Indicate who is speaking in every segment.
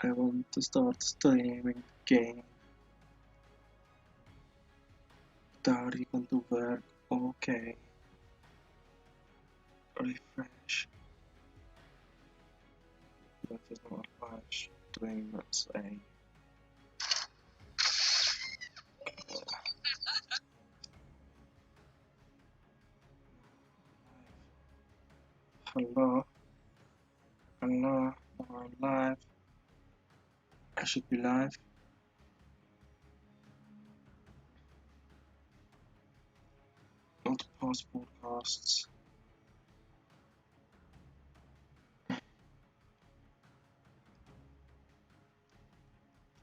Speaker 1: I want to start streaming the game without even to work. Okay. Refresh. That is not a live stream, that's a hello. Hello. We're live. I should be live. Not past broadcasts.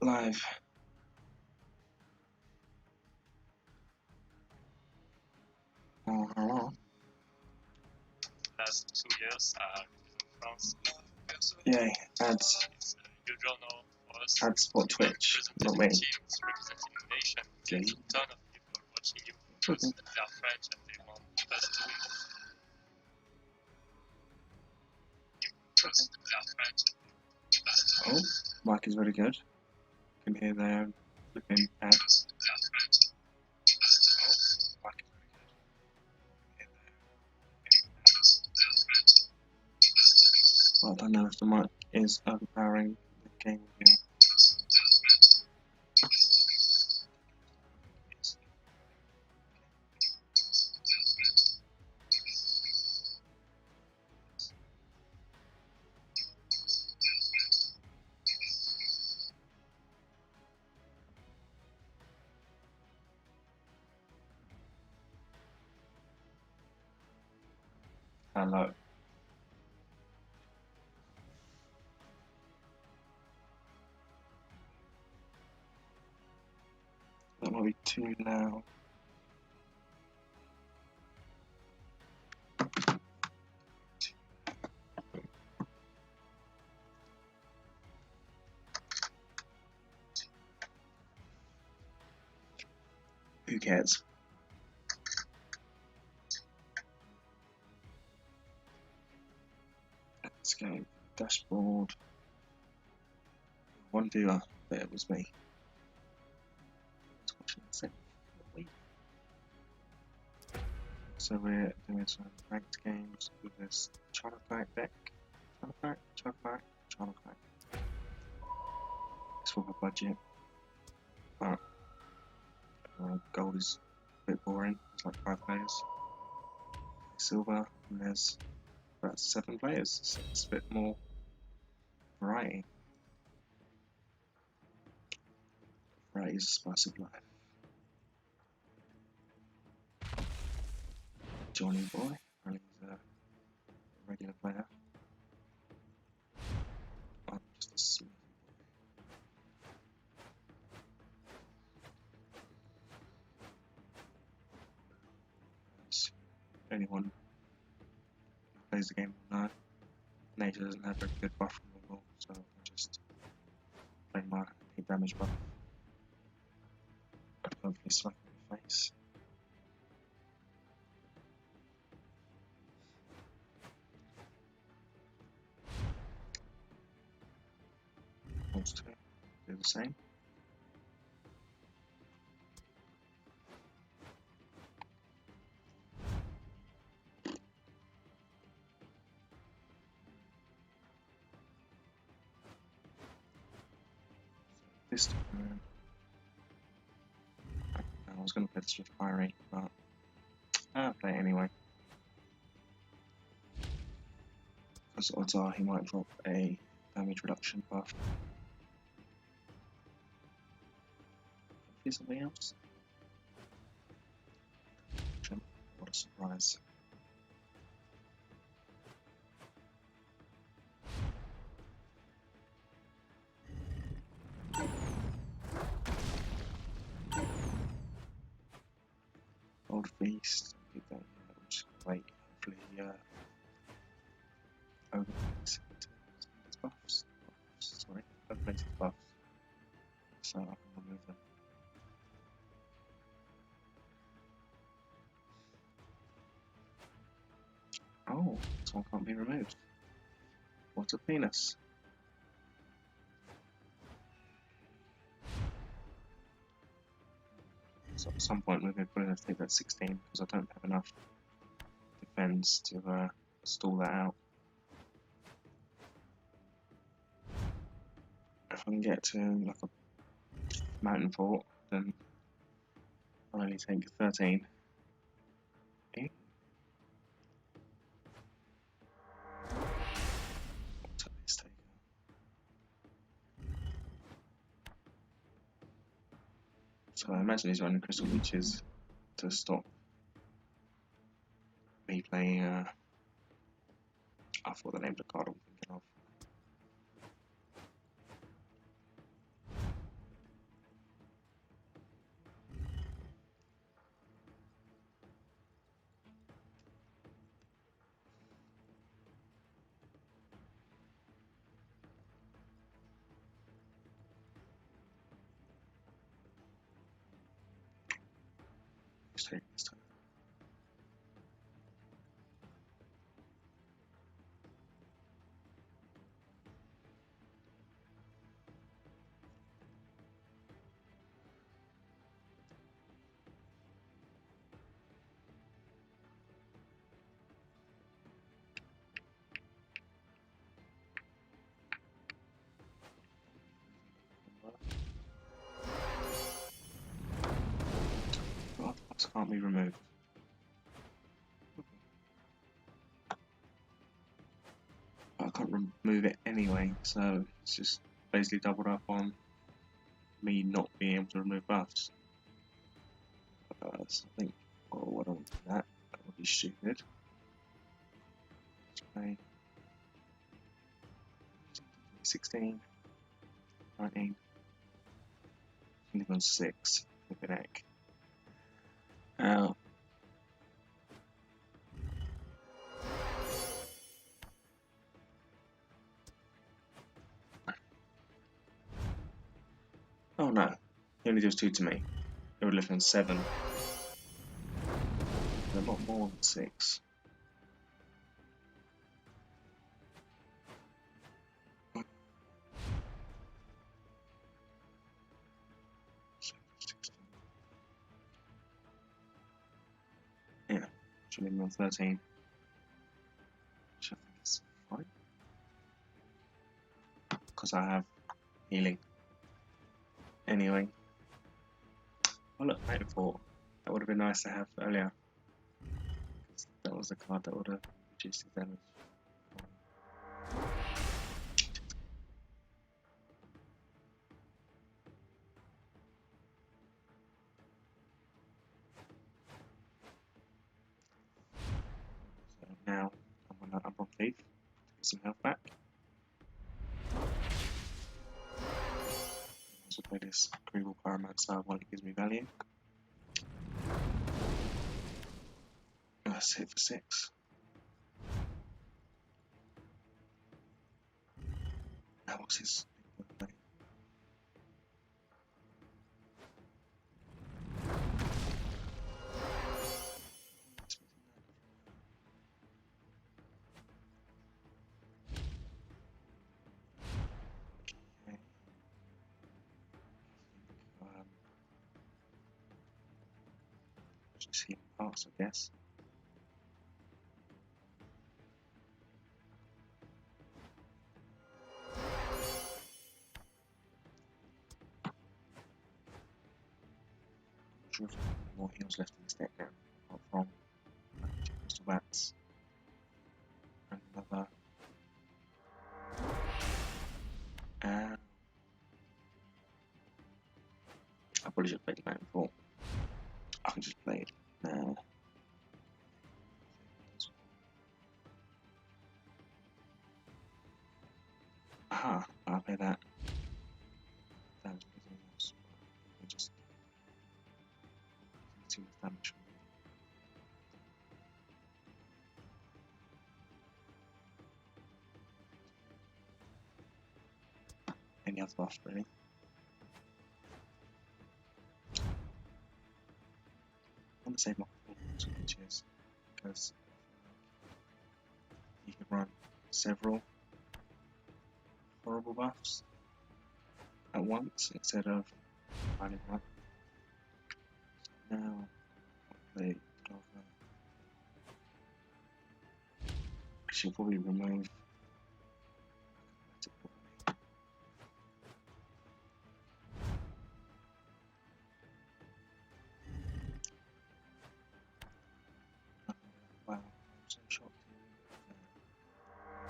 Speaker 1: Live. Oh, hello.
Speaker 2: Last 2 years in France.
Speaker 1: Yay, ads.
Speaker 2: Usual now for us.
Speaker 1: Ads for Twitch, not me.
Speaker 2: Teams representing a nation, getting a ton of people watching you because they are French and they want us to win. Because they are French.
Speaker 1: Oh, mic is very good. You can hear their flipping ad. Well, I don't know if the mic is overpowering the game with you. Hello. That might be too loud. Who cares? Let's go. Dashboard. One viewer, but it was me. So we're doing some ranked games with this China Pack deck. China Pack. It's for the budget. But gold is a bit boring. It's like 5 players. Silver, and there's about 7 players. So it's a bit more variety. Variety is the spice of life. Johnny boy, and he's a regular player. I'm just a smooth boy. Anyone who plays the game will know Nature doesn't have very good buff removal, so I just play my hit damage buff. And hopefully smack him in the face. Pulse 2, do the same. This time, I was going to play this with Fiery, but I'll play it anyway. Because odds are he might drop a damage reduction buff. Hopefully something else. What a surprise. Old Feast, we'll just wait, hopefully overplays his buffs. Sorry, overplays his buffs. So I can remove them. Oh, this one can't be removed. What a penis. So at some point we're going to have to take that 16 because I don't have enough defense to stall that out. If I can get to like a mountain fort, then I'll only take 13. Okay. What's up this taker? So I imagine he's running crystal leeches to stop me playing. I forgot the name of the card I'm thinking of. Let's take this time. What can't be removed? I can't remove it anyway, so it's just basically doubled up on me not being able to remove buffs. So I think, oh, I don't want to do that. That would be stupid. Let's play 16, 19, live on 6, flip an egg. Oh no, he only deals 2 to me. It would live on 7. A lot more than 6. Yeah, should leave him on 13. Which I think is fine. Because I have healing. Anyway. Oh look, Nightfall. That would have been nice to have earlier. That was the card that would have reduced his damage. So now I'm on Umbral Thief to get some health back. Also play this Greeble Pyromancer while it gives me value. That's hit for 6. Now what's his big okay. Just hit parts, I guess. I'm not sure if there's any more heals left in this deck now, apart from Crystal Bats and another. I probably should play the Nightfall. I can just play it now. Aha, I'll play that. Damage everything else. I just too much damage from any other buff, really. I want to save my performance leeches because you can run several horrible buffs at once instead of running one. Now, play over. I should probably remove. Wow, I'm so shocked.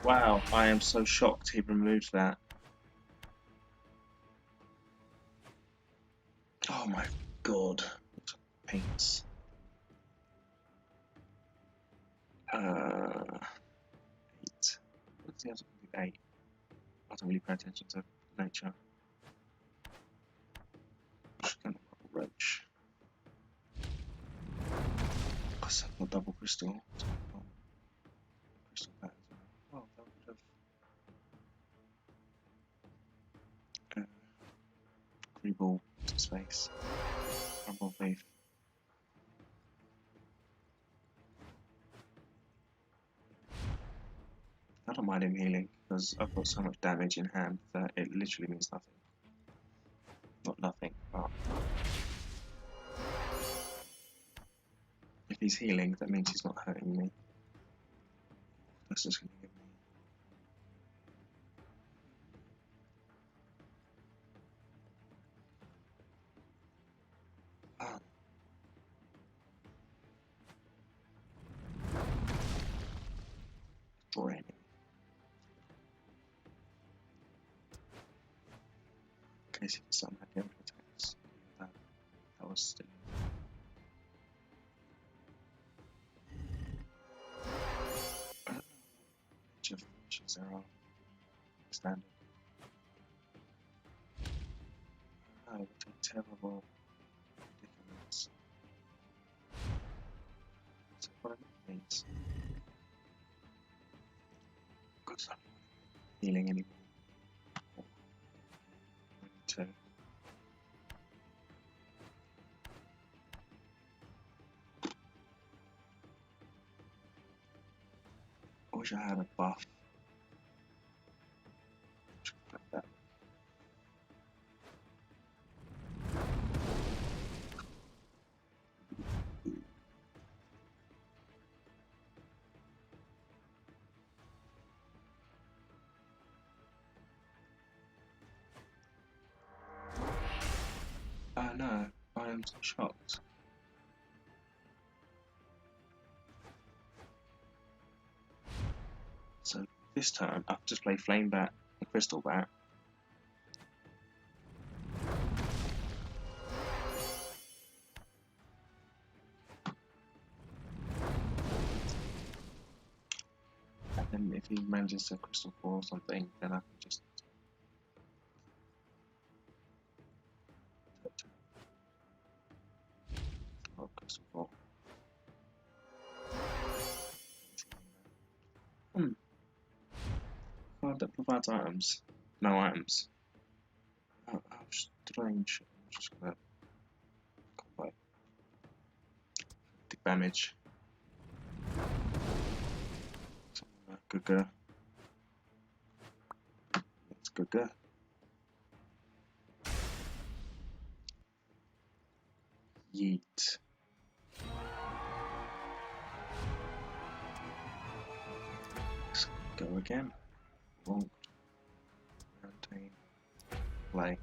Speaker 1: Wow, I am so shocked he removed that. Oh my god. Paints. Uh, 8. What's the other one? 8. I don't really pay attention to nature. Just gonna roach. Because I've got double crystal. So crystal that as well. Oh, that would have free ball to space. Rumble wave. I don't mind him healing because I've got so much damage in hand that it literally means nothing. Not nothing, but if he's healing, that means he's not hurting me. That's just gonna give me. Ah. Drain. In case he somehow had the attacks. That was still. Which of finishes there are standard. Oh, what a terrible predicament. So what it means. Because I'm not healing anymore. I need to. I wish I had a buff. Like that. No, I am so shocked. So this turn, I've just played Flame Bat and Crystal Bat. And then if he manages to Crystal 4 or something, then I can just. Oh, Crystal 4. Card that provides items. No items. Oh, strange. I'm just gonna combo. The damage. Guga. It's Guga. Yeet. Let's go again. Wrong. Mountain. Play.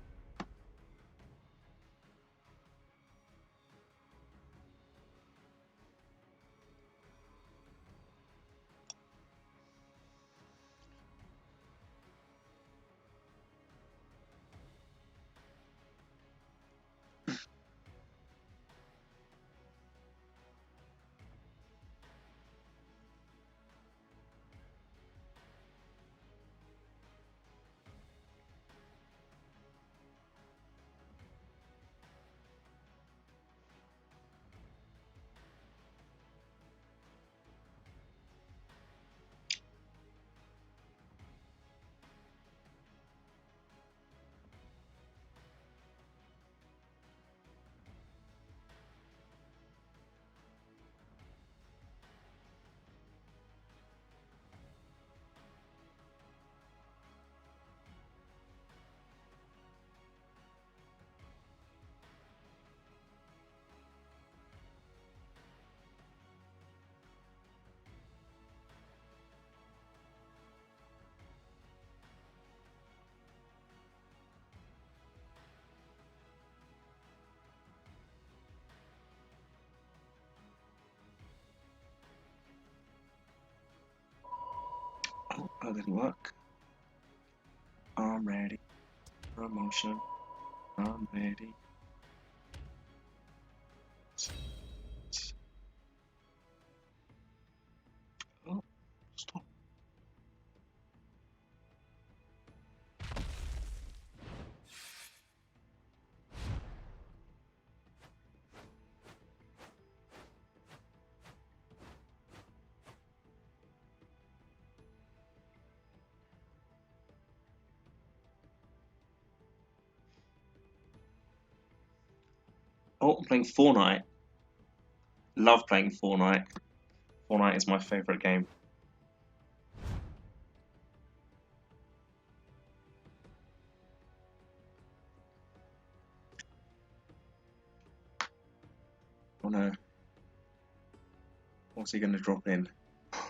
Speaker 1: That didn't work. I'm ready. Promotion. I'm ready. Oh, stop. Oh, I'm playing Fortnite. Love playing Fortnite. Fortnite is my favourite game. Oh no. What's he going to drop in? That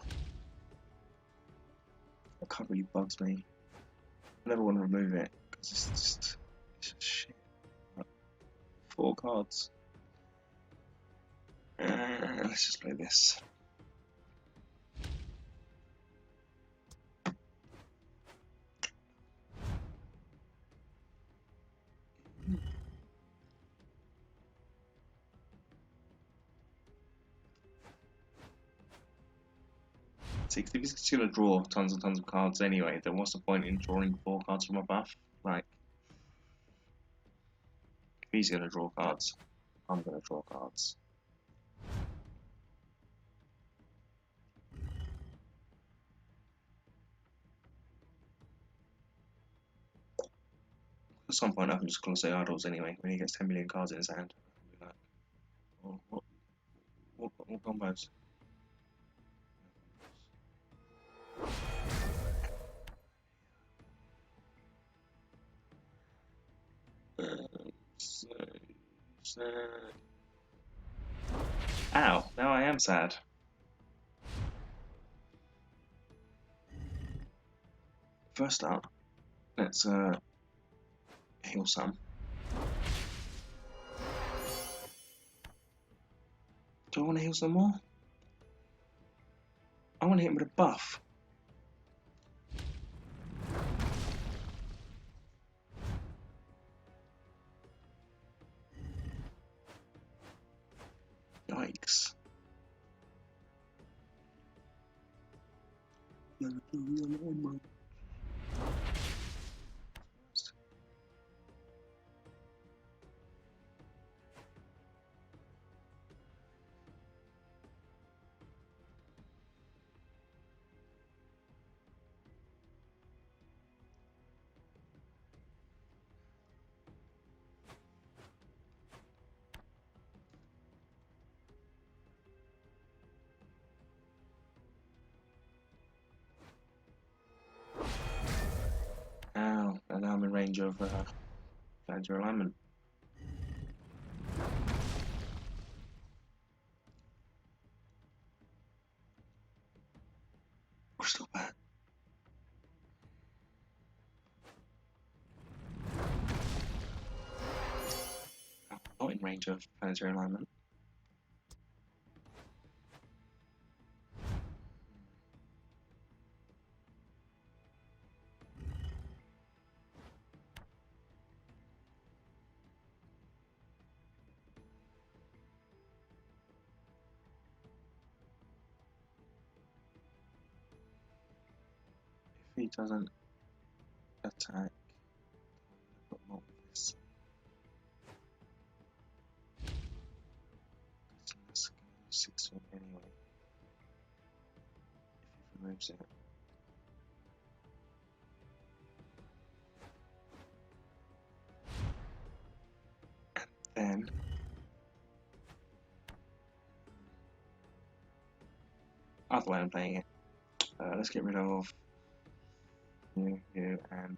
Speaker 1: card really bugs me. I never want to remove it because it's just shit. 4 cards. Let's just play this. See, if he's just going to draw tons and tons of cards anyway, then what's the point in drawing 4 cards from a buff? Like, if he's going to draw cards, I'm going to draw cards. At some point, I can just close the idols anyway. When he gets 10 million cards in his hand, I'll be like, oh, what combos? So sad. Ow! Now I am sad. First up, let's heal some. Do I want to heal some more? I want to hit him with a buff. Yikes. Ow, and now I'm in range of planetary alignment. Crystal bat. I'm not in range of planetary alignment. If he doesn't attack, I've got more of this. So let's go 6 one anyway. If he removes it. Then other way I'm playing it. Let's get rid of you and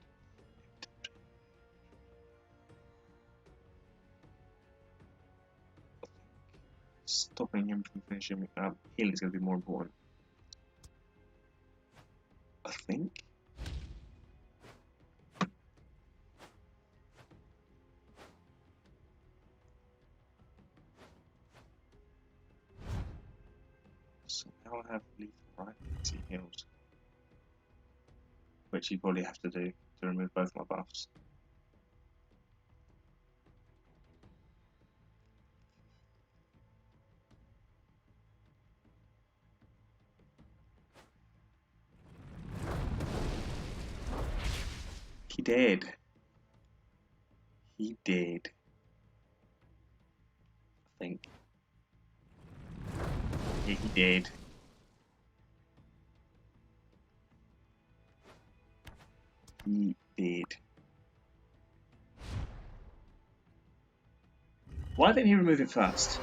Speaker 1: stopping him from finishing healing is going to be more important. I think. So now I have lethal, right? He heals. which you probably have to do to remove both my buffs. He did. He did. I think. Yeah, he did. He did. Why didn't he remove it first?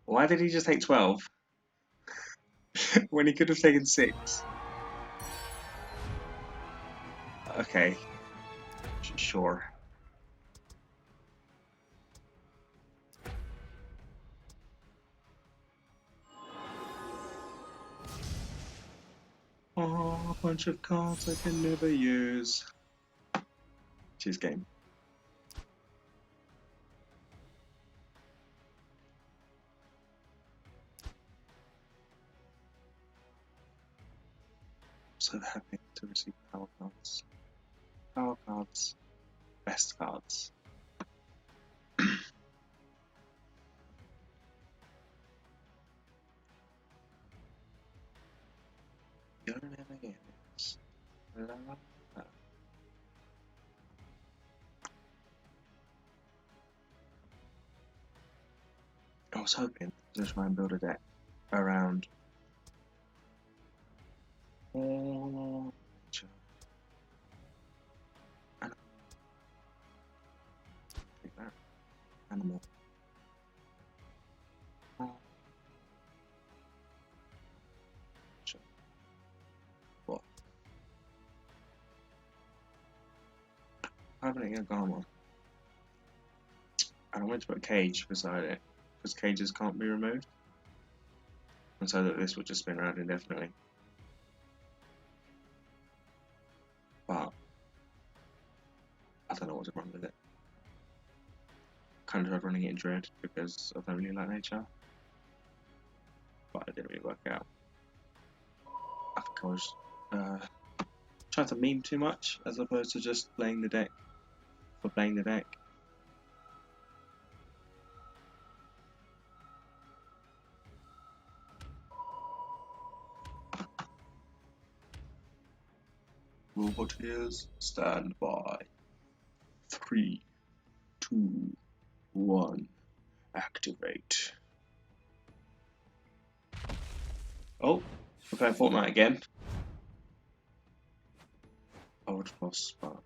Speaker 1: Why did he just take 12? When he could have taken 6? Okay. Sure. Oh, a bunch of cards I can never use. Cheers, game. So happy to receive power cards. Power cards. Best cards. You'll never get this. La, la, la. I was hoping to try and build a deck around all nature. Animal. Take that. Animal. Nature. What? Having a Garma. And I went to put a cage beside it, because cages can't be removed. And so that this would just spin around indefinitely. But I don't know what to run with it. Kind of tried running it in Dread because I don't really like nature. But it didn't really work out. I think I was trying to meme too much as opposed to just playing the deck for playing the deck. Roboteers, stand by. 3, 2, 1, activate. Oh, we're playing Fortnite again. I would floss, but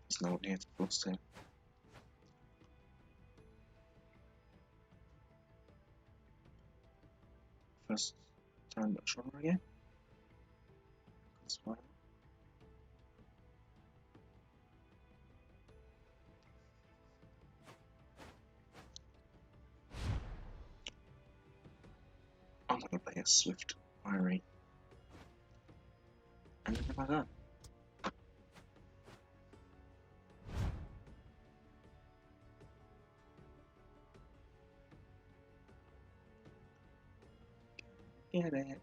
Speaker 1: there's no one here to floss to. First time at Toronto again. That's fine. I'm gonna play a Swift Fiery. And then am I done? Get it.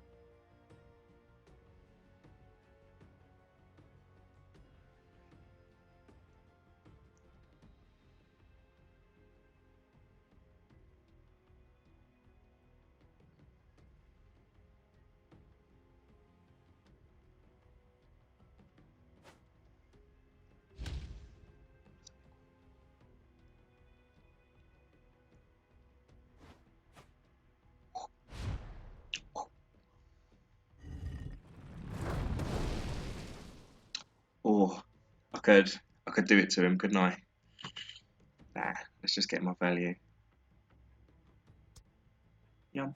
Speaker 1: Oh, I could do it to him, couldn't I? Nah, let's just get my value. Yum.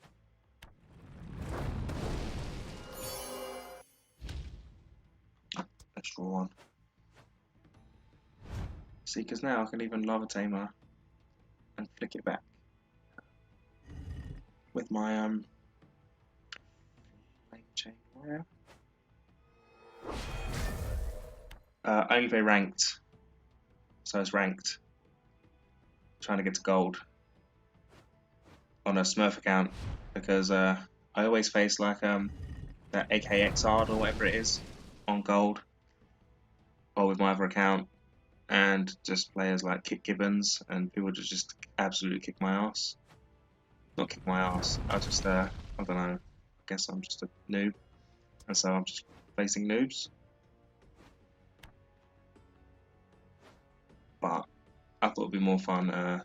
Speaker 1: Let's draw one. See, because now I can even Lava Tamer and flick it back with my Flame Chain Warrior. I only play ranked, so it's ranked. Trying to get to gold on a Smurf account because I always face like that AKXR or whatever it is on gold, or with my other account, and just players like Kit Gibbons, and people just absolutely kick my ass. Not kick my ass. I just I don't know. I guess I'm just a noob, and so I'm just facing noobs. But I thought it'd be more fun. I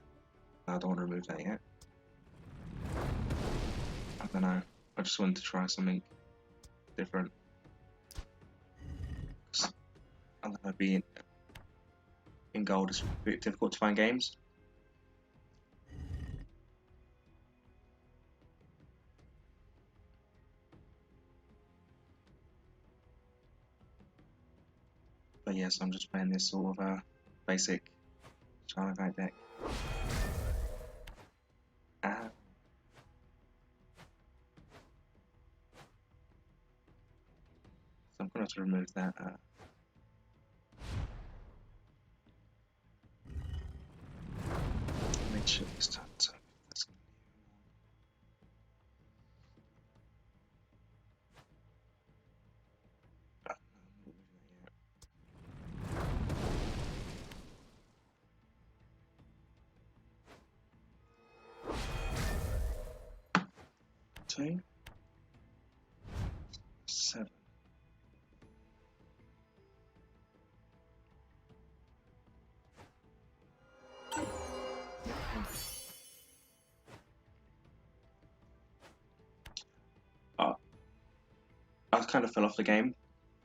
Speaker 1: don't want to remove that yet. I don't know. I just wanted to try something different. I don't know. Being in gold is a bit difficult to find games. But yes, I'm just playing this sort of basic Charlotte Knight deck. Ah. So I'm going to have to remove that. Make sure this time. So that's going to be 2, 7. I kind of fell off the game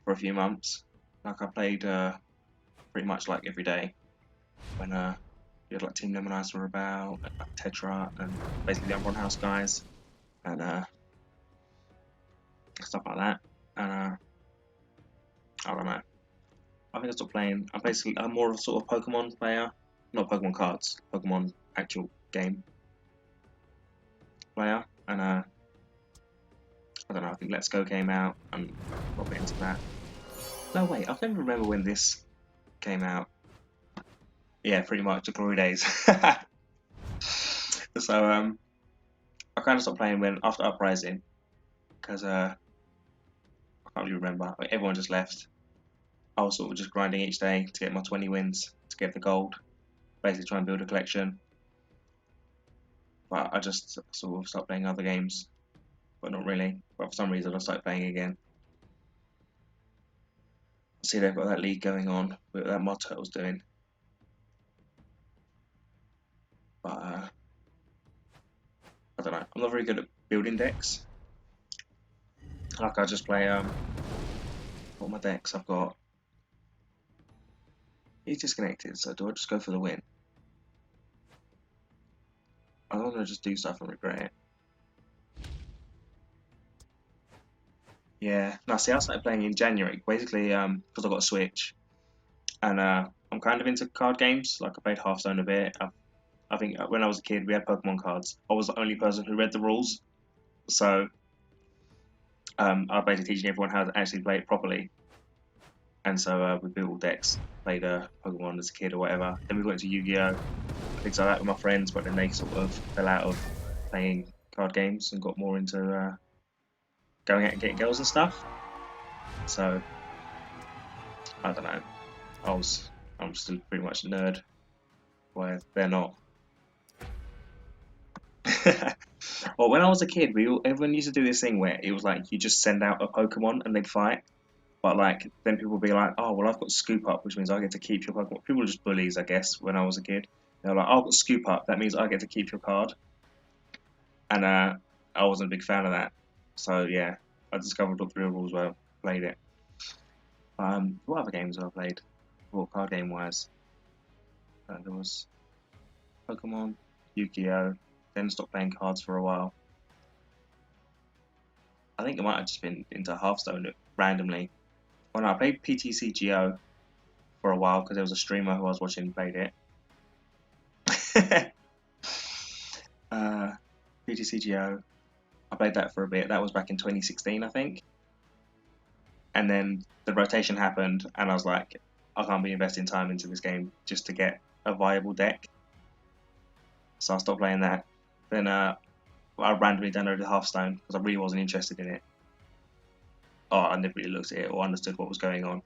Speaker 1: for a few months. Like I played pretty much like every day when you had like Team Lemonize were about, and, like Tetra, and basically the Unborn House guys, and stuff like that. And I don't know. I think I stopped playing. I'm more of a sort of Pokemon player, not Pokemon cards, Pokemon actual game player, and I don't know. I think Let's Go came out, and I got a bit into that. No, wait, I don't remember when this came out. Yeah, pretty much the glory days. So I kind of stopped playing when after Uprising, because I can't really remember. Like, everyone just left. I was sort of just grinding each day to get my 20 wins to get the gold, basically try and build a collection. But I just sort of stopped playing other games, but not really. But for some reason, I started playing again. See, they've got that league going on with that Mod Turtle's doing. But I don't know. I'm not very good at building decks. Like I just play what are my decks? I've got. He's disconnected, so do I just go for the win? I don't want to just do stuff and regret it. Yeah. No, see, I started playing in January, basically because I got a Switch, and I'm kind of into card games. Like I played Hearthstone a bit. I think when I was a kid, we had Pokemon cards. I was the only person who read the rules, so I was basically teaching everyone how to actually play it properly. And so we built all decks, played Pokemon as a kid or whatever. Then we got into Yu-Gi-Oh! Things like that with my friends, but then they sort of fell out of playing card games and got more into going out and getting girls and stuff. So I don't know. I'm still pretty much a nerd, where they're not. Well, when I was a kid, everyone used to do this thing where it was like you just send out a Pokemon and they'd fight. But like then people would be like, oh well, I've got Scoop Up, which means I get to keep your Pokemon. People were just bullies, I guess, when I was a kid. They're like, oh, I've got Scoop Up, that means I get to keep your card. And I wasn't a big fan of that. So yeah, I discovered all three rules well, played it. What other games have I played? Well, card game wise, there was Pokemon, Yu-Gi-Oh. Then stopped playing cards for a while. I think I might have just been into Hearthstone randomly. Well, no, I played PTCGO for a while because there was a streamer who I was watching played it. PTCGO. I played that for a bit. That was back in 2016, I think. And then the rotation happened, and I was like, I can't be investing time into this game just to get a viable deck. So I stopped playing that. Then I randomly downloaded Hearthstone because I really wasn't interested in it. I never really looked at it or understood what was going on.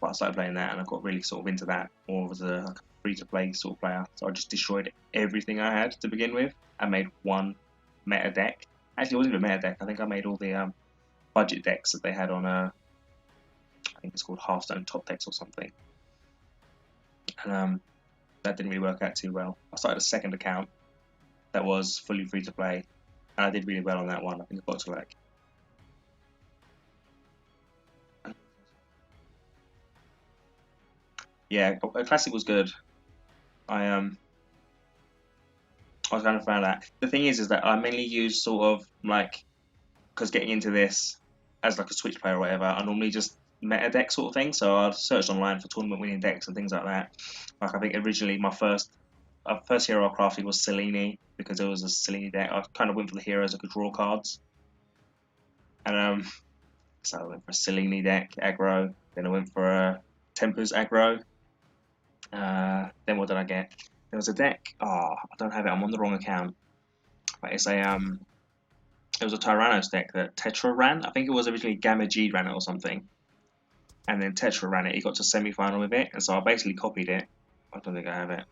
Speaker 1: But I started playing that, and I got really sort of into that more as a like free-to-play sort of player. So I just destroyed everything I had to begin with. I made one meta deck. Actually, it wasn't even a meta deck. I think I made all the budget decks that they had on I think it's called Hearthstone Top Decks or something. And that didn't really work out too well. I started a second account that was fully free to play, and I did really well on that one. I think I got to like yeah, classic was good. I was kind of fan of that. The thing is that I mainly use sort of like because getting into this as like a Switch player or whatever, I normally just meta deck sort of thing. So I searched online for tournament winning decks and things like that. Like I think originally my first hero I crafted was Selene because it was a Selene deck. I kind of went for the heroes I could draw cards, and so I went for a Selene deck aggro. Then I went for a Tempest aggro. Then what did I get? There was a deck. Oh, I don't have it. I'm on the wrong account. But it's a it was a Tyrannos deck that Tetra ran. I think it was originally Gamma G ran it or something, and then Tetra ran it. He got to semi-final with it, and so I basically copied it. I don't think I have it.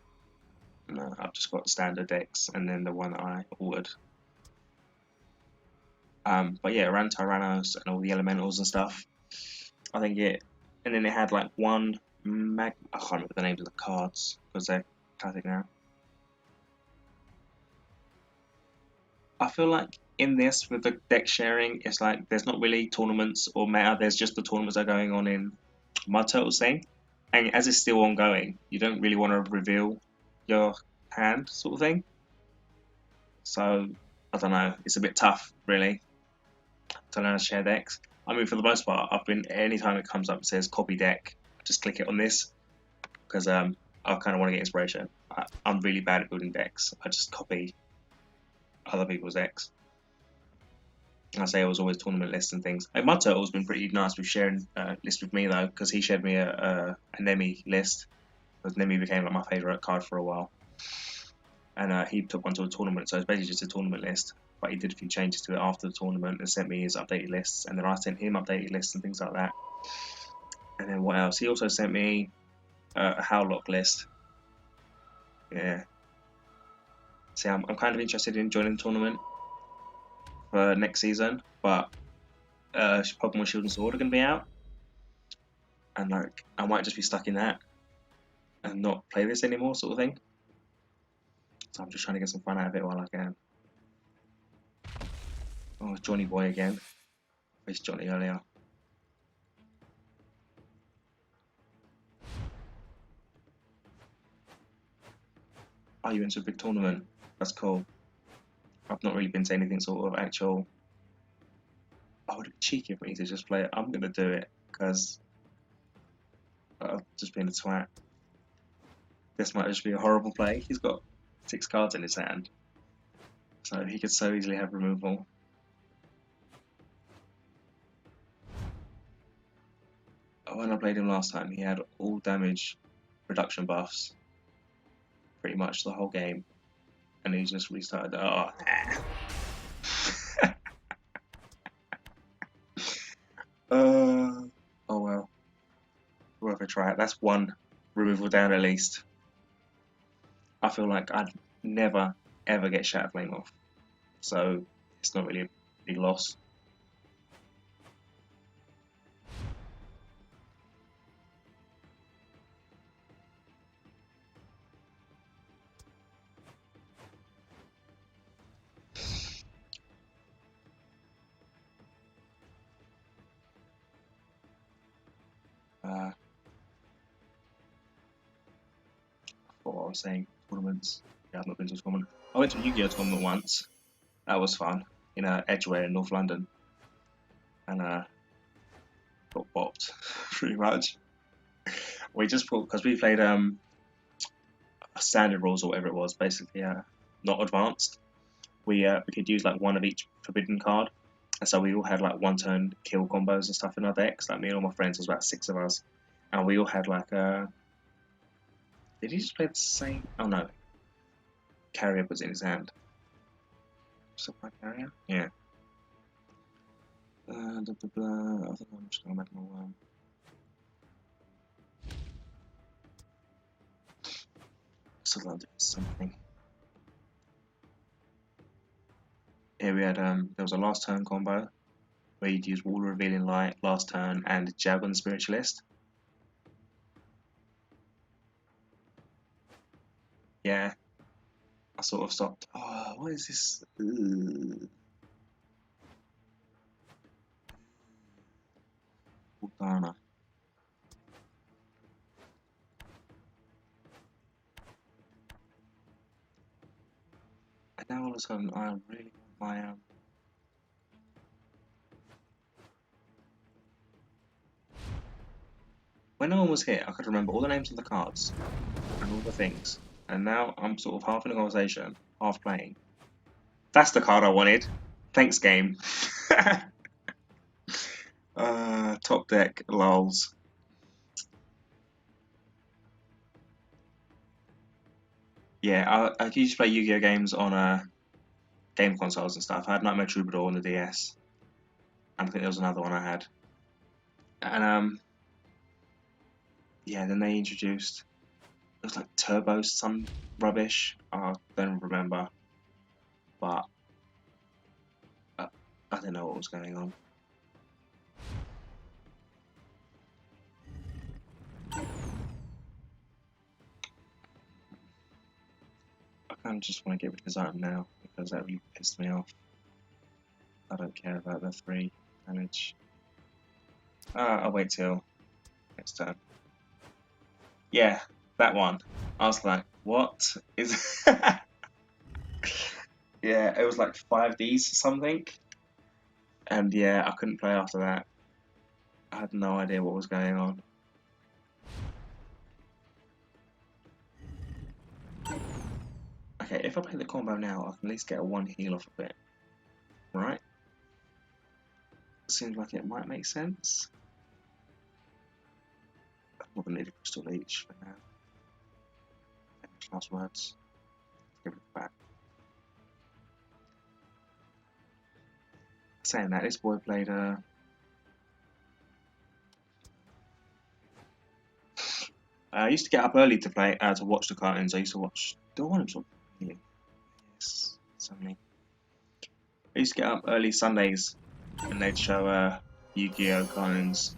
Speaker 1: No, I've just got the standard decks and then the one that I ordered. But yeah, it ran Tyrannos and all the elementals and stuff. I think it, and then it had like one I can't remember the names of the cards because they're classic now. I feel like in this with the deck sharing, it's like there's not really tournaments or meta. There's just the tournaments that are going on in Mud Turtles thing, and as it's still ongoing, you don't really want to reveal your hand sort of thing. So I don't know. It's a bit tough, really, to learn how to share decks. I mean, for the most part, I've been anytime it comes up and says copy deck, I just click it on this because I kind of want to get inspiration. I'm really bad at building decks. I just copy other people's decks. I say it was always tournament lists and things. Like, Mud Turtle's been pretty nice with sharing lists with me though, because he shared me a Nemi list. Because Nemi became like my favourite card for a while, and he took one to a tournament, so it's basically just a tournament list. But he did a few changes to it after the tournament and sent me his updated lists, and then I sent him updated lists and things like that. And then what else? He also sent me a Howlock list. Yeah. See, I'm kind of interested in joining the tournament for next season, but Pokemon Shield and Sword are going to be out, and like I might just be stuck in that and not play this anymore, sort of thing. So I'm just trying to get some fun out of it while I can. Oh, Johnny Boy again. I faced Johnny earlier. Oh, you went to a big tournament. That's cool. I've not really been to anything sort of actual. Oh, would it be cheeky of me to just play it? I'm going to do it because I've just been a twat. This might just be a horrible play. He's got 6 cards in his hand, so he could so easily have removal. When I played him last time, he had all damage reduction buffs pretty much the whole game, and he just restarted. Oh, oh well, worth a try. That's one removal down at least. I feel like I'd never ever get Shatter Flame off, so it's not really a big loss. What I was saying, tournaments. Yeah, I've not been to a tournament. I went to a Yu-Gi-Oh tournament once. That was fun in Edgware in North London, and got bopped pretty much. We just put because we played standard rules or whatever it was, basically not advanced. We could use like one of each forbidden card, and so we all had like one turn kill combos and stuff in our decks. Like me and all my friends, there was about 6 of us, and we all had like a. Did he just play the same? Oh no, carrier was in his hand. Supply carrier? Yeah. Blah, blah, blah. I think I'm just gonna make my worm. So I'll do something. Here we had there was a last turn combo where you'd use Wall Revealing Light, last turn, and Jab on the Spiritualist. Yeah, I sort of stopped. Oh, what is this? Ghana. And now all of a sudden I really want my when no one was here, I could remember all the names of the cards and all the things. And now I'm sort of half in a conversation, half playing. That's the card I wanted. Thanks, game. Top deck, lols. Yeah, I used to play Yu-Gi-Oh games on game consoles and stuff. I had Nightmare Troubadour on the DS, and I think there was another one I had. And yeah, then they introduced it was like Turbo some rubbish. I don't remember, but I don't know what was going on. I kind of just want to get rid of his item now because that really pissed me off. I don't care about the 3 damage. I'll wait till next turn. Yeah, that one. I was like, what is? Yeah, it was like 5Ds or something, and yeah, I couldn't play after that. I had no idea what was going on. Okay, if I play the combo now, I can at least get a 1 heal off of it, right? Seems like it might make sense. I'm gonna need a crystal leech for now. Last words. Give it back. Saying that, this boy played I used to get up early to play to watch the cartoons. I used to watch. Do I want him to? Yes, suddenly. I used to get up early Sundays, and they'd show Yu-Gi-Oh cartoons.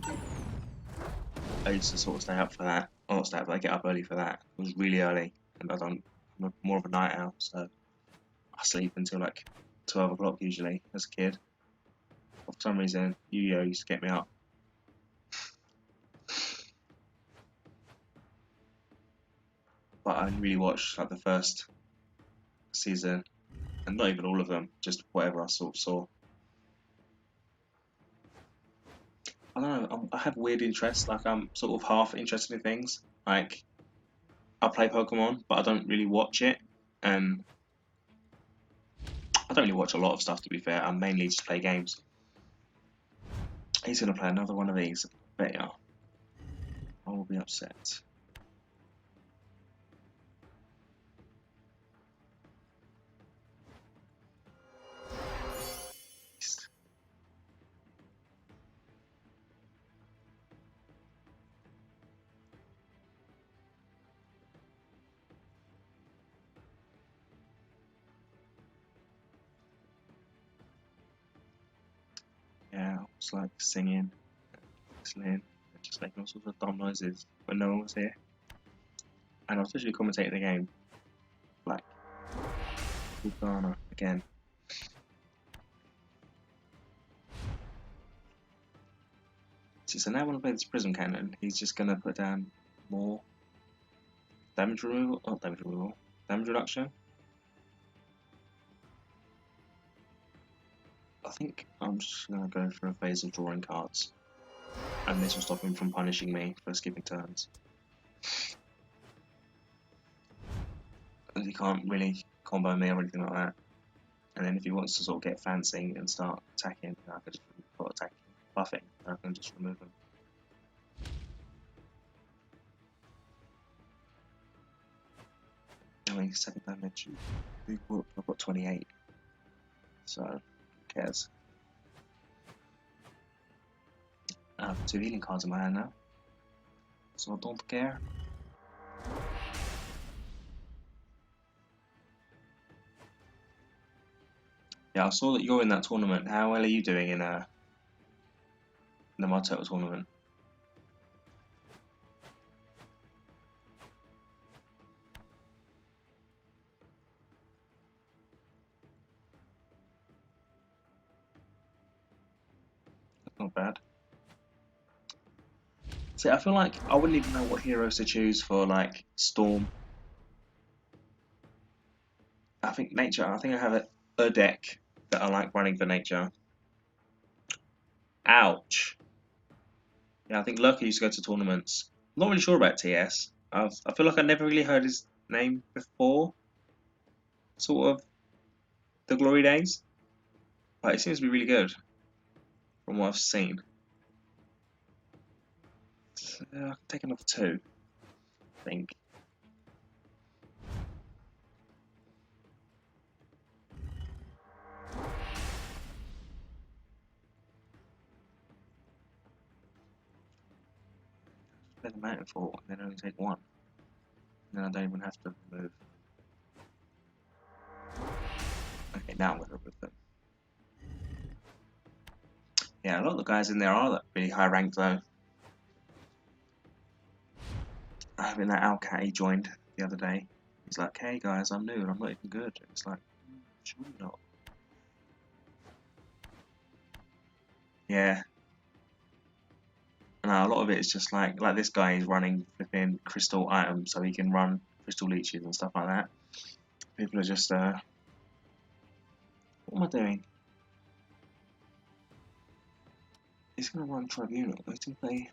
Speaker 1: I used to sort of stay up for that. Or not stay up, but I get up early for that. It was really early, and I'm more of a night owl, so I sleep until like 12 o'clock usually as a kid. For some reason, Yu-Gi-Oh used to get me up. But I only really watched like the first season, and not even all of them, just whatever I sort of saw. I don't know. I have weird interests. Like I'm sort of half interested in things. Like I play Pokemon, but I don't really watch it, and I don't really watch a lot of stuff. To be fair, I mainly just play games. He's gonna play another one of these. Bet ya. I will be upset. Yeah, I was like singing, whistling, just making all sorts of dumb noises when no one was here. And I was literally commentating the game, like Ghana again. So now when I play this Prism Cannon, he's just gonna put down more damage removal, not damage removal, damage reduction. I think I'm just gonna go for a phase of drawing cards, and this will stop him from punishing me for skipping turns. Because he can't really combo me or anything like that. And then if he wants to sort of get fancy and start attacking, I could just put attacking, buffing, and I can just remove him. I mean, 7 damage. I've got 28, so who cares? I have 2 healing cards in my hand now, so I don't care. Yeah, I saw that you're in that tournament. How well are you doing in the Mod Turtle tournament? That's not bad. See, I feel like I wouldn't even know what heroes to choose for like Storm. I think Nature. I think I have a deck that I like running for Nature. Ouch. Yeah, I think Lurker used to go to tournaments. I'm not really sure about TS. I feel like I never really heard his name before, sort of the glory days. But it seems to be really good from what I've seen. So, I can take another 2, I think. Play the Mountain Fort and then only take 1. And then I don't even have to move. Okay, now I'm going to remove them. Yeah, a lot of the guys in there are really high ranked though. I mean, that Alcat he joined the other day. He's like, hey guys, I'm new and I'm not even good. And it's like, sure you're not. Yeah. And a lot of it is just like this guy is running flipping crystal items so he can run crystal leeches and stuff like that. People are just, what am I doing? He's going to run Tribunal. He's going to play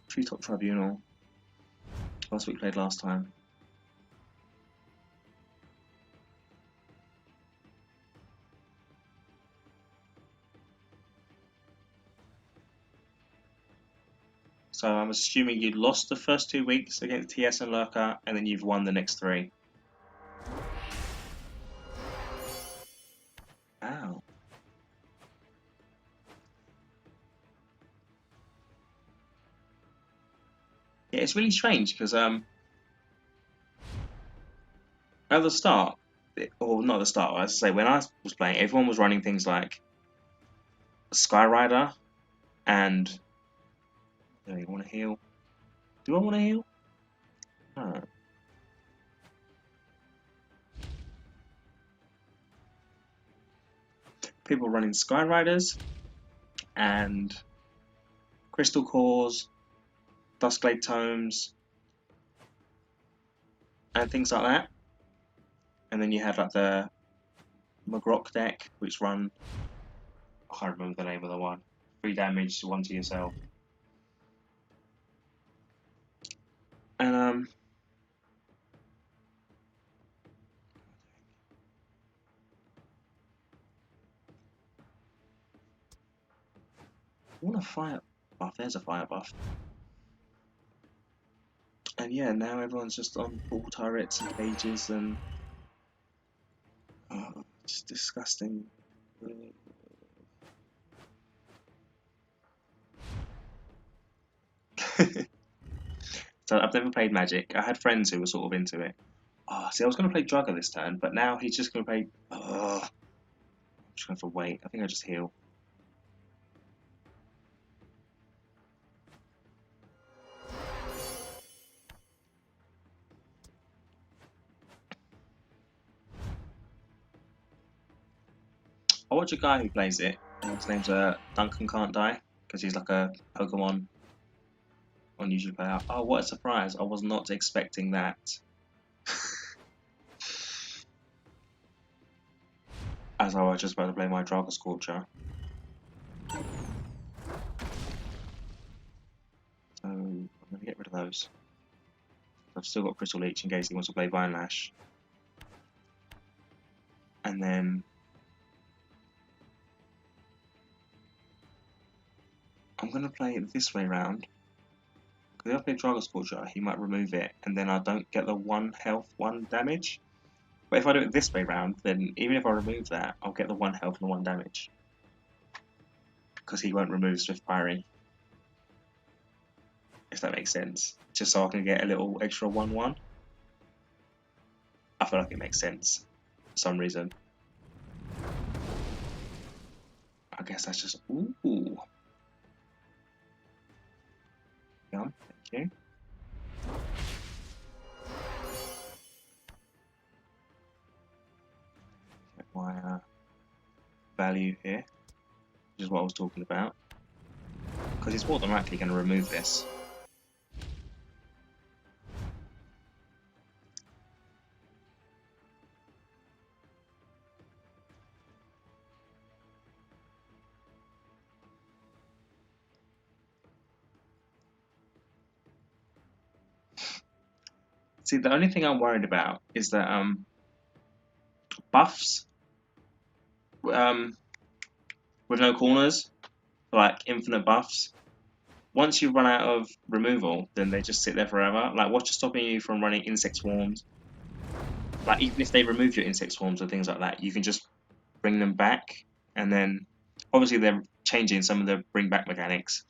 Speaker 1: Treetop Tribunal. That's what we played last time. So I'm assuming you lost the first 2 weeks against TS and Lurker, and then you've won the next 3. Wow. Yeah, it's really strange because at the start, or not at the start, I say when I was playing, everyone was running things like Skyrider and. Do I want to heal? Do I want to heal? No. People running Skyriders and Crystal Cores, Duskblade Tomes, and things like that. And then you had like the McGrock deck, which run. I can't remember the name of the one. 3 damage, 1 to yourself. And I want a fire buff. There's a fire buff. And yeah, now everyone's just on ball turrets and cages and it's disgusting. So I've never played Magic. I had friends who were sort of into it. Oh, see, I was going to play Drugger this turn, but now he's just going to play. I'm just going to have to wait. I think I just heal. I watch a guy who plays it, and his name's Duncan Can't Die, because he's like a Pokemon on YouTube player. Oh, what a surprise! I was not expecting that. As I was just about to play my Dragon Scorcher. So I'm going to get rid of those. I've still got Crystal Leech in case he wants to play Vine Lash. And then I'm going to play it this way round. Because if I play Dragon Scorcher, he might remove it, and then I don't get the 1 health, 1 damage. But if I do it this way round, then even if I remove that, I'll get the 1 health and 1 damage. Because he won't remove Swift Parry. if that makes sense. Just so I can get a little extra 1/1. I feel like it makes sense for some reason. I guess that's just ooh. Yeah, thank you. Get my value here, which is what I was talking about. Because it's more than likely going to remove this. See, the only thing I'm worried about is that buffs with no corners, like infinite buffs, once you run out of removal, then they just sit there forever. Like, what's stopping you from running insect swarms? Like, even if they remove your insect swarms and things like that, you can just bring them back. And then, obviously, they're changing some of the bring back mechanics,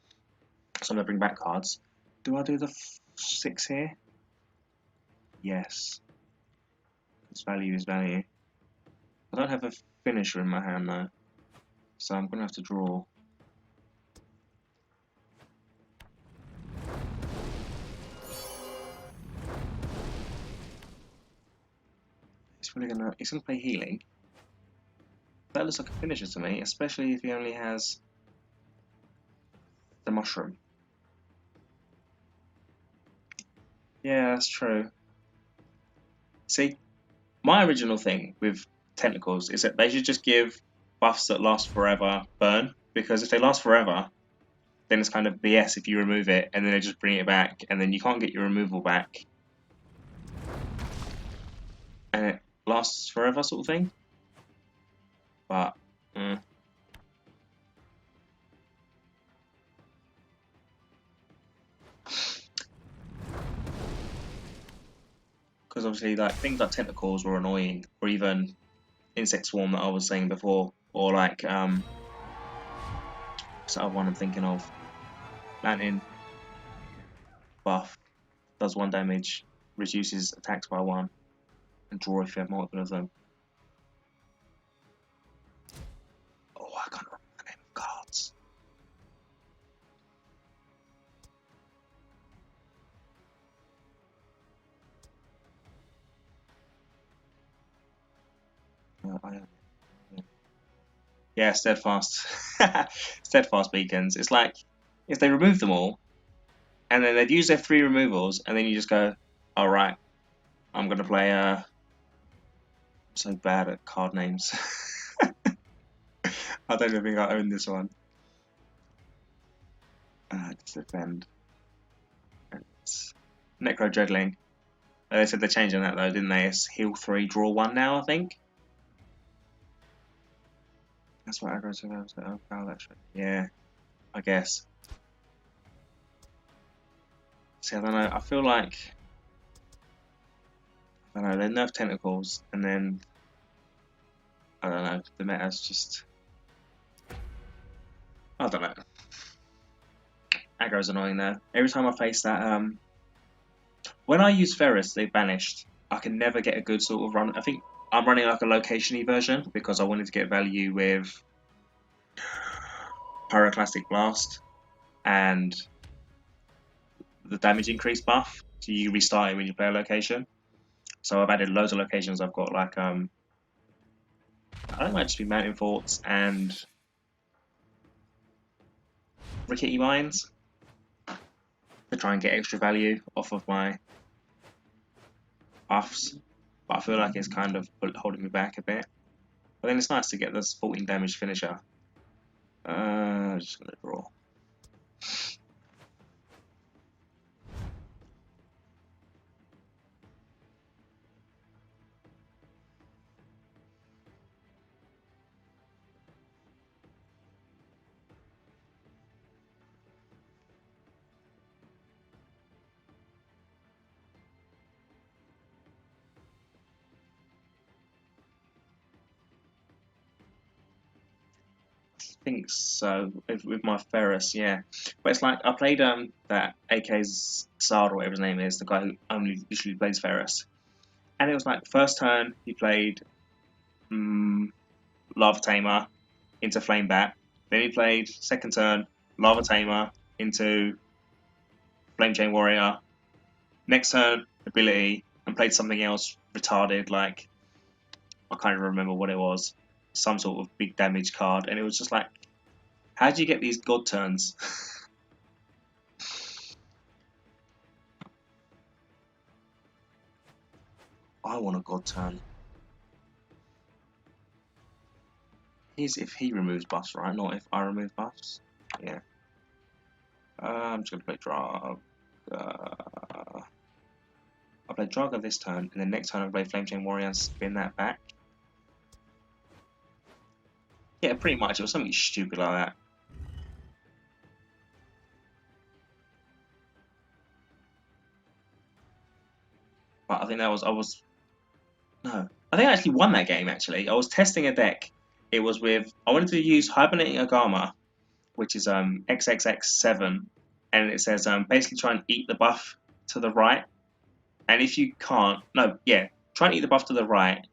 Speaker 1: some of the bring back cards. Do I do the 6 here? Yes. Because value is value. I don't have a finisher in my hand though, so I'm going to have to draw. He's gonna play healing. That looks like a finisher to me, especially if he only has the mushroom. Yeah, that's true. See, my original thing with tentacles is that they should just give buffs that last forever burn, because if they last forever, then it's kind of BS if you remove it and then they just bring it back, and then you can't get your removal back, and it lasts forever, sort of thing. But because obviously, like, things like tentacles were annoying, or even insect swarm that I was saying before, or like what's the other one I'm thinking of? Lantern buff does 1 damage, reduces attacks by 1, and draw if you have multiple of them. Oh, I can't remember the name of cards. Yeah, steadfast. Steadfast beacons. It's like if they remove them all, and then they'd use their 3 removals, and then you just go, all right, I'm gonna play. I'm so bad at card names. I don't even think I own this one. Defend. It's Necro Juggling. They said they're changing that though, didn't they? It's heal 3, draw 1 now, I think. That's what aggro to those that overpower that shit. Yeah, I guess. See, I don't know. I feel like I don't know. They nerf tentacles, and then I don't know. The meta's just I don't know. Aggro's annoying though. Every time I face that, when I use Ferris, they banished. I can never get a good sort of run. I think I'm running like a location-y version because I wanted to get value with Pyroclastic Blast and the damage increase buff. So you restart it when you play a location. So I've added loads of locations. I've got like I think it might just be Mountain Forts and Rickety Mines to try and get extra value off of my buffs. But I feel like it's kind of holding me back a bit. But then it's nice to get this 14 damage finisher. Just gonna draw. think so. With my Ferris, yeah. But it's like I played that AK's Zard or whatever his name is, the guy who only usually plays Ferris. And it was like first turn he played Lava Tamer into Flame Bat. Then he played second turn Lava Tamer into Flame Chain Warrior. Next turn ability and played something else retarded, like I can't even remember what it was, some sort of big damage card, and it was just like, how do you get these god turns? I want a god turn. Here's if he removes buffs, right? Not if I remove buffs. Yeah. I'm just gonna play Drag. I'll play Draga this turn, and then next turn I'll play Flame Chain Warrior and spin that back. Yeah, pretty much. It was something stupid like that. But I think that was no. I think I actually won that game. Actually, I was testing a deck. It was with I wanted to use Hibernating Agama, which is XXX7, and it says basically try and eat the buff to the right. And if you can't, no, yeah, try and eat the buff to the right,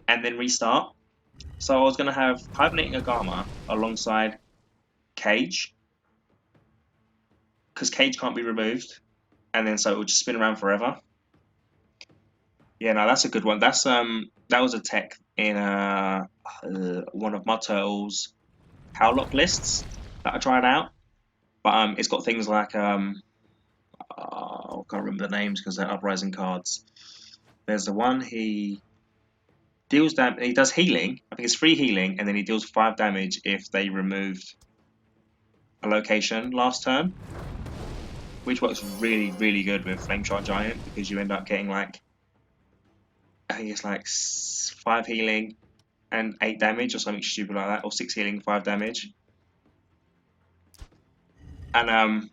Speaker 1: and then restart. So I was going to have Hibernating Agama alongside Cage, because Cage can't be removed, and then so it would just spin around forever. Yeah, no, that's a good one. That's that was a tech in one of my turtles Howlock lists that I tried out, but it's got things like I can't remember the names because they're uprising cards. There's the one he deals damage. He does healing. I think it's free healing, and then he deals 5 damage if they removed a location last turn, which works really, really good with Flameshot Giant because you end up getting like I think it's like 5 healing and 8 damage or something stupid like that, or 6 healing, 5 damage. And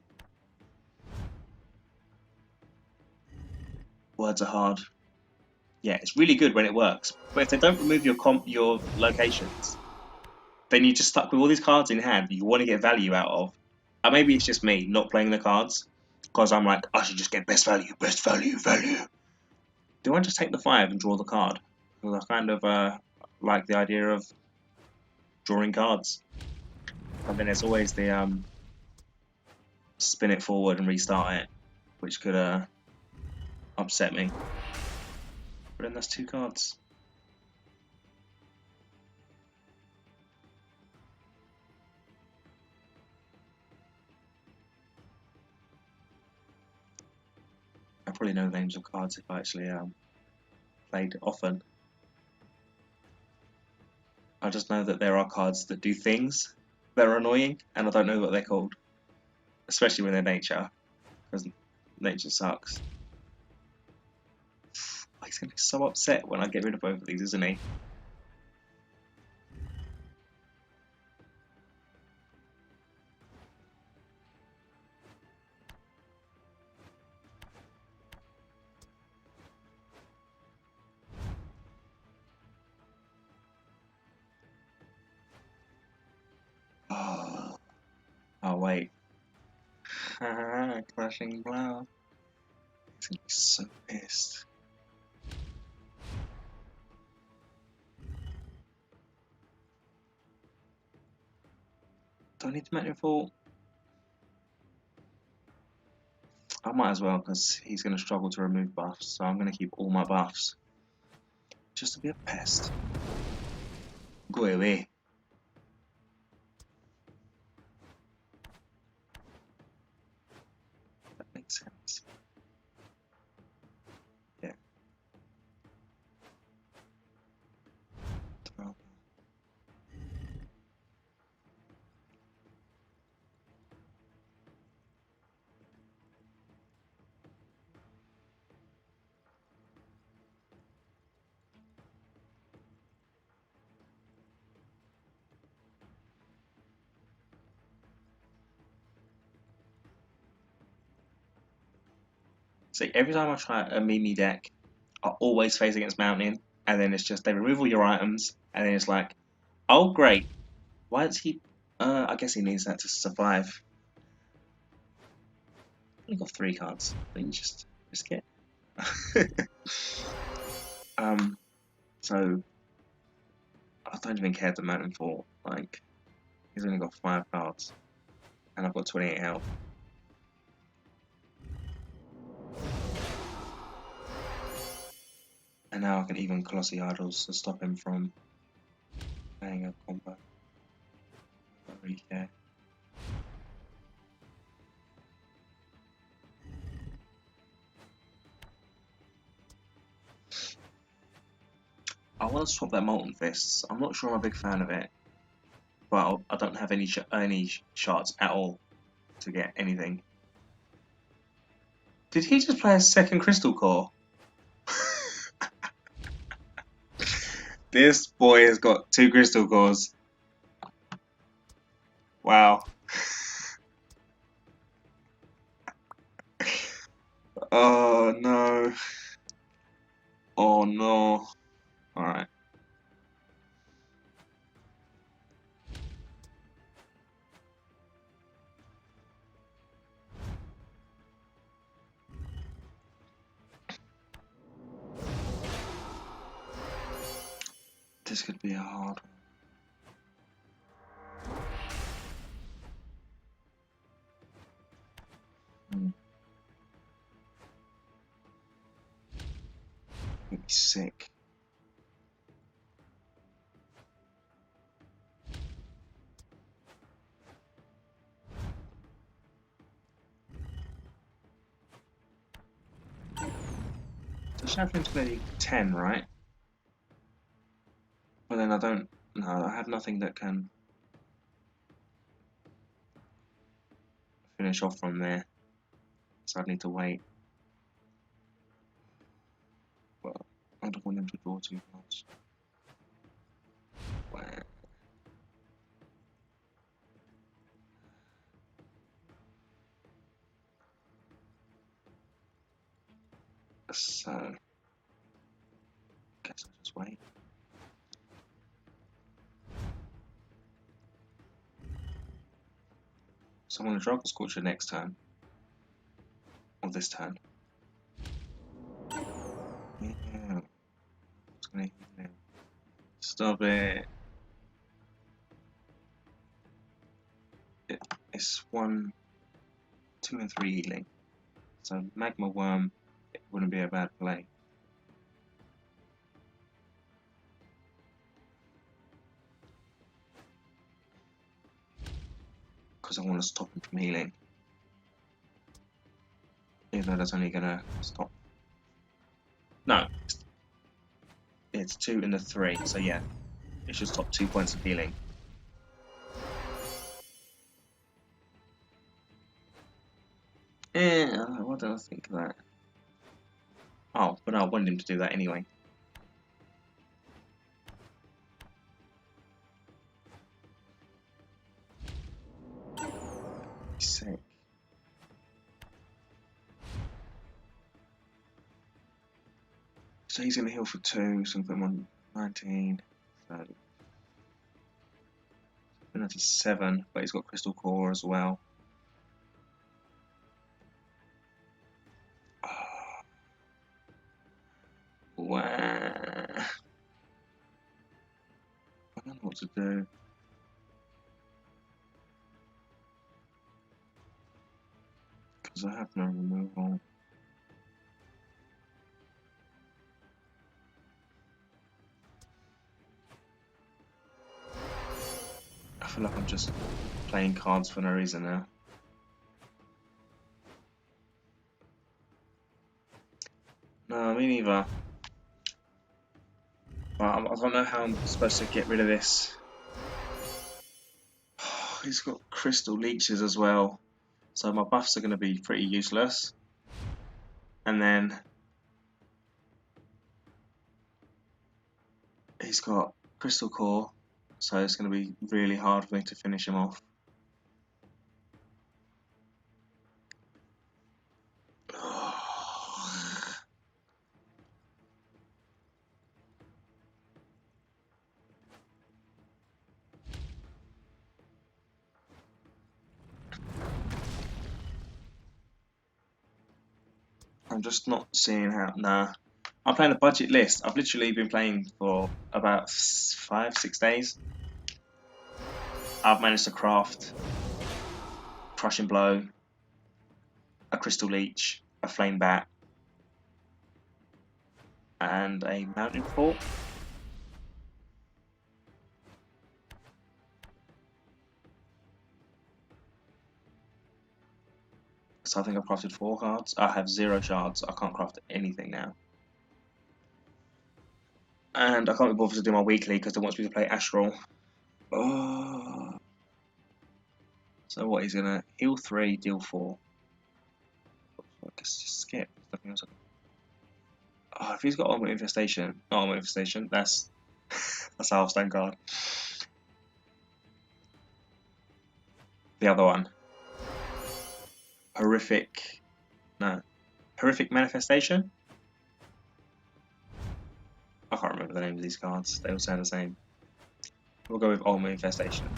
Speaker 1: words are hard. Yeah, it's really good when it works. But if they don't remove your locations, then you're just stuck with all these cards in hand that you want to get value out of. And maybe it's just me not playing the cards because I'm like, I should just get best value, value. Do I just take the 5 and draw the card? Because I kind of like the idea of drawing cards. And then there's always the spin it forward and restart it, which could upset me. But then that's 2 cards. I probably know the names of cards if I actually played often. I just know that there are cards that do things that are annoying, and I don't know what they're called. Especially when they're nature, because nature sucks. He's going to be so upset when I get rid of both of these, isn't he? Oh wait. Clashing blow. He's going to be so pissed. Do I need to Magnifall? I might as well, because he's going to struggle to remove buffs, so I'm going to keep all my buffs. Just to be a pest. Go away. That makes sense. Yeah. 12. See, every time I try a Mimi deck, I always face against Mountain, and then it's just they remove all your items, and then it's like, oh great, Why does he? I guess he needs that to survive. Only got 3 cards. Then you just risk it. So I don't even care to mount him for, like, he's only got 5 cards, and I've got 28 health. And now I can even Colossi Idols to stop him from playing a combo. I don't really care. I want to swap that Molten Fists. I'm not sure I'm a big fan of it, but I don't have any shards at all to get anything. Did he just play a second Crystal Core? This boy has got 2 Crystal Cores. Wow. Oh no. Oh no. Alright. This could be a hard one. Make me sick. So Shadow's play 10, right? But then I don't. No, I have nothing that can finish off from there. So I'd need to wait. But I don't want him to draw 2 cards. Wow. So, guess I'll just wait. So I'm going to Dragon Scorcher next turn. Or this turn. Yeah. It's going to hit him. Stop it. It's 1, 2, and 3 healing. So Magma Worm, it wouldn't be a bad play. Because I want to stop him from healing. Even though that's only going to stop. No. It's 2 and a 3, so yeah. It should stop 2 points of healing. What do I think of that? Oh, but no, I wanted him to do that anyway. Sick. So he's going to heal for 2, so I'm putting him on 19. So that's a 7, but he's got Crystal Core as well. Oh. Wow. I don't know what to do. Because I have no removal. I feel like I'm just playing cards for no reason now. No, me neither. But I don't know how I'm supposed to get rid of this. He's got Crystal Leeches as well. So my buffs are going to be pretty useless. And then he's got Crystal Core. So it's going to be really hard for me to finish him off. I'm just not seeing how. Nah. I'm playing a budget list. I've literally been playing for about 5-6 days. I've managed to craft Crushing Blow, a Crystal Leech, a Flame Bat, and a Mountain Fort. So I think I've crafted 4 cards. I have 0 shards. I can't craft anything now. And I can't be bothered to do my weekly because it wants me to play Astral. Oh. So what, he's gonna heal 3, deal 4. I guess just skip. Nothing else. Oh, if he's got Armor Infestation, not Armor Infestation, that's that's a half-stand card. The other one. Horrific Manifestation? I can't remember the name of these cards, they all sound the same. We'll go with Armor Infestation.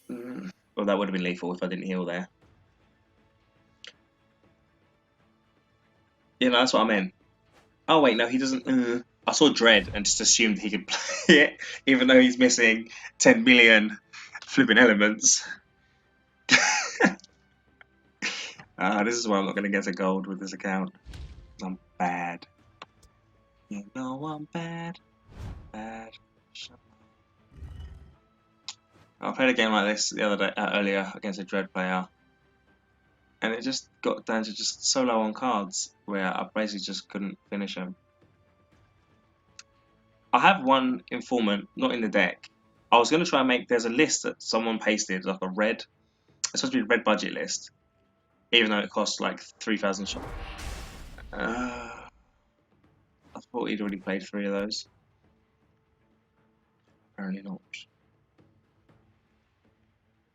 Speaker 1: Well, that would have been lethal if I didn't heal there. Yeah, no, that's what I meant. Oh wait, no, he doesn't. I saw Dread and just assumed he could play it, even though he's missing 10 million flipping elements. This is why I'm not going to get a gold with this account. I'm bad. You know I'm bad. Bad. I played a game like this the other day, earlier against a Dread player, and it just got down to just so low on cards where I basically just couldn't finish him. I have one informant, not in the deck. I was going to try and make, there's a list that someone pasted, like a red, it's supposed to be a red budget list, even though it costs like 3,000 shots. I thought he'd already played 3 of those. Apparently not.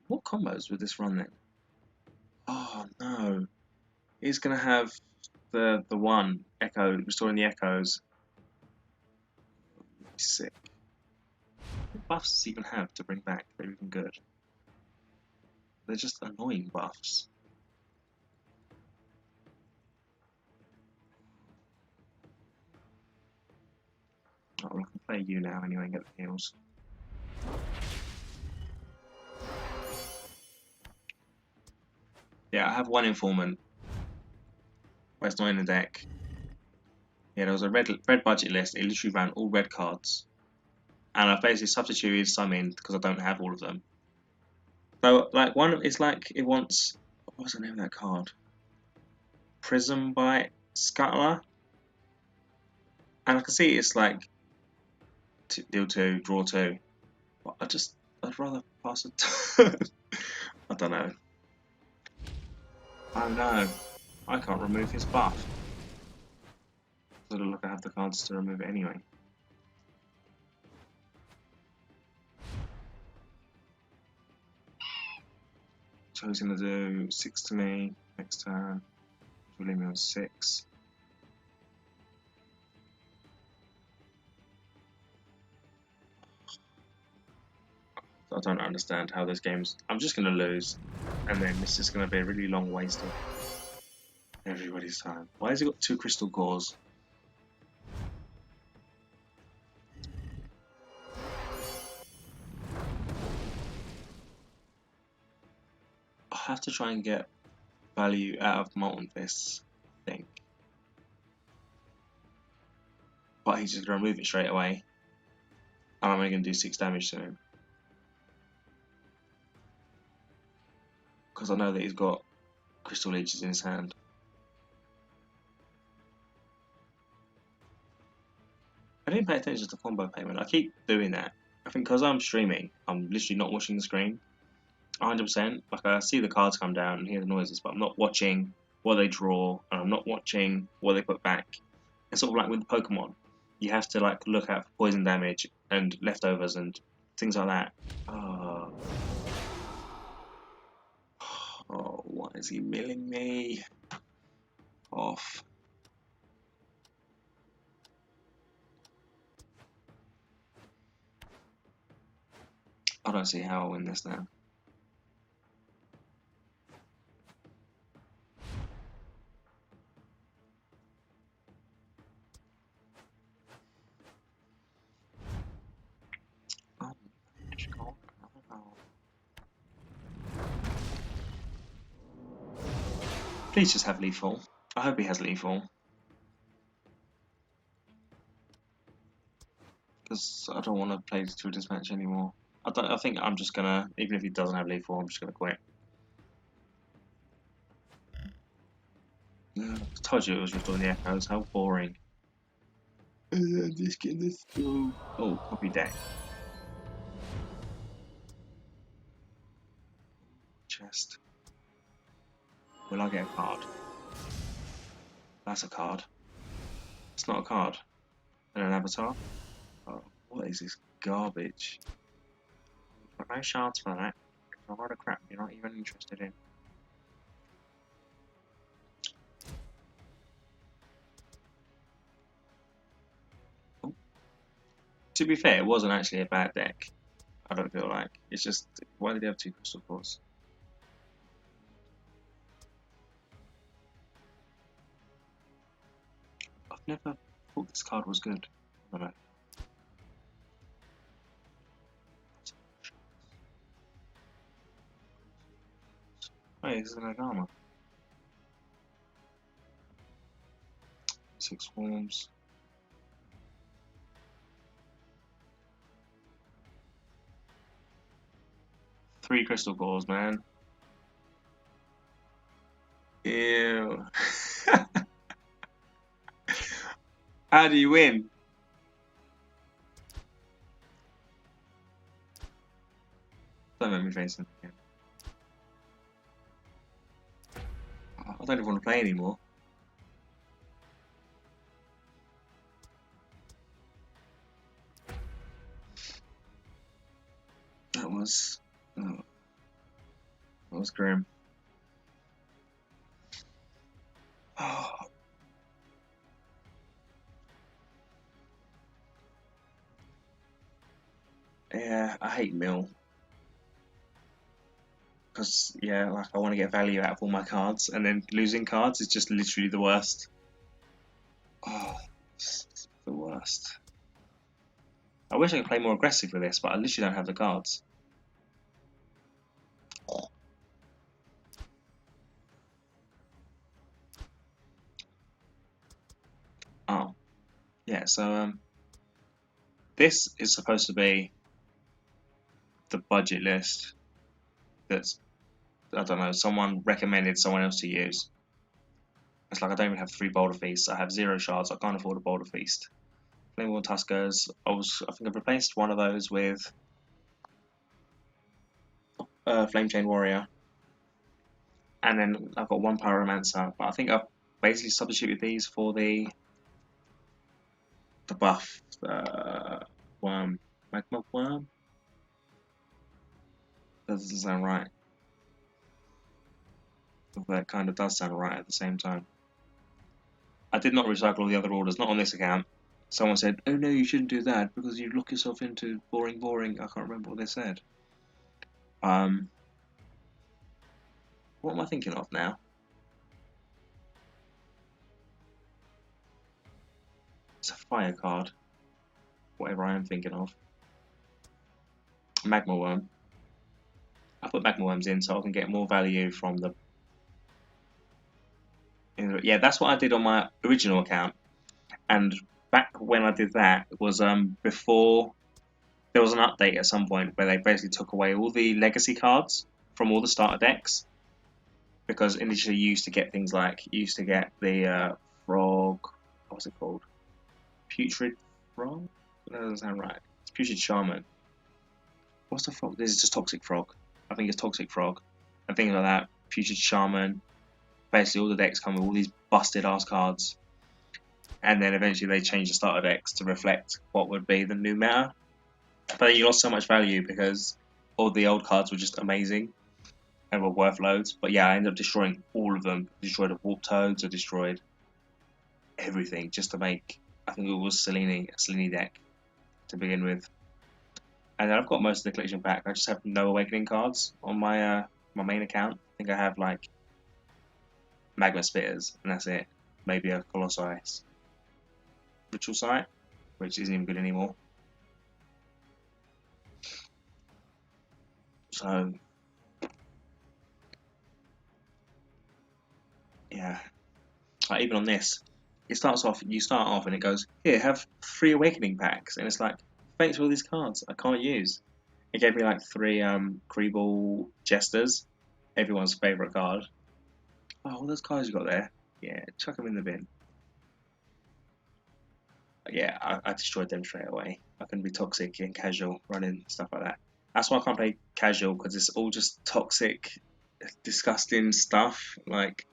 Speaker 1: What combos would this run then? Oh no. He's going to have the one, Echo, restoring the Echoes. Sick. What buffs does he even have to bring back? They're even good. They're just annoying buffs. Oh, well, I can play you now anyway and get the heals. Yeah, I have one informant. Where it's not in the deck. Yeah, there was a red budget list. It literally ran all red cards. And I've basically substituted some in because I don't have all of them. So, like, one, it's like it wants. What was the name of that card? Prism by Scuttler. And I can see it's like deal 2, draw 2. But I'd rather pass a turn. I don't know. Oh no, I can't remove his buff. So look, I have the cards to remove it anyway. So he's going to do 6 to me next turn. Will leave me on 6. I don't understand how this game's. I'm just going to lose, and then this is going to be a really long waste of everybody's time. Why has he got 2 crystal cores? I have to try and get value out of Molten Fists, I think. But he's just going to remove it straight away. And I'm only going to do 6 damage to him. Because I know that he's got Crystal Leeches in his hand. I didn't pay attention to combo payment. I keep doing that. I think because I'm streaming, I'm literally not watching the screen. 100%. Like, I see the cards come down and hear the noises, but I'm not watching what they draw, and I'm not watching what they put back. It's sort of like with Pokemon. You have to like look out for poison damage and leftovers and things like that. Oh, why is he milling me off? I don't see how I win this now. Please just have lethal. I hope he has lethal. Because I don't want to play through this match anymore. I think I'm just gonna, even if he doesn't have lethal, I'm just gonna quit. I told you it was Restoring the Echoes. How boring. Just get this through. Oh, copy deck. Chest. Will I get a card? That's a card. It's not a card. And an avatar? Oh, what is this garbage? Got no shards for that. A lot of crap you're not even interested in. Oh. To be fair, it wasn't actually a bad deck. I don't feel like. It's just, why did they have 2 crystal cores? I've never thought this card was good. I don't know. Wait, this is an Agama. 6 forms. Three crystal cores, man. Ew. How do you win? Don't make me face him again. I don't even want to play anymore. That was... Oh, that was grim. Oh. Yeah, I hate Mill. Because, yeah, like I want to get value out of all my cards, and then losing cards is just literally the worst. Oh, it's the worst. I wish I could play more aggressive with this, but I literally don't have the cards. Oh, yeah, so, this is supposed to be the budget list that's, I don't know, someone recommended someone else to use. It's like I don't even have 3 Boulder Feasts, I have 0 shards, I can't afford a Boulder Feast. Flammable Tuskers, I think I've replaced one of those with Flame Chain Warrior. And then I've got 1 Pyromancer, but I think I've basically substituted these for the buff worm. Magma Worm? That doesn't sound right. But that kind of does sound right at the same time. I did not recycle all the other orders, not on this account. Someone said, oh no, you shouldn't do that because you'd lock yourself into boring. I can't remember what they said. What am I thinking of now? It's a fire card. Whatever I am thinking of. Magma Worm. I put Magma Worms in so I can get more value from the... Yeah, that's what I did on my original account. And back when I did that, it was before... There was an update at some point where they basically took away all the legacy cards from all the starter decks. Because initially you used to get things like... You used to get the frog... What's it called? Putrid Frog? That doesn't sound right. It's Putrid Shaman. What's the frog? This is just Toxic Frog. I think it's Toxic Frog. And things like that. Putrid Shaman. Basically all the decks come with all these busted ass cards. And then eventually they change the starter decks to reflect what would be the new meta. But then you lost so much value because all the old cards were just amazing and were worth loads. But yeah, I ended up destroying all of them. Destroyed the Warp Toads, I destroyed everything just to make, I think it was a Selene deck to begin with. And then I've got most of the collection back. I just have no Awakening cards on my my main account. I think I have like Magma Spitters, and that's it. Maybe a Colossi Ritual Site, which isn't even good anymore. So Yeah. Like even on this, it starts off. You start off and it goes, here, have 3 awakening packs, and it's like, thanks for all these cards I can't use. It gave me like 3 Creeble Jesters, everyone's favourite card. Oh, all those cards you got there. Yeah, chuck them in the bin. Yeah, I destroyed them straight away. I can be toxic and casual, running stuff like that. That's why I can't play casual because it's all just toxic, disgusting stuff. Like,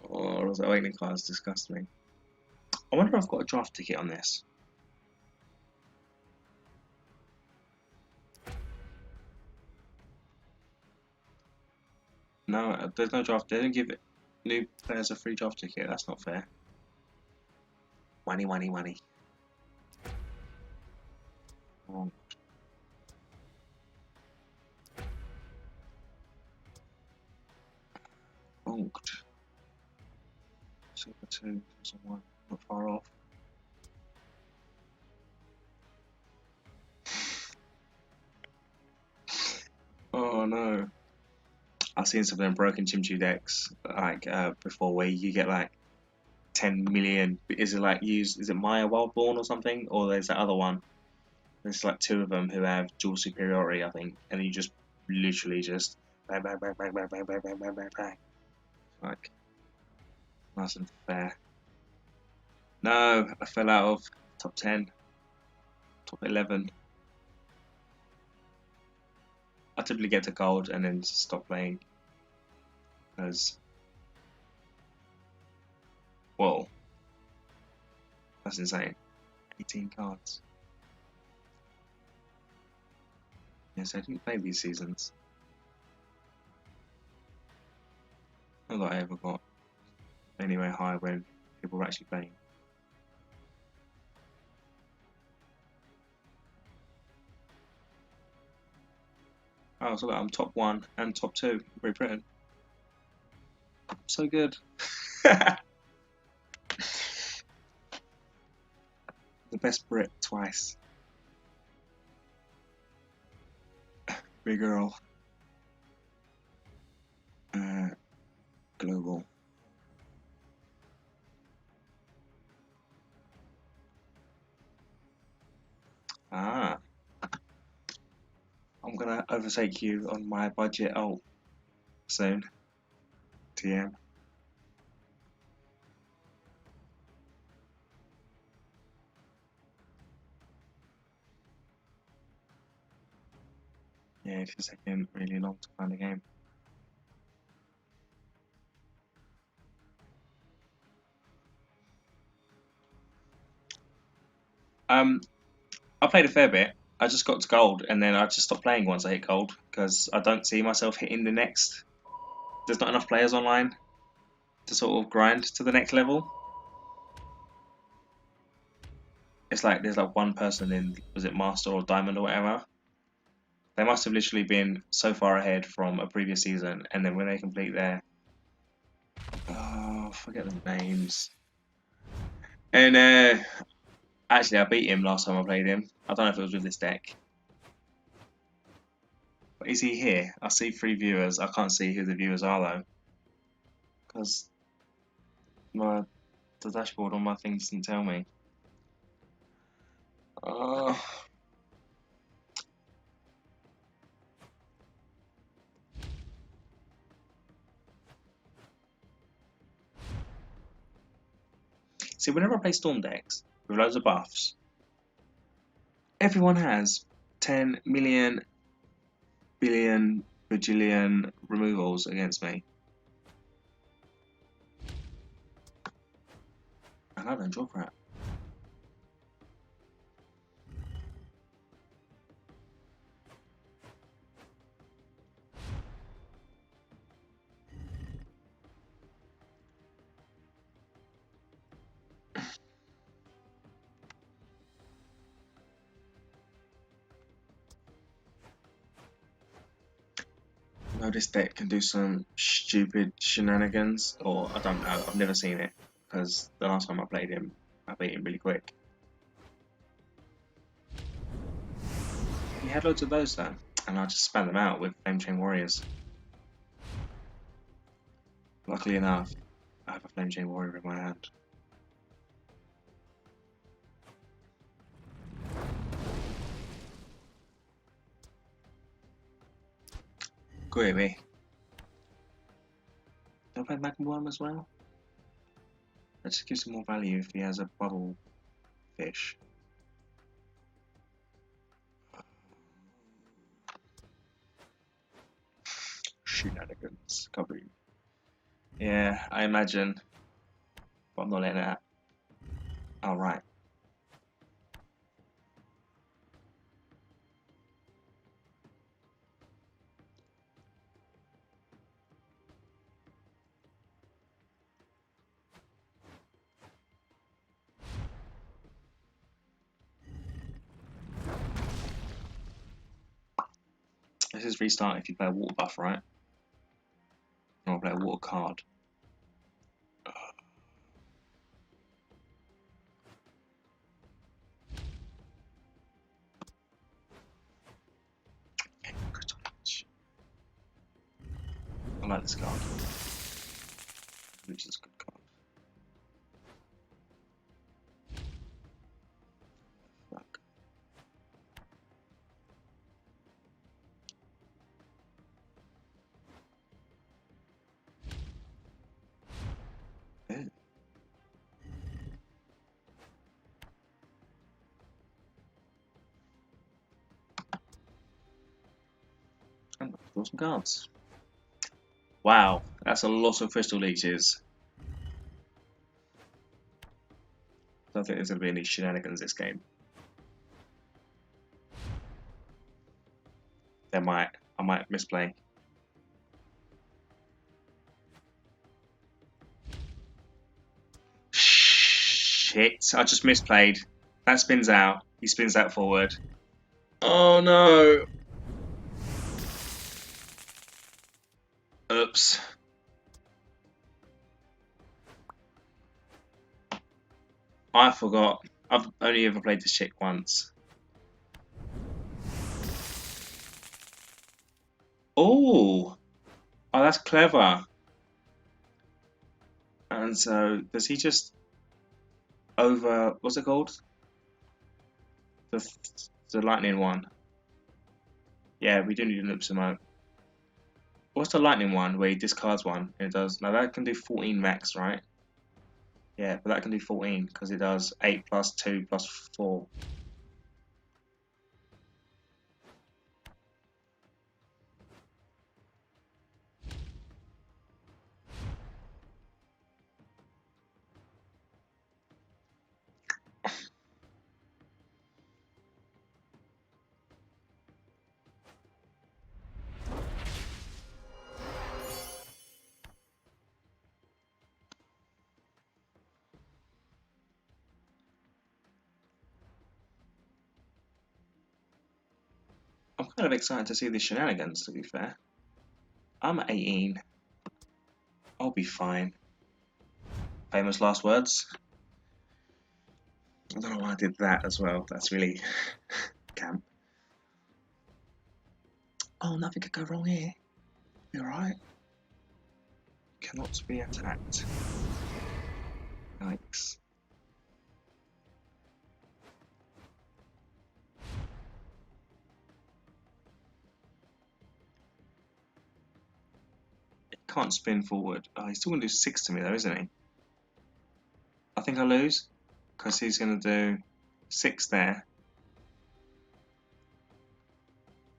Speaker 1: oh, those awakening cards disgust me. I wonder if I've got a draft ticket on this. No, there's no draft. They don't give new players a free draft ticket. That's not fair. Money, money, money. Oh, bonked. Silver 2, someone not far off. Oh no. I've seen some of them broken Chimchu decks like before where you get like 10 million. Is it like is it Maya Wildborn or something? Or there's that other one. There's like 2 of them who have dual superiority, I think, and you just literally just bang, bang, bang, bang, bang, bang, bang, bang, bang, bang, bang. Like, nice and fair. No, I fell out of top 10, top 11. I typically get to gold and then stop playing because, whoa, that's insane. 18 cards. Yes, I didn't play these seasons. Not that I ever got anywhere high when people were actually playing. Oh, so I'm top 1 and top 2 in Great Britain. So good. The best Brit twice. Big girl. Global. Ah. I'm gonna overtake you on my budget ult soon. TM. Yeah, it's just taking really long to find the game. I played a fair bit. I just got to gold, and then I just stopped playing once I hit gold because I don't see myself hitting the next. There's not enough players online to sort of grind to the next level. It's like there's like one person in, was it Master or Diamond or whatever? They must have literally been so far ahead from a previous season, and then when they complete their, oh, forget the names. And actually, I beat him last time I played him. I don't know if it was with this deck. But is he here? I see 3 viewers. I can't see who the viewers are though, because the dashboard on my thing doesn't tell me. Oh. See, whenever I play Storm decks with loads of buffs, everyone has 10 million, billion, bajillion removals against me. And I don't draw crap. I know this deck can do some stupid shenanigans, or I don't know, I've never seen it, because the last time I played him, I beat him really quick. He had loads of those though, and I just spam them out with Flame Chain Warriors. Luckily enough. I have a Flame Chain Warrior in my hand. Gravy. Do I play Magma Worm as well? That just gives him more value if he has a bubble fish. Shenanigans. Covering. Yeah, I imagine. But I'm not letting that. Alright. This is restart if you play a water buff, right? Or play a water card. I like this card. Which is a good card. Fuck. Yeah. And draw some cards. Wow, that's a lot of crystal leeches. I don't think there's going to be any shenanigans this game. There might. I might misplay. Shit, I just misplayed. That spins out. He spins that forward. Oh no! Oops. I forgot. I've only ever played this chick once. Oh! Oh, that's clever. And so, does he just over... What's it called? The lightning one. Yeah, we do need an Upsimo. What's the lightning one where he discards one? It does. Now that can do 14 max, right? Yeah, but that can do 14 because it does 8 plus 2 plus 4. I'm kind of excited to see the shenanigans, to be fair. I'm at 18. I'll be fine. Famous last words. I don't know why I did that as well. That's really camp. Oh, nothing could go wrong here. Be alright. Cannot be attacked. Yikes. It can't spin forward. Oh, he's still going to do 6 to me though, isn't he? I think I lose. Because he's going to do 6 there.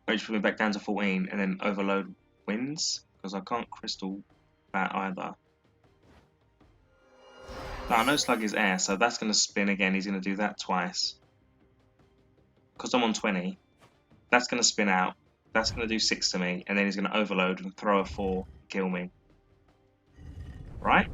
Speaker 1: Which put me back down to 14 and then overload wins. Because I can't crystal that either. No, I know Slug is air, so that's going to spin again. He's going to do that twice. Because I'm on 20, that's going to spin out. That's going to do 6 to me, and then he's going to overload and throw a 4, kill me. Right?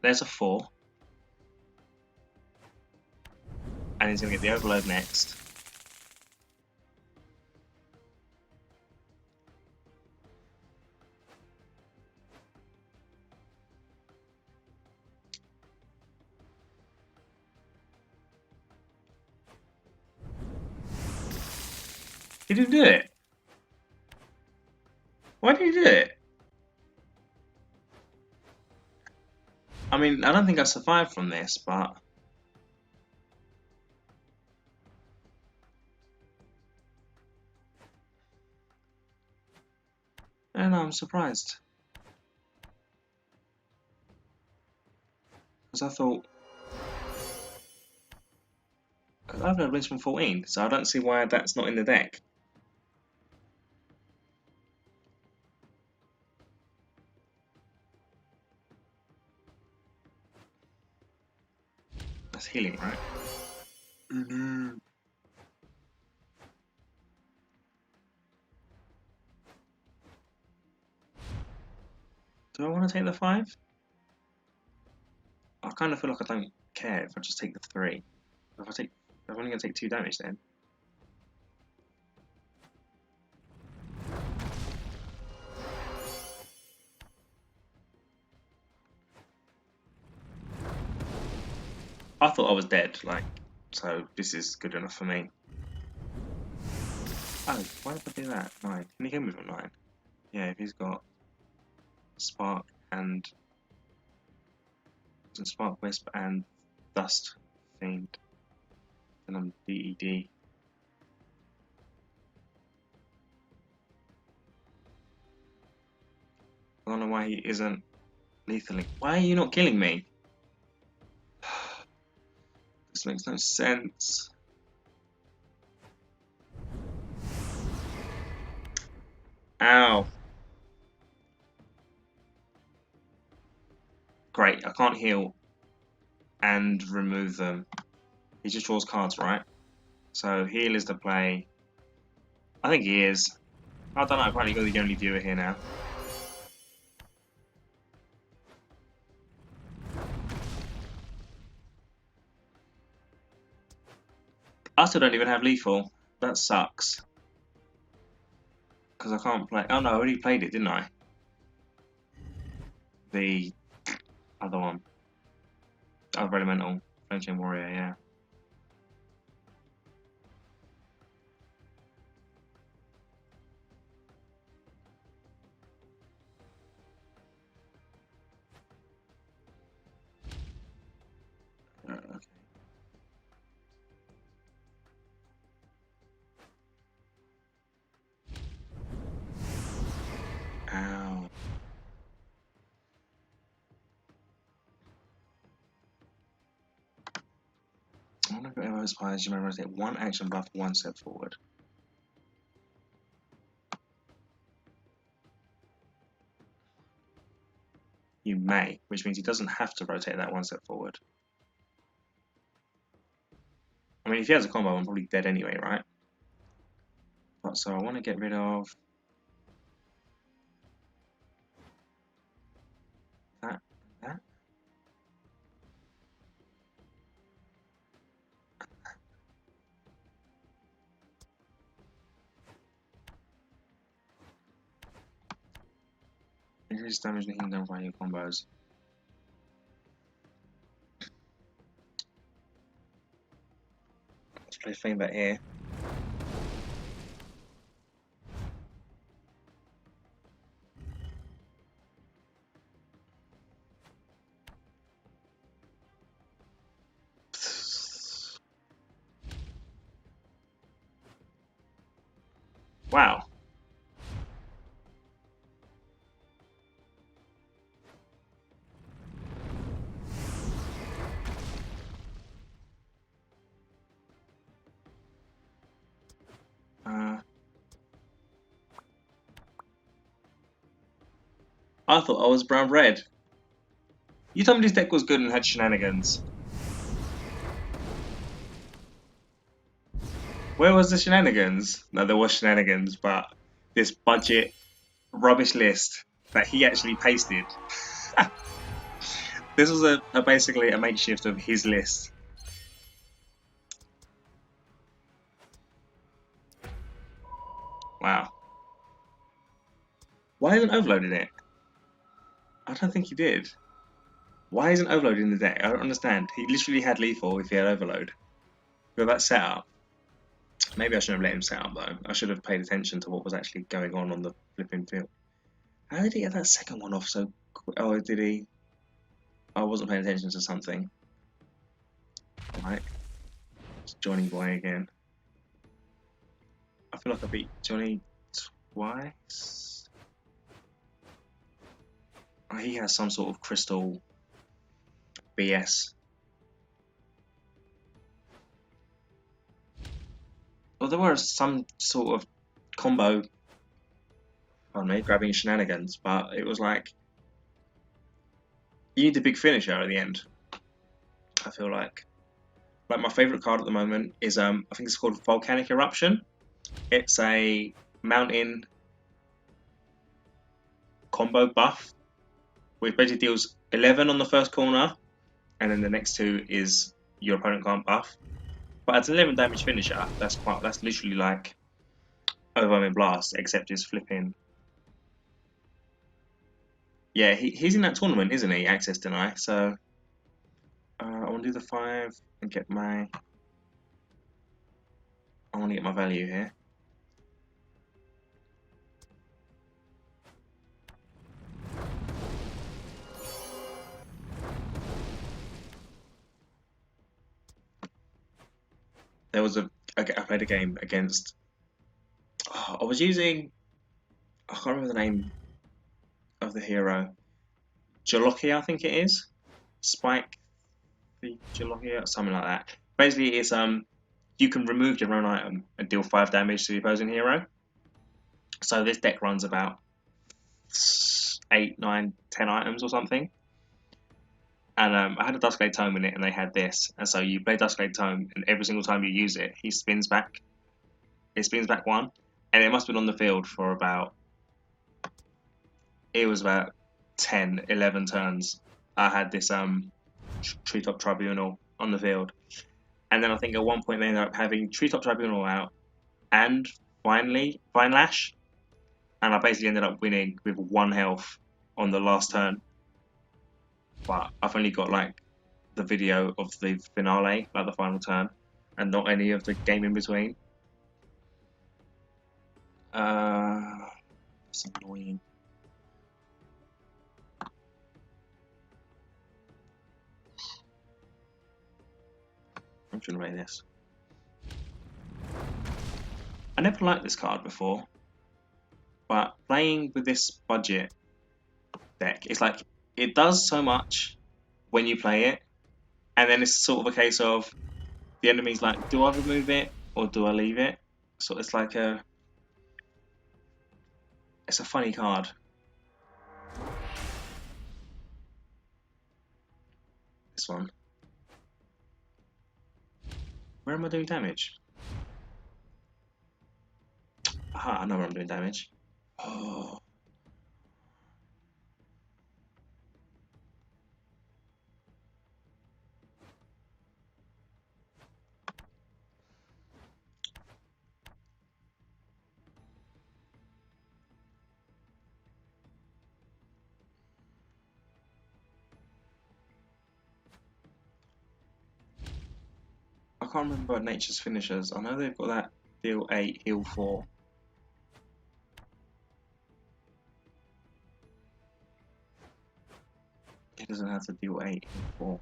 Speaker 1: There's a 4. And he's going to get the overload next. He didn't do it. Why did he do it? I mean, I don't think I survived from this, but... I don't know, I'm surprised. Because I thought... I've got bliss from 14, so I don't see why that's not in the deck. That's healing, right? Mm-hmm. Do I want to take the 5? I kind of feel like I don't care if I just take the 3. If I'm only going to take 2 damage then. I thought I was dead, like, so this is good enough for me. Oh, why did I do that? 9. Can he kill me from 9? Yeah, if he's got Spark and Spark Wisp and Dust Fiend, then I'm DED. I don't know why he isn't lethaling. Why are you not killing me? This makes no sense. Ow. Great, I can't heal and remove them. He just draws cards, right? So heal is the play. I think he is. I don't know, apparently you're the only viewer here now. I still don't even have lethal. That sucks. Because I can't play. Oh no, I already played it, didn't I? The other one. Other elemental. Flame Chain Warrior, yeah. Okay. Ow. I wonder if it ever inspires you to rotate 1 action buff 1 step forward. You may, which means he doesn't have to rotate that 1 step forward. I mean, if he has a combo, I'm probably dead anyway, right? But so I want to get rid of that and that. Increase damage and healing done via your combos. Let's play Fame Bet here. Wow. I thought I was brown red. You told me this deck was good and had shenanigans. Where was the shenanigans? No, there was shenanigans, but this budget rubbish list that he actually pasted. This was basically a makeshift of his list. Wow. Why isn't overloading it? I don't think he did. Why isn't overload in the deck? I don't understand. He literally had lethal if he had overload. With that setup. Maybe I shouldn't have let him set up though. I should have paid attention to what was actually going on the flipping field. How did he get that second one off so quick? Oh, did he? I wasn't paying attention to something. Right. It's Johnny Boy again. I feel like I beat Johnny twice. Oh, he has some sort of crystal BS. Well, there were some sort of combo, pardon me, grabbing shenanigans, but it was like you need the big finisher at the end. I feel like my favorite card at the moment is I think it's called Volcanic Eruption. It's a mountain combo buff, which basically deals 11 on the first corner, and then the next two is your opponent can't buff. But it's an 11 damage finisher. That's literally like Overwhelming Blast, except it's flipping. Yeah, he's in that tournament, isn't he? Access Deny. So I want to do the 5 and get my. I want to get my value here. There was I played a game against. Oh, I was using. I can't remember the name of the hero. Jalokia, I think it is. Spike the Jalokia, something like that. Basically, it's you can remove your own item and deal 5 damage to the opposing hero. So this deck runs about 8, 9, 10 items or something. And I had a Duskblade Tome in it, and they had this. And so you play Duskblade Tome, and every single time you use it, he spins back. It spins back 1, and it must have been on the field for about. It was about 10, 11 turns. I had this Treetop Tribunal on the field, and then I think at one point they ended up having Treetop Tribunal out and Vine Lash, and I basically ended up winning with 1 health on the last turn. But I've only got like the video of the finale, like the final turn, and not any of the game in between. That's annoying. I'm trying to play this. I never liked this card before, but playing with this budget deck, it's like it does so much when you play it, and then it's sort of a case of the enemy's like, do I remove it or do I leave it? So it's like it's a funny card. This one. Where am I doing damage? Aha, I know where I'm doing damage. Oh. I can't remember Nature's finishers. I know they've got that deal 8, heal 4. It doesn't have to deal 8, heal 4.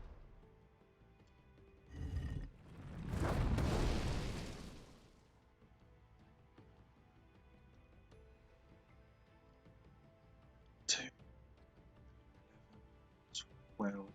Speaker 1: Two, 12.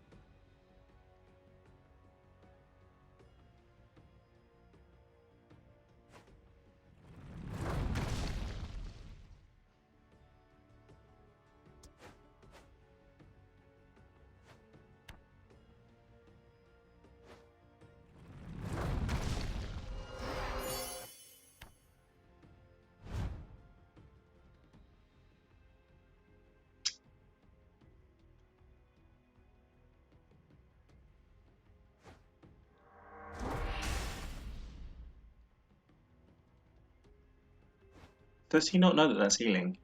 Speaker 1: Does he not know that that's healing?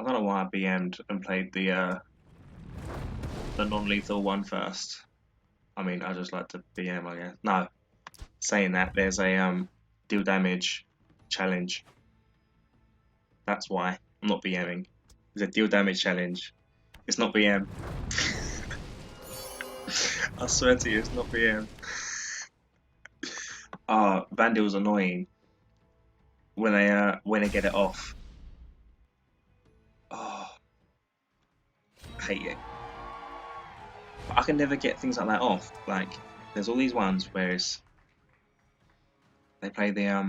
Speaker 1: I don't know why I BM'd and played the non-lethal one first. I mean, I just like to BM, I guess. No, saying that, there's a deal damage challenge. That's why I'm not BMing. There's a deal damage challenge. It's not BM. I swear to you, it's not BM. Vandal's annoying when they get it off. Oh, I hate it. But I can never get things like that off. Like, there's all these ones where they play the I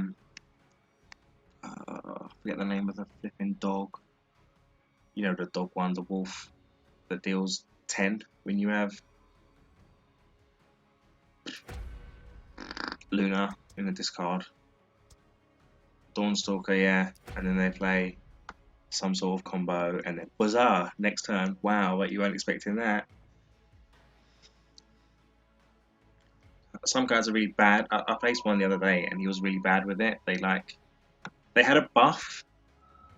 Speaker 1: forget the name of the flipping dog. You know the dog one, the wolf that deals 10 when you have Luna in the discard. Dawnstalker, yeah, and then they play some sort of combo, and then Bazaar next turn. Wow, but you weren't expecting that. Some guys are really bad. I placed one the other day, and he was really bad with it. They had a buff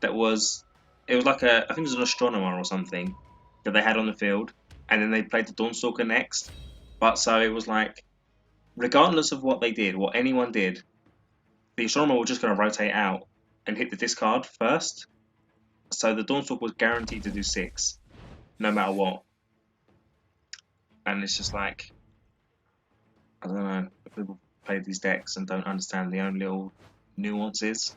Speaker 1: that was, it was like I think it was an astronomer or something that they had on the field, and then they played the Dawnstalker next. But so it was like, regardless of what they did, what anyone did, the astronomer was just going to rotate out and hit the discard first. So the Dawnstalker was guaranteed to do 6, no matter what. And it's just like, I don't know, people play these decks and don't understand the own little nuances.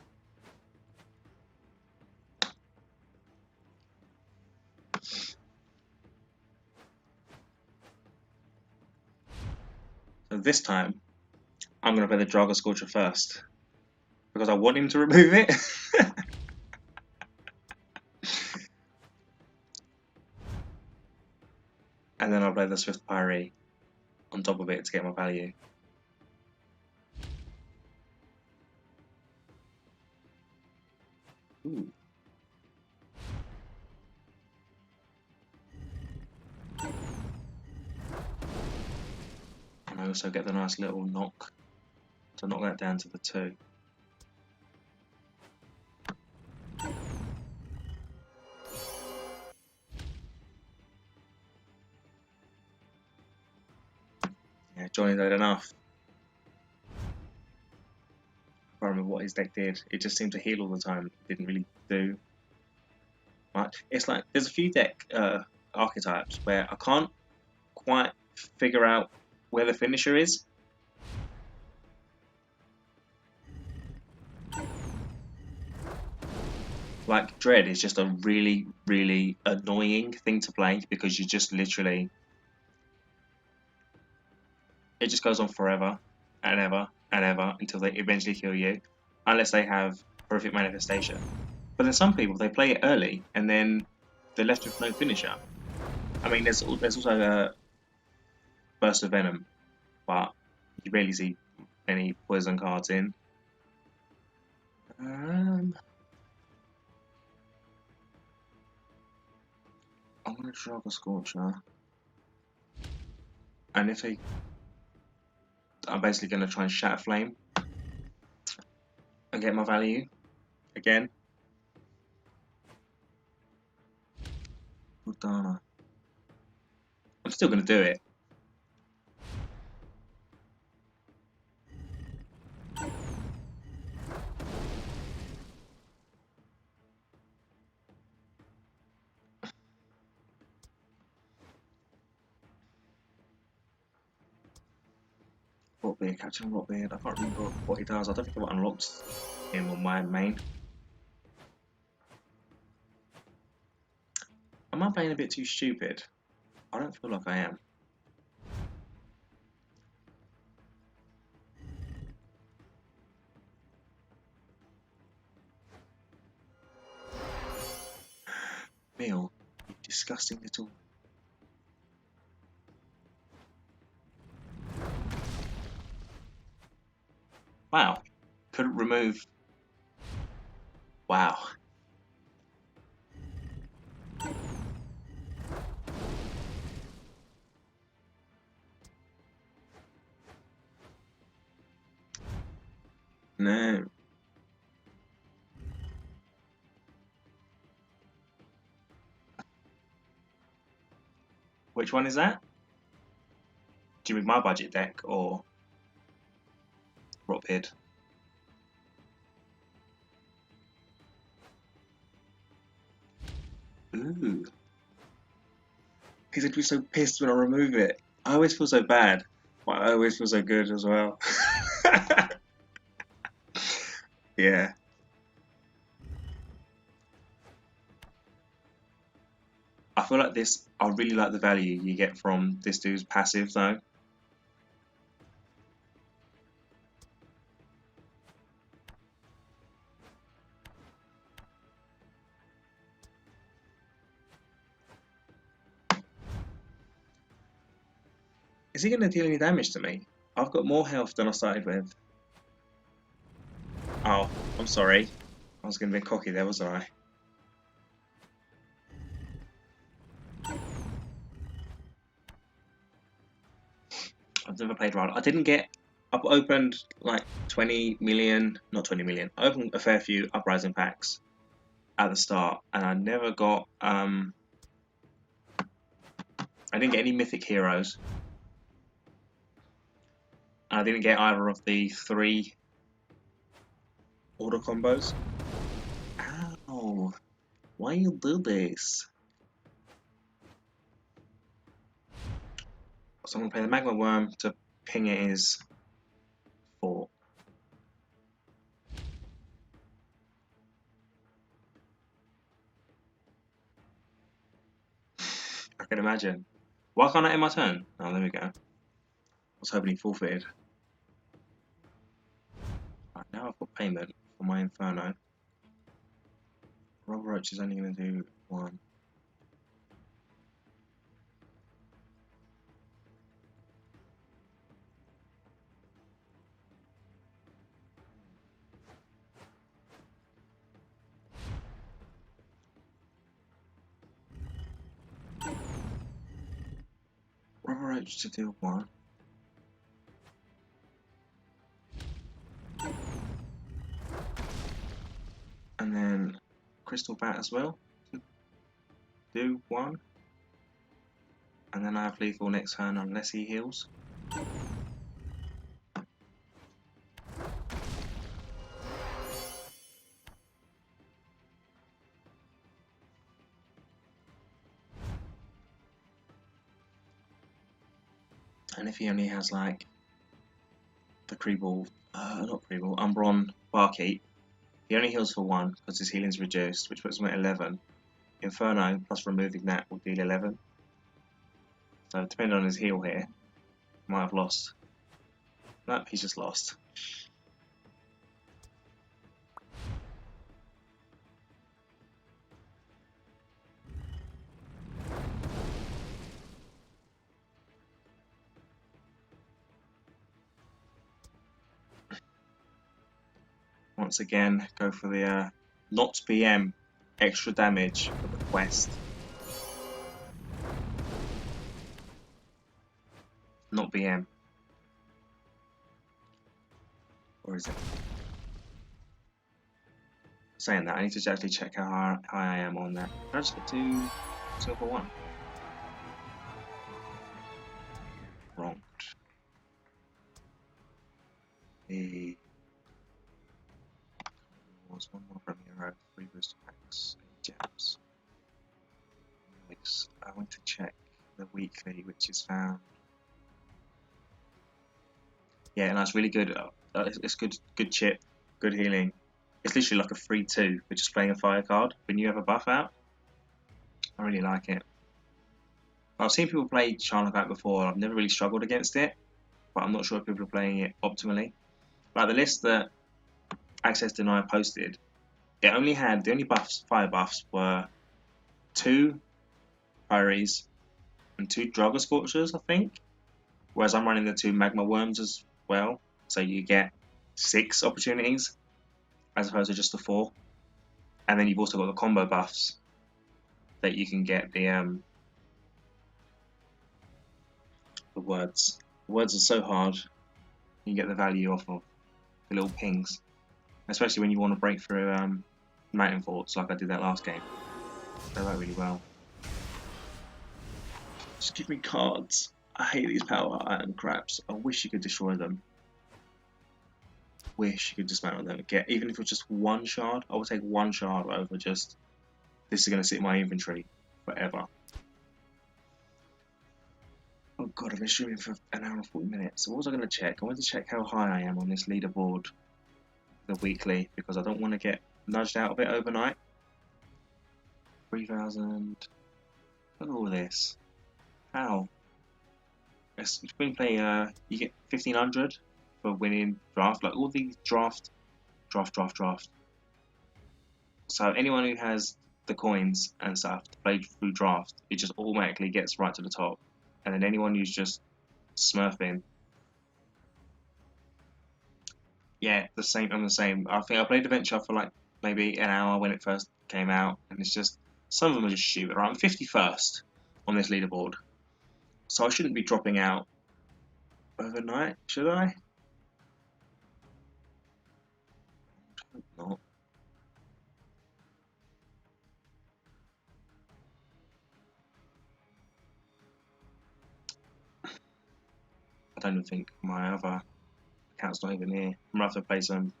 Speaker 1: So this time, I'm going to play the Draga Scorcher first, because I want him to remove it. And then I'll play the Swift Pyre on top of it to get my value. Ooh. And I also get the nice little knock to knock that down to the 2. Yeah, Johnny's had enough. I can't remember what his deck did. It just seemed to heal all the time. It didn't really do much. It's like there's a few deck archetypes where I can't quite figure out where the finisher is. Like Dread is just a really, really annoying thing to play because you just literally, it just goes on forever and ever and ever until they eventually kill you, unless they have horrific manifestation. But then some people, they play it early and then they're left with no finisher. I mean, there's also a Burst of Venom, but you rarely see any poison cards in. I'm gonna drop a Scorcher, and if I'm basically gonna try and Shatter Flame and get my value again. Udana. I'm still gonna do it. Rotbeard, catching Rotbeard. I can't remember what he does. I don't think I've unlocked him on my main. Am I playing a bit too stupid? I don't feel like I am. Bill, you disgusting little. Wow. Couldn't remove. Wow. No. Which one is that? Do you mean my budget deck or Rockpid? Ooh. He's gonna be so pissed when I remove it. I always feel so bad, but I always feel so good as well. Yeah. I feel like this, I really like the value you get from this dude's passive though. Is he going to deal any damage to me? I've got more health than I started with. Oh, I'm sorry. I was going to be cocky there, wasn't I? I've never played Rider. I didn't get. I've opened like 20 million, not 20 million. I opened a fair few Uprising packs at the start, and I never got. I didn't get any mythic heroes. I didn't get either of the 3 order combos. Ow! Why you do this? So I'm gonna play the Magma Worm to ping it is 4. I can imagine. Why can't I end my turn? Oh, there we go. I was hoping he forfeited. Right, now I've got payment for my Inferno. Rubber Roach is only going to do 1. Rubber Roach to do 1. And then Crystal Bat as well to do 1. And then I have lethal next turn unless he heals. And if he only has like the Creeble, not Creeble, Umbron Barkeep, he only heals for 1 because his healing's reduced, which puts him at 11. Inferno plus removing that will deal 11. So depending on his heal here, might have lost. Nope, he's just lost. Once again, go for the not BM extra damage for the quest. Not BM. Or is it? Saying that, I need to actually check how high I am on that. Can I just get to silver 1? Wrong. The was 1 more from hero, 3 booster packs, 8 gems. Anyways, I want to check the weekly, which is found. Yeah, and that's really good. It's good chip, good healing. It's literally like a 3-2 for just playing a fire card when you have a buff out. I really like it. I've seen people play Charlotte before. I've never really struggled against it, but I'm not sure if people are playing it optimally. Like the list that Access Denier posted, it only had the only buffs, fire buffs, were 2 Pyres and 2 Dragon Scorchers, I think. Whereas I'm running the 2 Magma Worms as well, so you get 6 opportunities as opposed to just the 4. And then you've also got the combo buffs that you can get the words. The words are so hard. You get the value off of the little pings, especially when you want to break through mountain forts like I did that last game. They work really well. Just give me cards. I hate these power item craps. I wish you could destroy them. Wish you could dismantle them. Even if it was just one shard, I would take one shard over just this is going to sit in my inventory forever. Oh god, I've been streaming for an hour and 40 minutes. So what was I going to check? I wanted to check how high I am on this leaderboard, the weekly, because I don't want to get nudged out of it overnight. 3,000. Look at all this. How? When you play, you get 1,500 for winning draft. Like all these draft. So anyone who has the coins and stuff to play through draft, it just automatically gets right to the top. And then anyone who's just smurfing, yeah, the same. I'm the same. I think I played Adventure for like maybe an hour when it first came out, and it's just some of them are just stupid. Right, I'm 51st on this leaderboard, so I shouldn't be dropping out overnight, should I? I hope not. I don't even think my other account's not even here. I'm gonna have to play some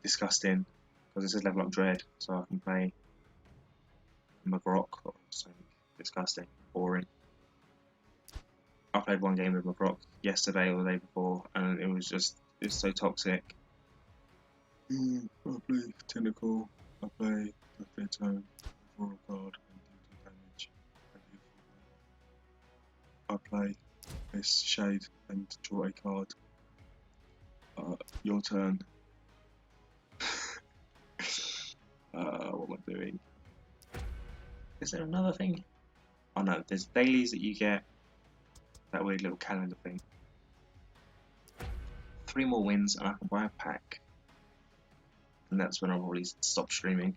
Speaker 1: disgusting because this is level up dread, so I can play McGrock or something disgusting, boring. I played one game with McGrock yesterday or the day before, and it's so toxic. I play Tentacle, I play the Phantom, draw a card and do damage. I play this Shade and draw a card. Your turn. What am I doing? Is there another thing? Oh no, there's dailies that you get. That weird little calendar thing. 3 more wins and I can buy a pack. And that's when I'll probably stop streaming.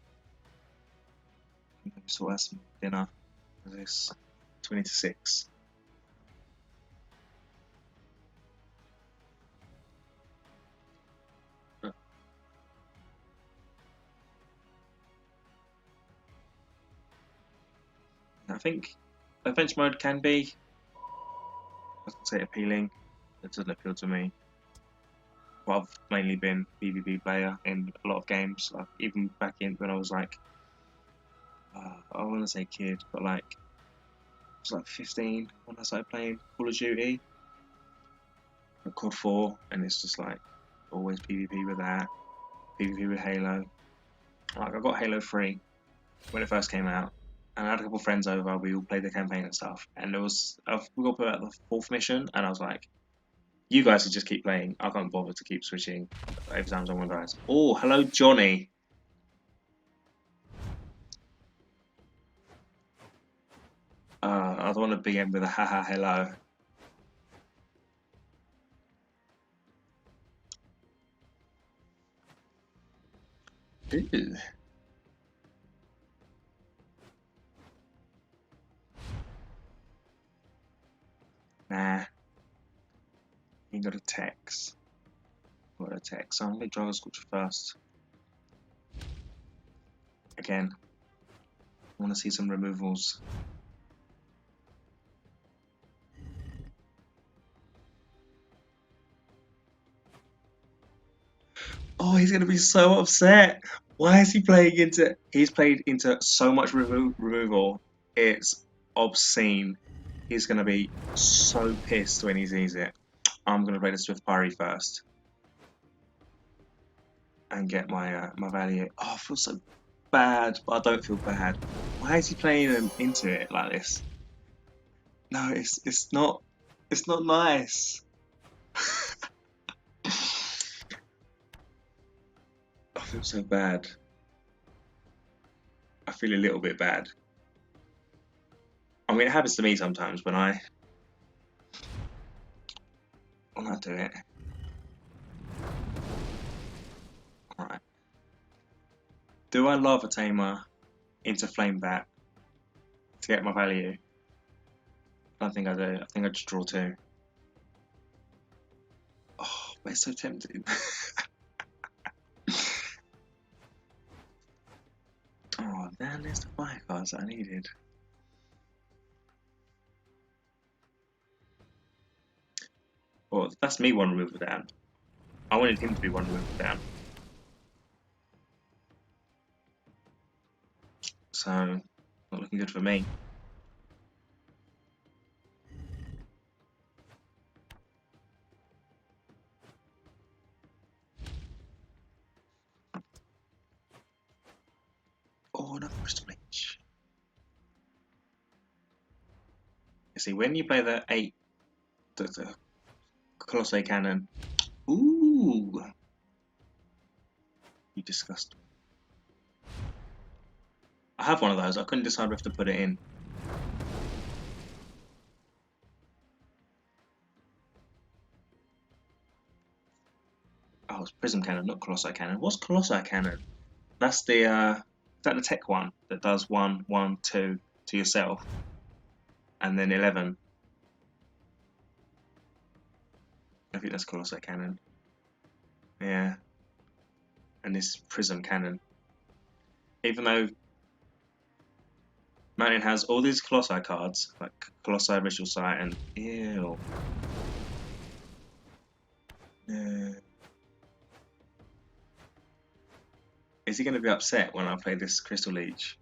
Speaker 1: Maybe sort out some dinner for this 20 to 6. I think adventure mode can be, I would say, appealing. It doesn't appeal to me. Well, I've mainly been PvP player in a lot of games. Like even back in when I was like, I want to say kid, but like I was like 15 when I started playing Call of Duty, or COD 4, and it's just like always PvP with that, PvP with Halo. Like I got Halo 3 when it first came out, and I had a couple of friends over. We all played the campaign and stuff, and we got put out the 4th mission, and I was like, you guys should just keep playing. I can't bother to keep switching every time someone dies. Oh, hello, Johnny. I don't want to begin with a haha hello. Ew. Nah. You got a text. Got a text. So I'm gonna Dragon Sculpture first. Again. I want to see some removals. Oh, he's gonna be so upset. Why is he playing into? He's played into so much removal. It's obscene. He's gonna be so pissed when he sees it. I'm gonna play the Swift Parry first and get my my value. Oh, I feel so bad, but I don't feel bad. Why is he playing him into it like this? No, it's not nice. I feel so bad. I feel a little bit bad. I mean, it happens to me sometimes when I do it. Alright. Do I Lava Tamer into Flame Bat to get my value? I don't think I do. I think I just draw 2. Oh, but it's so tempting. Oh, man, there's the fire cards that I needed. Well, that's me one removal down. I wanted him to be one removal down. So, not looking good for me. Oh, another crystal leech. You see, when you play the 8, the Colossi Cannon, ooh, you disgust me. I have one of those. I couldn't decide whether to put it in. Oh, it's Prism Cannon, not Colossi Cannon. What's Colossi Cannon? That's the is that the tech one that does 1, 1, 2 to yourself, and then 11. I think that's Colossi Cannon. Yeah, and this Prism Cannon. Even though Mountain has all these Colossi cards, like Colossi Visual Sight and ew. Is he going to be upset when I play this Crystal Leech?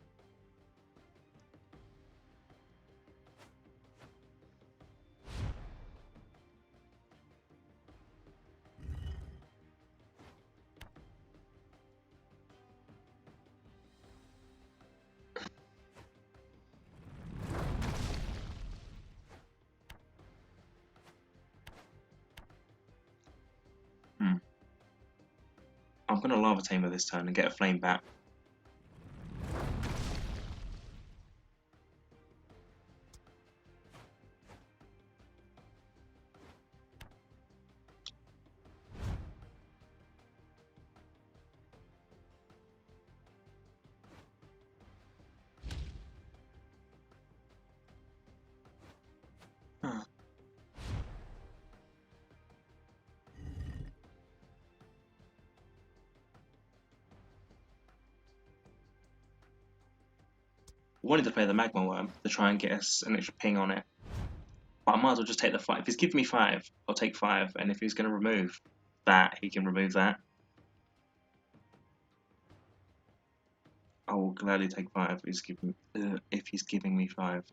Speaker 1: I'm going to Lava Tamer this turn and get a Flame back. Huh. I wanted to play the Magma Worm to try and get us an extra ping on it. But I might as well just take the 5. If he's giving me 5, I'll take 5. And if he's going to remove that, he can remove that. I will gladly take 5 if he's giving me 5.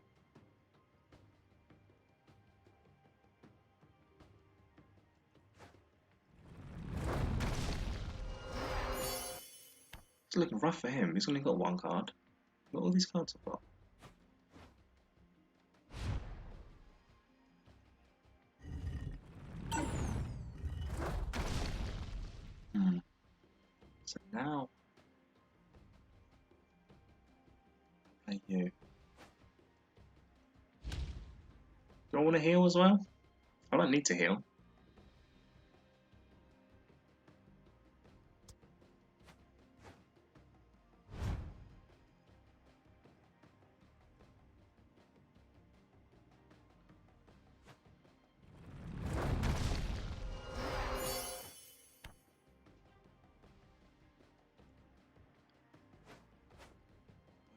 Speaker 1: It's looking rough for him. He's only got 1 card. Look at all these cards I've got. So now, play you. Do I want to heal as well? I don't need to heal.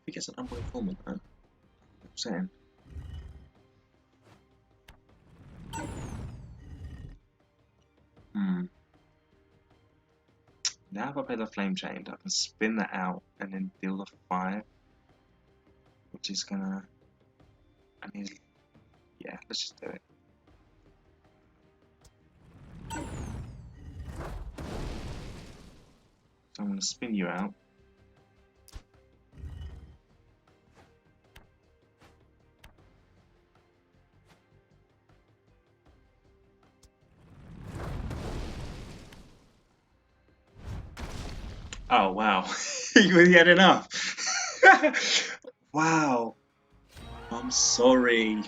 Speaker 1: If he gets an Umbral Informant, though, I'm saying. Now if I play the Flame Chained, I can spin that out and then deal the 5, which is gonna. I mean, yeah, let's just do it. So I'm gonna spin you out. Oh wow, you really had enough. Wow, I'm sorry.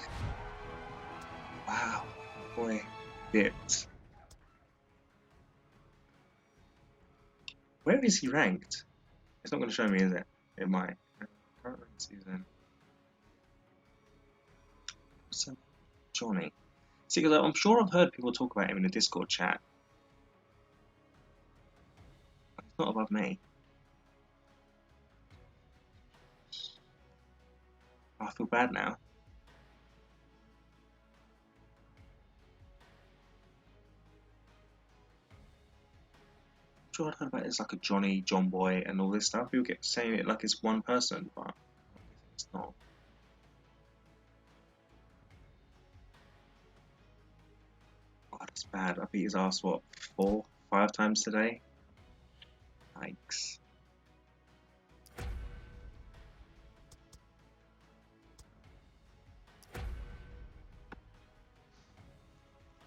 Speaker 1: Wow, boy, dipped. Where is he ranked? It's not going to show me, is it? It might. Current ranked season. So, Johnny. See, because I'm sure I've heard people talk about him in the Discord chat. He's not above me. Oh, I feel bad now. sure I'd heard about it as like a Johnny, John Boy, and all this stuff. People get saying it like it's one person, but it's not. Oh, that's bad. I beat his ass, what, 4, 5 times today? Yikes.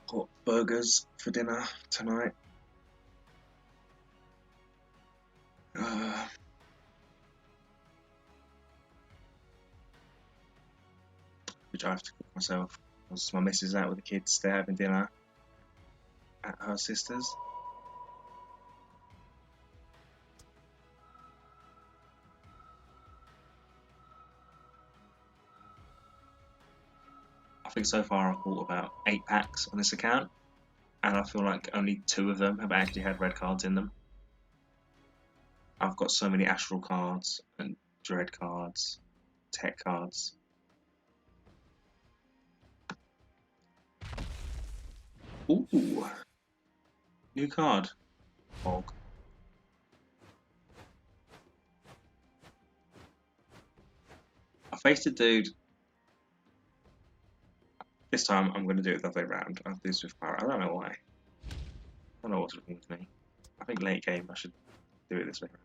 Speaker 1: Got burgers for dinner tonight. Which I have to cook myself. Because my missus is out with the kids, they're having dinner at her sister's. I think so far I've bought about 8 packs on this account, and I feel like only 2 of them have actually had red cards in them. I've got so many Astral cards and Dread cards, Tech cards. Ooh, new card. Bog. I faced a dude. This time I'm going to do it the other way around. I'll do this with power. I don't know why. I don't know what's wrong with me. I think late game I should do it this way around.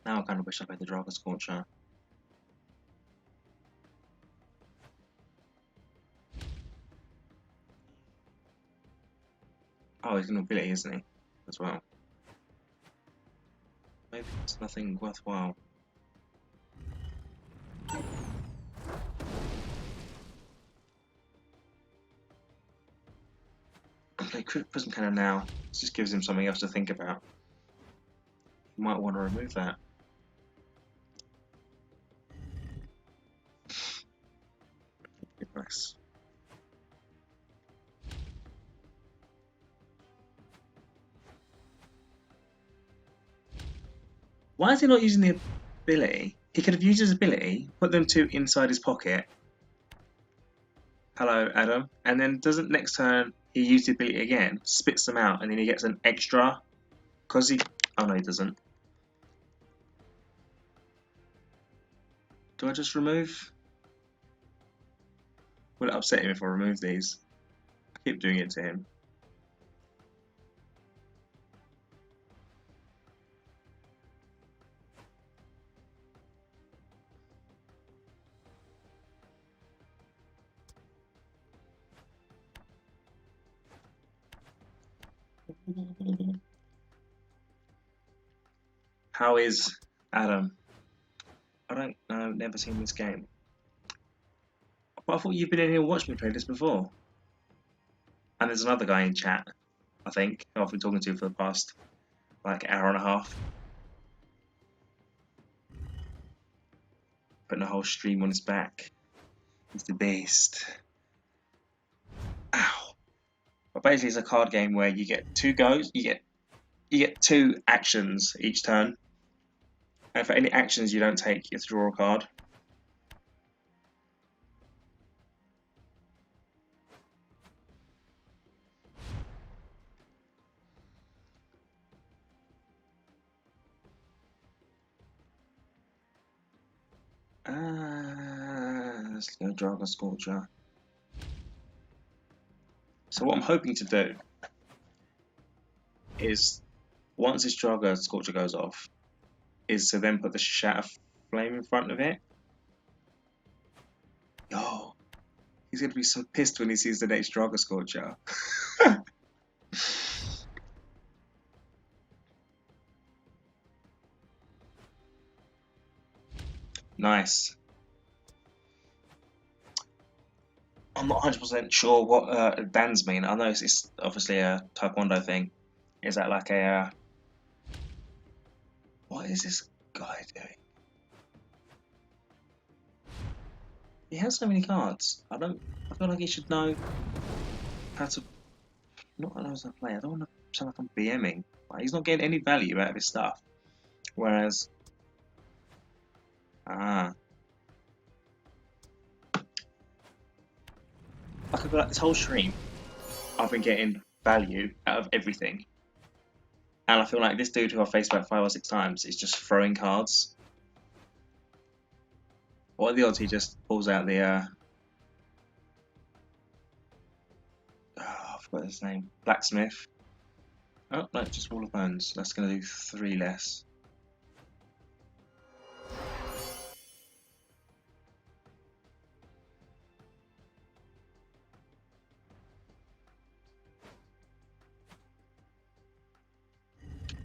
Speaker 1: Now I kind of wish I had the Dragon Scorcher. Oh, he's an ability, isn't he? As well. Maybe it's nothing worthwhile. Okay, Crit Prism Cannon now. This just gives him something else to think about. You might want to remove that. Nice. Why is he not using the ability? He could have used his ability, put them 2 inside his pocket. Hello, Adam. And then doesn't next turn he use the ability again, spits them out, and then he gets an extra. Because he. Oh no, he doesn't. Do I just remove? Will it upset him if I remove these? I keep doing it to him. How is Adam? I don't know, never seen this game. But I thought you've been in here and watched me play this before. And there's another guy in chat, I think, who I've been talking to for the past like hour and a half. Putting a whole stream on his back. He's the beast. Ow. But basically it's a card game where you get 2 goes, you get 2 actions each turn. And for any actions you don't take, you have to draw a card. Let's go Dragon Scorcher. So what I'm hoping to do is, once this Dragon Scorcher goes off, is to then put the Shatter Flame in front of it. Yo, he's gonna be so pissed when he sees the next Dragon Scorcher. Nice. I'm not 100% sure what bands mean. I know it's obviously a Taekwondo thing. Is that like a... what is this guy doing? He has so many cards. I feel like he should know how to... not know how to play. I don't want to sound like I'm BMing. Like, he's not getting any value out of his stuff. Whereas... I could be like, this whole stream, I've been getting value out of everything. And I feel like this dude who I faced about 5 or 6 times is just throwing cards. What are the odds he just pulls out the I forgot his name. Blacksmith. Oh no, just Wall of Bones. That's gonna do 3 less.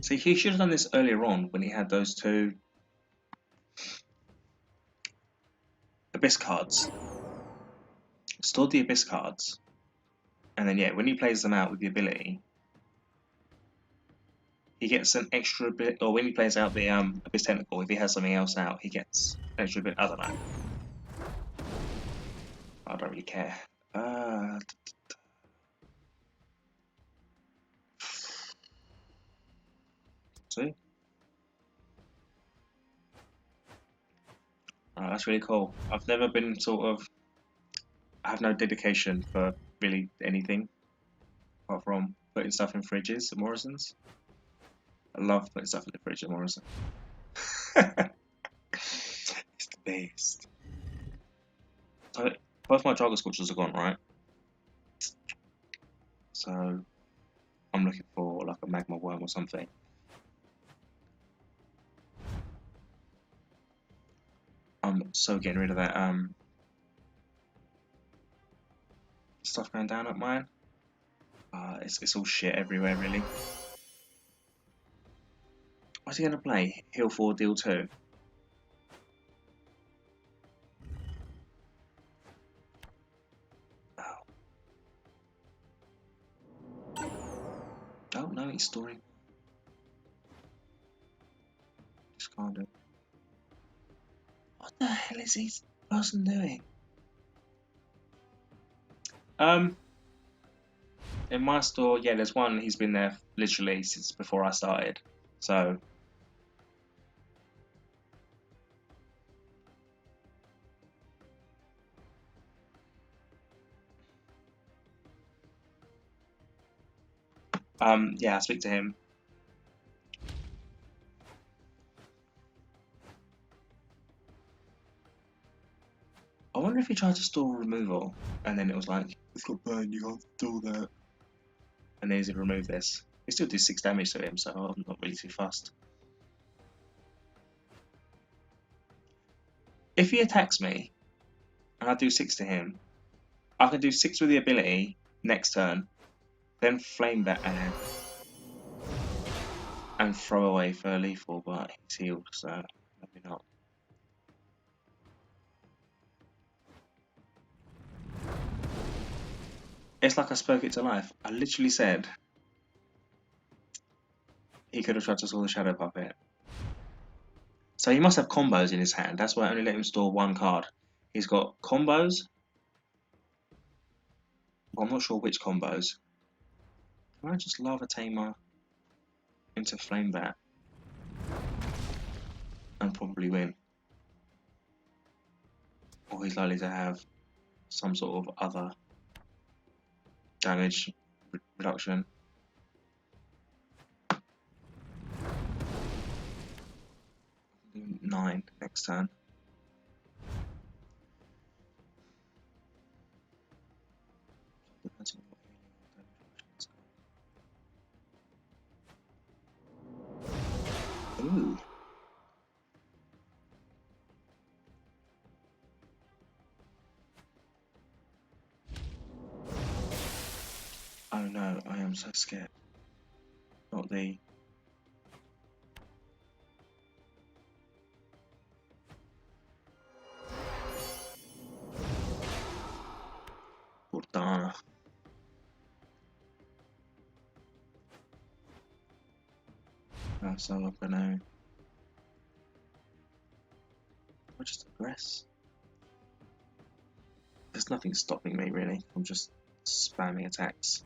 Speaker 1: See, he should have done this earlier on when he had those 2 Abyss cards. Stored the Abyss cards, and then yeah, when he plays them out with the ability, he gets an extra bit. Or when he plays out the Abyss Tentacle, if he has something else out, he gets an extra bit. I don't know. I don't really care. See? That's really cool. I've never been sort of. I have no dedication for really anything apart from putting stuff in fridges at Morrison's. I love putting stuff in the fridge at Morrison. It's the best. Both my Target Scorchers are gone, right? So I'm looking for like a magma worm or something. I'm so getting rid of that stuff going down at mine. It's all shit everywhere really. What's he gonna play? Heal 4, deal 2. Oh no, he's storing. Just can't do it. What the hell is this person doing? In my store, yeah, there's one. He's been there literally since before I started. So yeah, I speak to him. I wonder if he tried to store removal, and then it was like, it's got burn, you can't store that. And then he's remove this. He still do 6 damage to him, so I'm not really too fussed. If he attacks me, and I do 6 to him, I can do 6 with the ability next turn, then flame back and throw away for lethal, but he's healed, so maybe not. It's like I spoke it to life. I literally said he could have tried to store the Shadow Puppet. So he must have combos in his hand. That's why I only let him store 1 card. He's got combos. Well, I'm not sure which combos. Can I just Lava Tamer into Flame Bat and probably win? Or he's likely to have some sort of other damage reduction. Do 9 next turn. Depends on what healing or damage reduction. Ooh. Oh no, I am so scared. Not the... Gordana. So I'm gonna... I'll just aggress. There's nothing stopping me really. I'm just spamming attacks.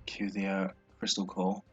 Speaker 1: Cue the Crystal Core.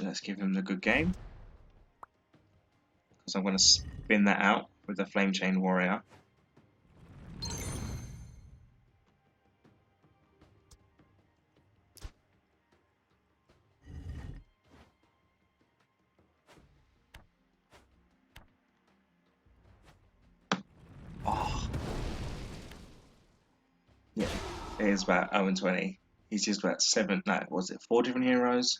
Speaker 1: Let's give him the good game. Because I'm going to spin that out with the Flame Chain Warrior. Oh. Yeah, it is about 0-20. He's just about 4 different heroes?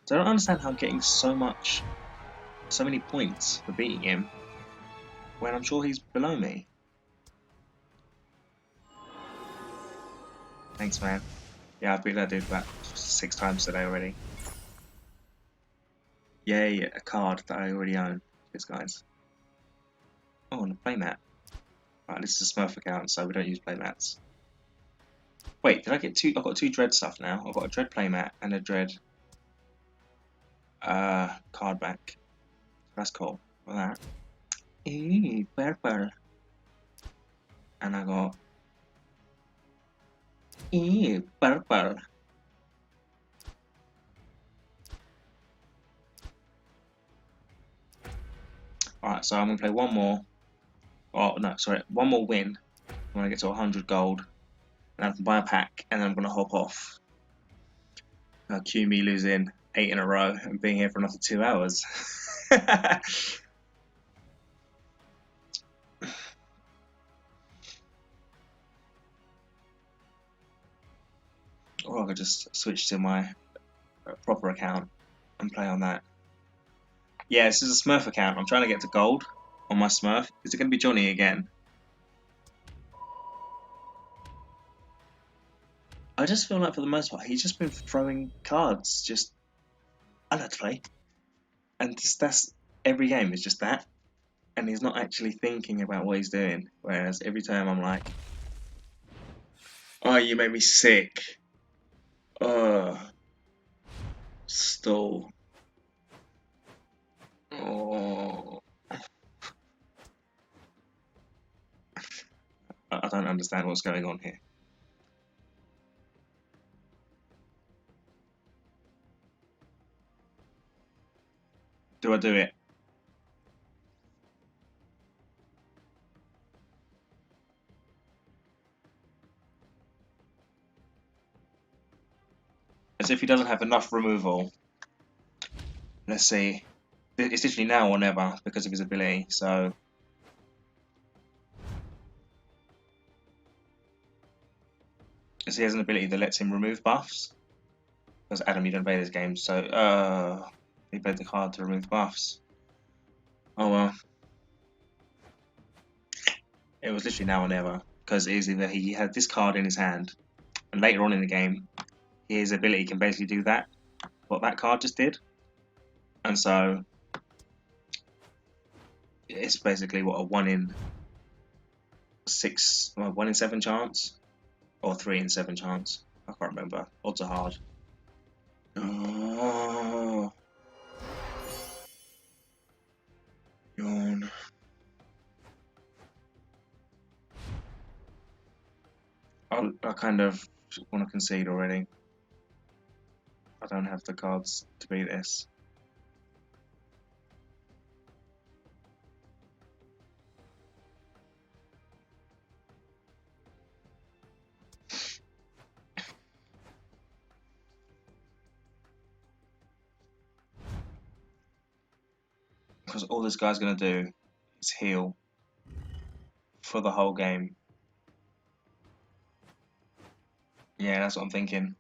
Speaker 1: So I don't understand how I'm getting so many points for beating him when I'm sure he's below me. Thanks, man. Yeah, I've beat that dude about 6 times today already. Yay, a card that I already own. Cheers, guys. Oh, and a playmat. Right, this is a Smurf account, so we don't use playmats. Wait, did I get 2? I've got 2 Dread stuff now. I've got a Dread playmat and a Dread card back. That's cool. Look at that. Eee, purple. And I got purple. Alright, so I'm gonna play one more. Oh no, sorry, one more win. When I get to 100 gold, and I can buy a pack, and then I'm gonna hop off. Cue me losing 8 in a row and being here for another 2 hours. Or I could just switch to my proper account and play on that. Yeah, this is a Smurf account. I'm trying to get to gold on my Smurf. Is it going to be Johnny again? I just feel like for the most part, he's just been throwing cards. Just, I like to play. And that's every game is just that. And he's not actually thinking about what he's doing. Whereas every time I'm like, oh, you made me sick. Stall. Oh. I don't understand what's going on here. Do I do it? As if he doesn't have enough removal. Let's see. It's literally now or never because of his ability, so... Because he has an ability that lets him remove buffs. Because Adam, you don't play this game, so... he played the card to remove buffs. Oh well. It was literally now or never. Because it is either he had this card in his hand, and later on in the game, his ability can basically do that, what that card just did. And so... It's basically, what, a 1 in 6... Well, 1 in 7 chance? Or 3 in 7 chance. I can't remember. Odds are hard. Oh. Yawn. I kind of want to concede already. I don't have the cards to beat this. Because all this guy's going to do is heal for the whole game. Yeah, that's what I'm thinking.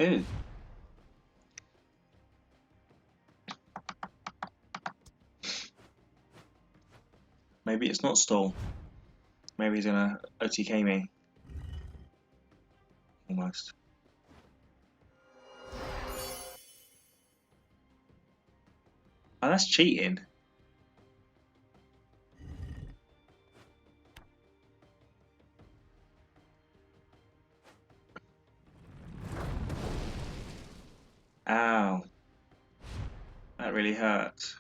Speaker 1: Ooh. Maybe it's not stall. Maybe he's gonna OTK me. Almost. Oh, that's cheating. Ow. That really hurt.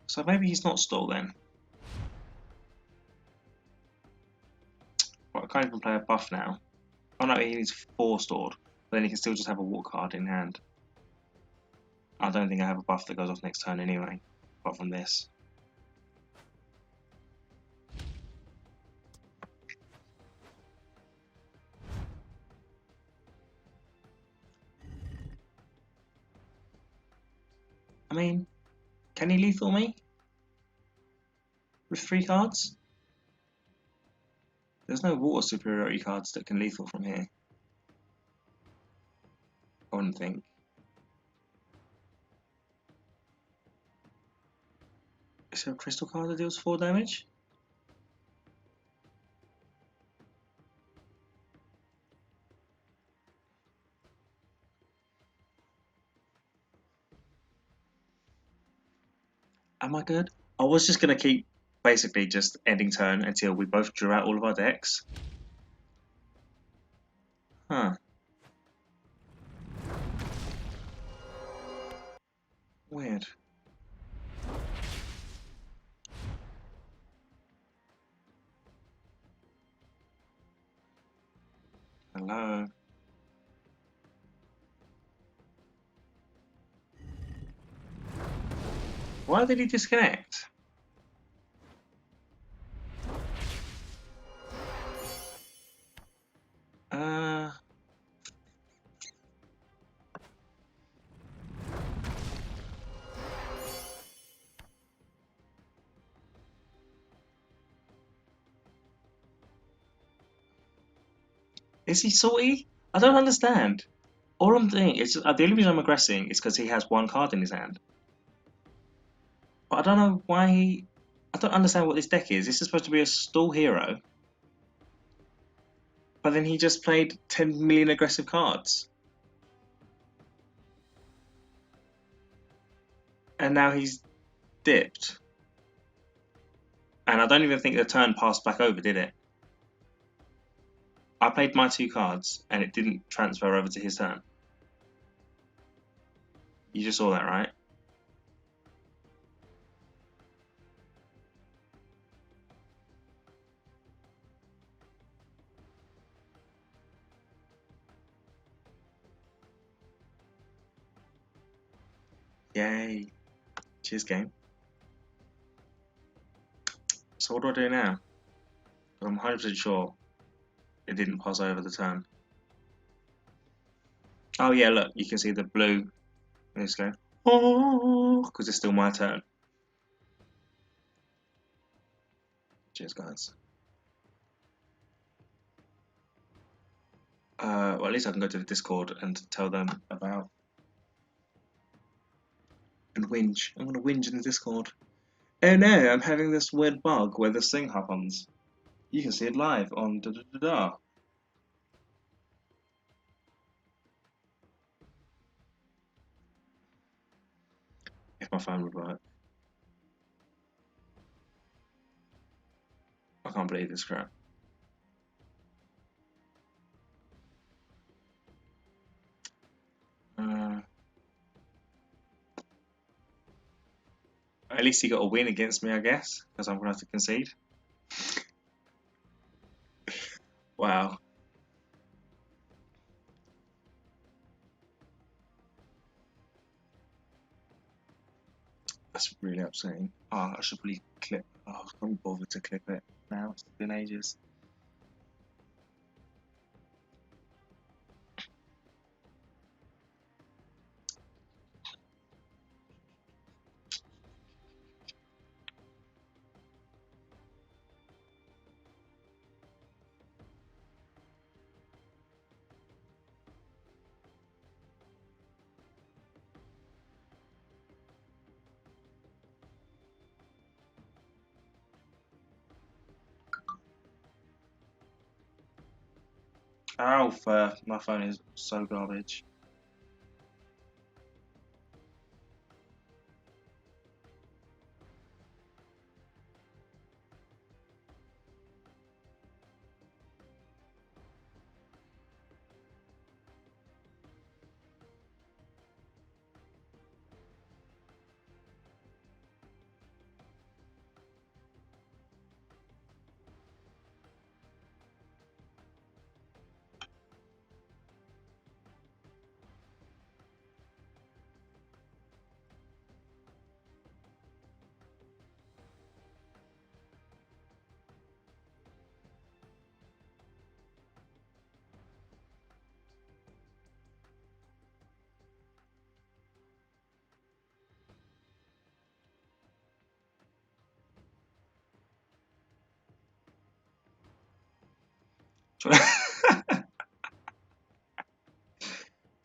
Speaker 1: So maybe he's not stall then. Well, I can't even play a buff now. Oh no, he needs 4 stored. But then he can still just have a walk card in hand. I don't think I have a buff that goes off next turn anyway. Apart from this. I mean, can he lethal me? With 3 cards? There's no water superiority cards that can lethal from here. I wouldn't think. Is there a crystal card that deals 4 damage? Am I good? I was just going to keep basically just ending turn until we both drew out all of our decks. Huh. Weird. Hello. Why did he disconnect? Uh... Is he salty? I don't understand. All I'm doing is the only reason I'm aggressing is because he has 1 card in his hand. But I don't know why he. I don't understand what this deck is. This is supposed to be a stall hero. But then he just played 10 million aggressive cards. And now he's dipped. And I don't even think the turn passed back over, did it? I played my 2 cards and it didn't transfer over to his turn. You just saw that, right? Yay. Cheers, game. So what do I do now? I'm 100% sure it didn't pass over the turn. Oh yeah, look, you can see the blue. Let's go. Oh, because it's still my turn. Cheers, guys. Well, at least I can go to the Discord and tell them about and whinge. I'm gonna whinge in the Discord. Oh no, I'm having this weird bug where this thing happens. You can see it live on da da da da. If my phone would work. I can't believe this crap. At least he got a win against me, I guess, because I'm gonna have to concede. Wow. That's really upsetting. Oh, I should probably clip. Oh, I can't bother to clip it now. It's been ages. Alpha, my phone is so garbage.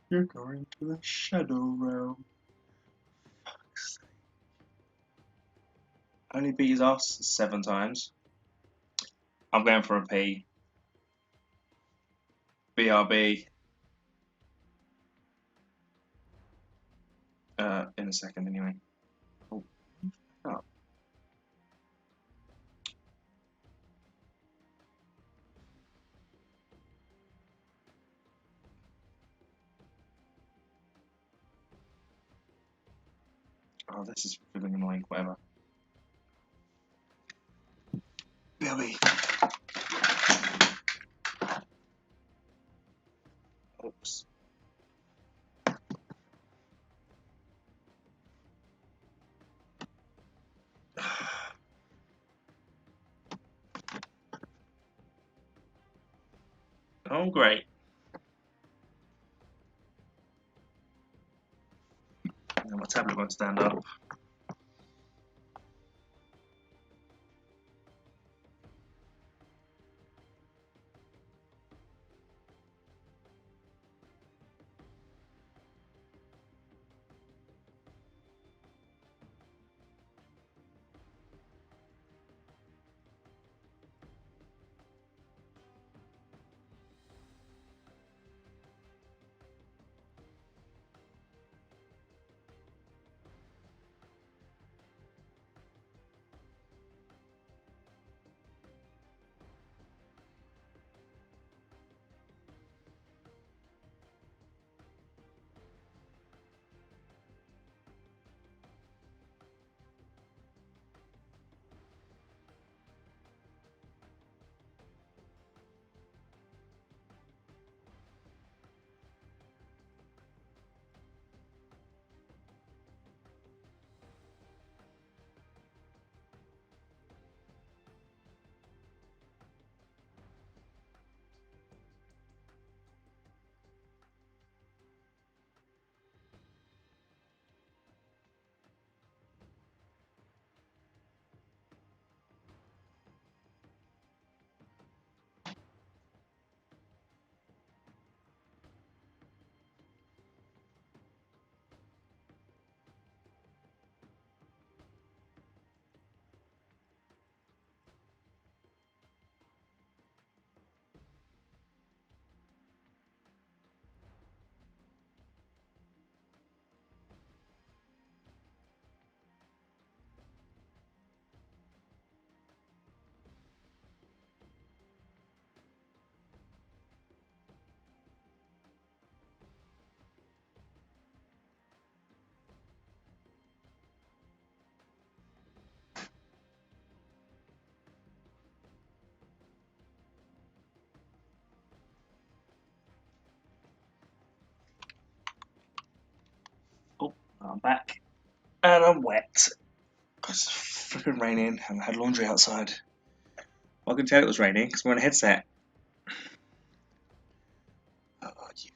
Speaker 1: You're going to the shadow realm. Fuck's sake. Only beat his ass 7 times. I'm going for a P. BRB. In a second anyway. Oh, oh. Oh, this is feeling annoying, whatever. BRB. Oops. Oh, great. Now my tablet won't stand up. Oh, I'm back. And I'm wet. Because it's flipping raining and I had laundry outside. Well, I can tell it was raining because I'm wearing a headset. Oh, you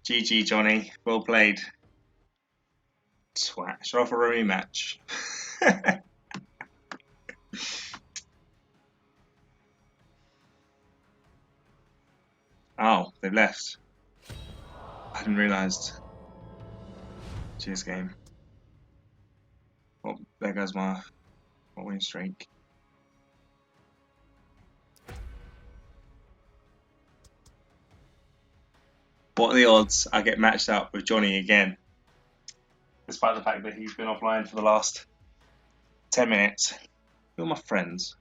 Speaker 1: GG, Johnny. Well played. Twat. Should I offer a rematch? Oh, they've left. I hadn't realised. Cheers, game. Well, there goes my win streak. What are the odds I get matched up with Johnny again? Despite the fact that he's been offline for the last 10 minutes. Who are my friends?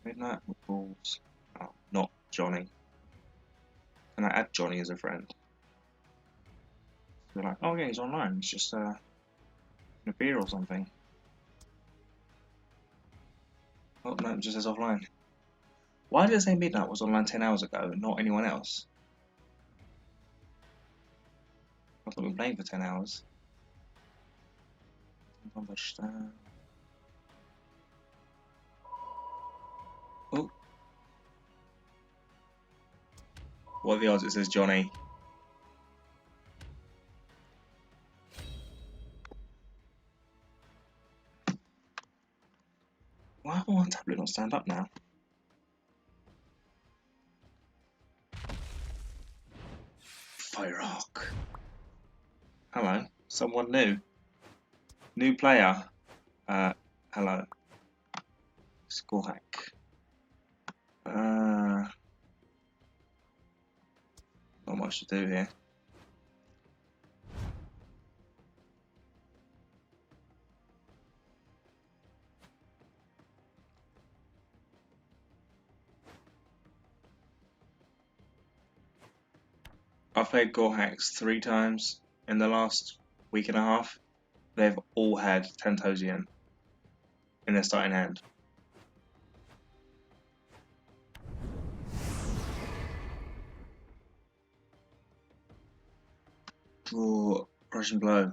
Speaker 1: Midnight Balls. Oh, not Johnny. Can I add Johnny as a friend? They're like, oh yeah, he's online. It's just in a beer or something. Oh no, it just says offline. Why did it say Midnight was online 10 hours ago and not anyone else? I thought we were playing for 10 hours. Oh. What are the odds it says Johnny? Why will my tablet not stand up now? Firehawk. Hello. Someone new. New player. Hello. Score hack. Not much to do here. I've played Gore Hacks 3 times in the last week and a half. They've all had Tantosian in their starting hand. Draw, Russian blow.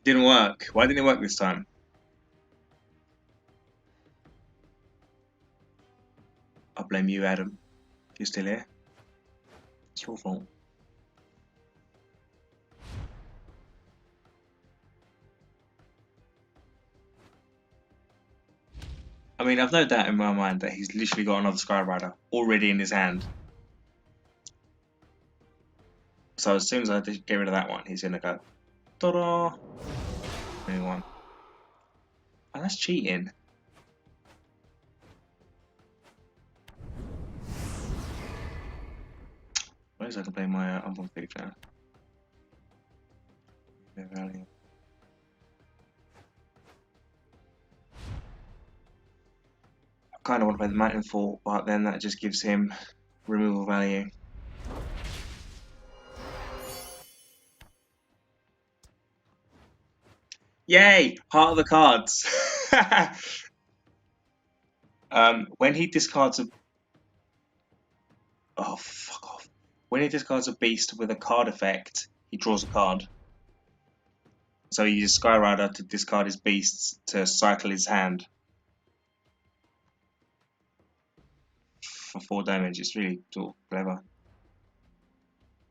Speaker 1: Didn't work. Why didn't it work this time? I blame you, Adam. If you're still here, it's your fault. I mean, I've no doubt in my mind that he's literally got another Skyrider already in his hand. So as soon as I get rid of that one, he's gonna go, ta-da! New one. Oh, that's cheating. Where's I can play my unbound thief now? Value. I kind of want to play the Mountain Fort, but then that just gives him removal value. Yay! Heart of the cards. When he discards a... Oh, fuck off. When he discards a beast with a card effect, he draws a card. So he uses Skyrider to discard his beasts to cycle his hand. For 4 damage, it's really sort of clever.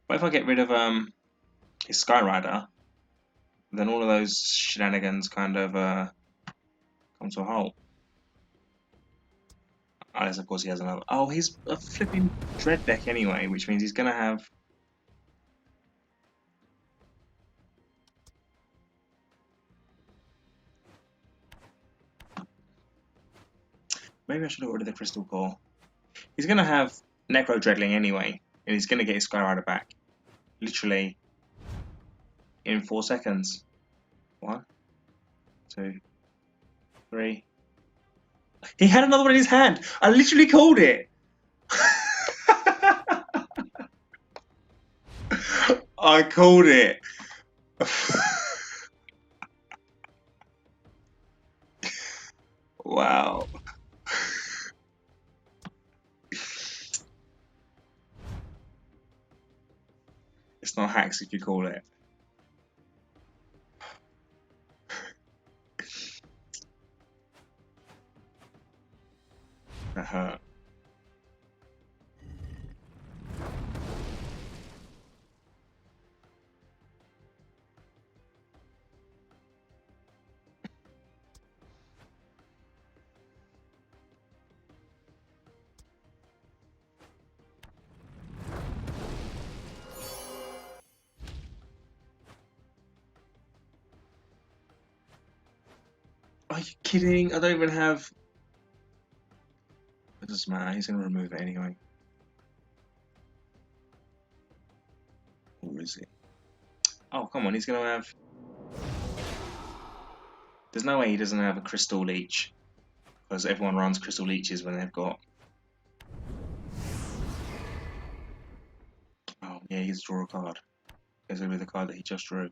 Speaker 1: But if I get rid of his Skyrider, then all of those shenanigans kind of come to a halt. Unless, of course, he has another. Oh, he's a flipping Dread deck anyway, which means he's going to have. Maybe I should have ordered the Crystal Core. He's going to have Necro Dreadling anyway, and he's going to get his Skyrider back. Literally in 4 seconds. 1, 2, 3. He had another one in his hand. I literally called it. I called it. Wow. It's not hacks if you call it. That hurt. Are you kidding? I don't even have... It doesn't matter, he's going to remove it anyway. Or is it? Oh, come on, he's going to have... There's no way he doesn't have a Crystal Leech. Because everyone runs Crystal Leeches when they've got... Oh, yeah, he gets to draw a card. Goes over the card that he just drew.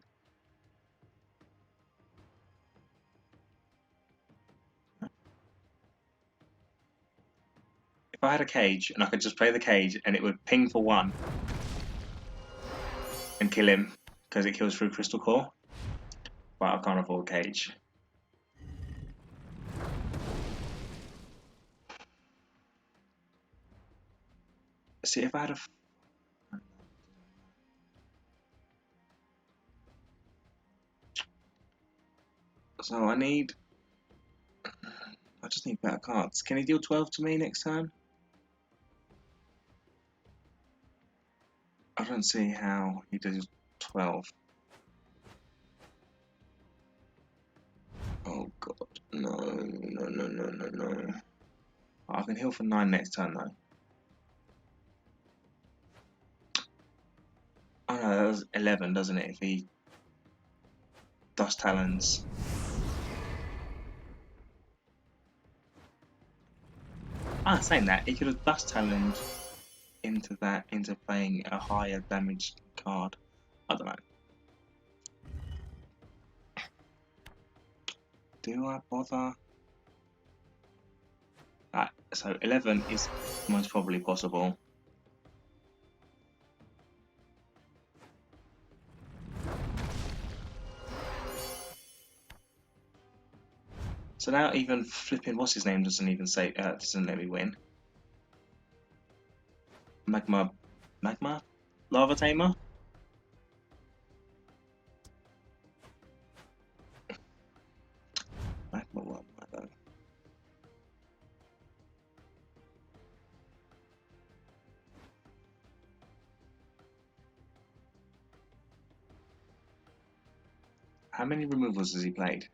Speaker 1: If I had a cage, and I could just play the cage, and it would ping for 1 and kill him, because it kills through Crystal Core. But I can't afford a cage. See, if I had a... So I need... I just need better cards. Can he deal 12 to me next turn? I don't see how he does 12. Oh god, no, no, no, no, no, no. I can heal for 9 next turn though. Oh no, that was 11, doesn't it? If he Dust Talons. Saying that, he could have Dust Taloned into that, into playing a higher damage card. I don't know. Do I bother? So 11 is most probably possible. So now even flipping what's his name doesn't even say doesn't let me win. Magma Lava Tamer? Magma what though? How many removals has he played?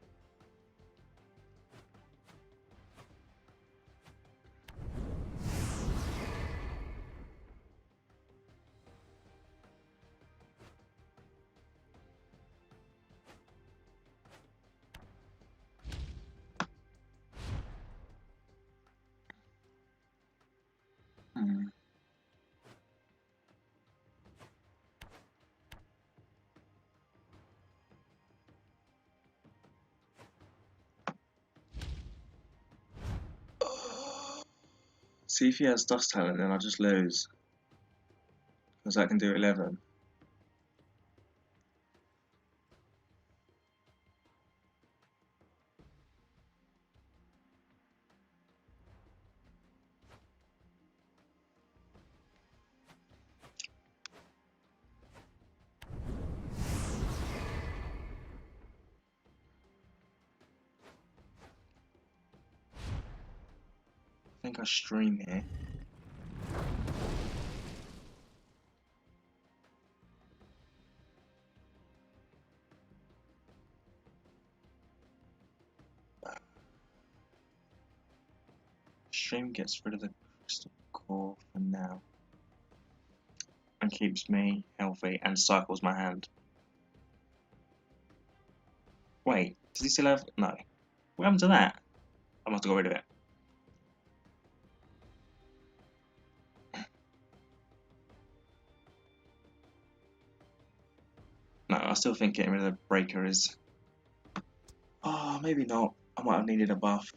Speaker 1: Hmm. See if he has Dust Talent, then I'll just lose. Because I can do 11. I think I stream here. Stream gets rid of the Crystal Core for now. And keeps me healthy and cycles my hand. Wait, does he still have... No. What happened to that? I must have got rid of it. No, I still think getting rid of the Breaker is... Oh, maybe not. I might have needed a buff.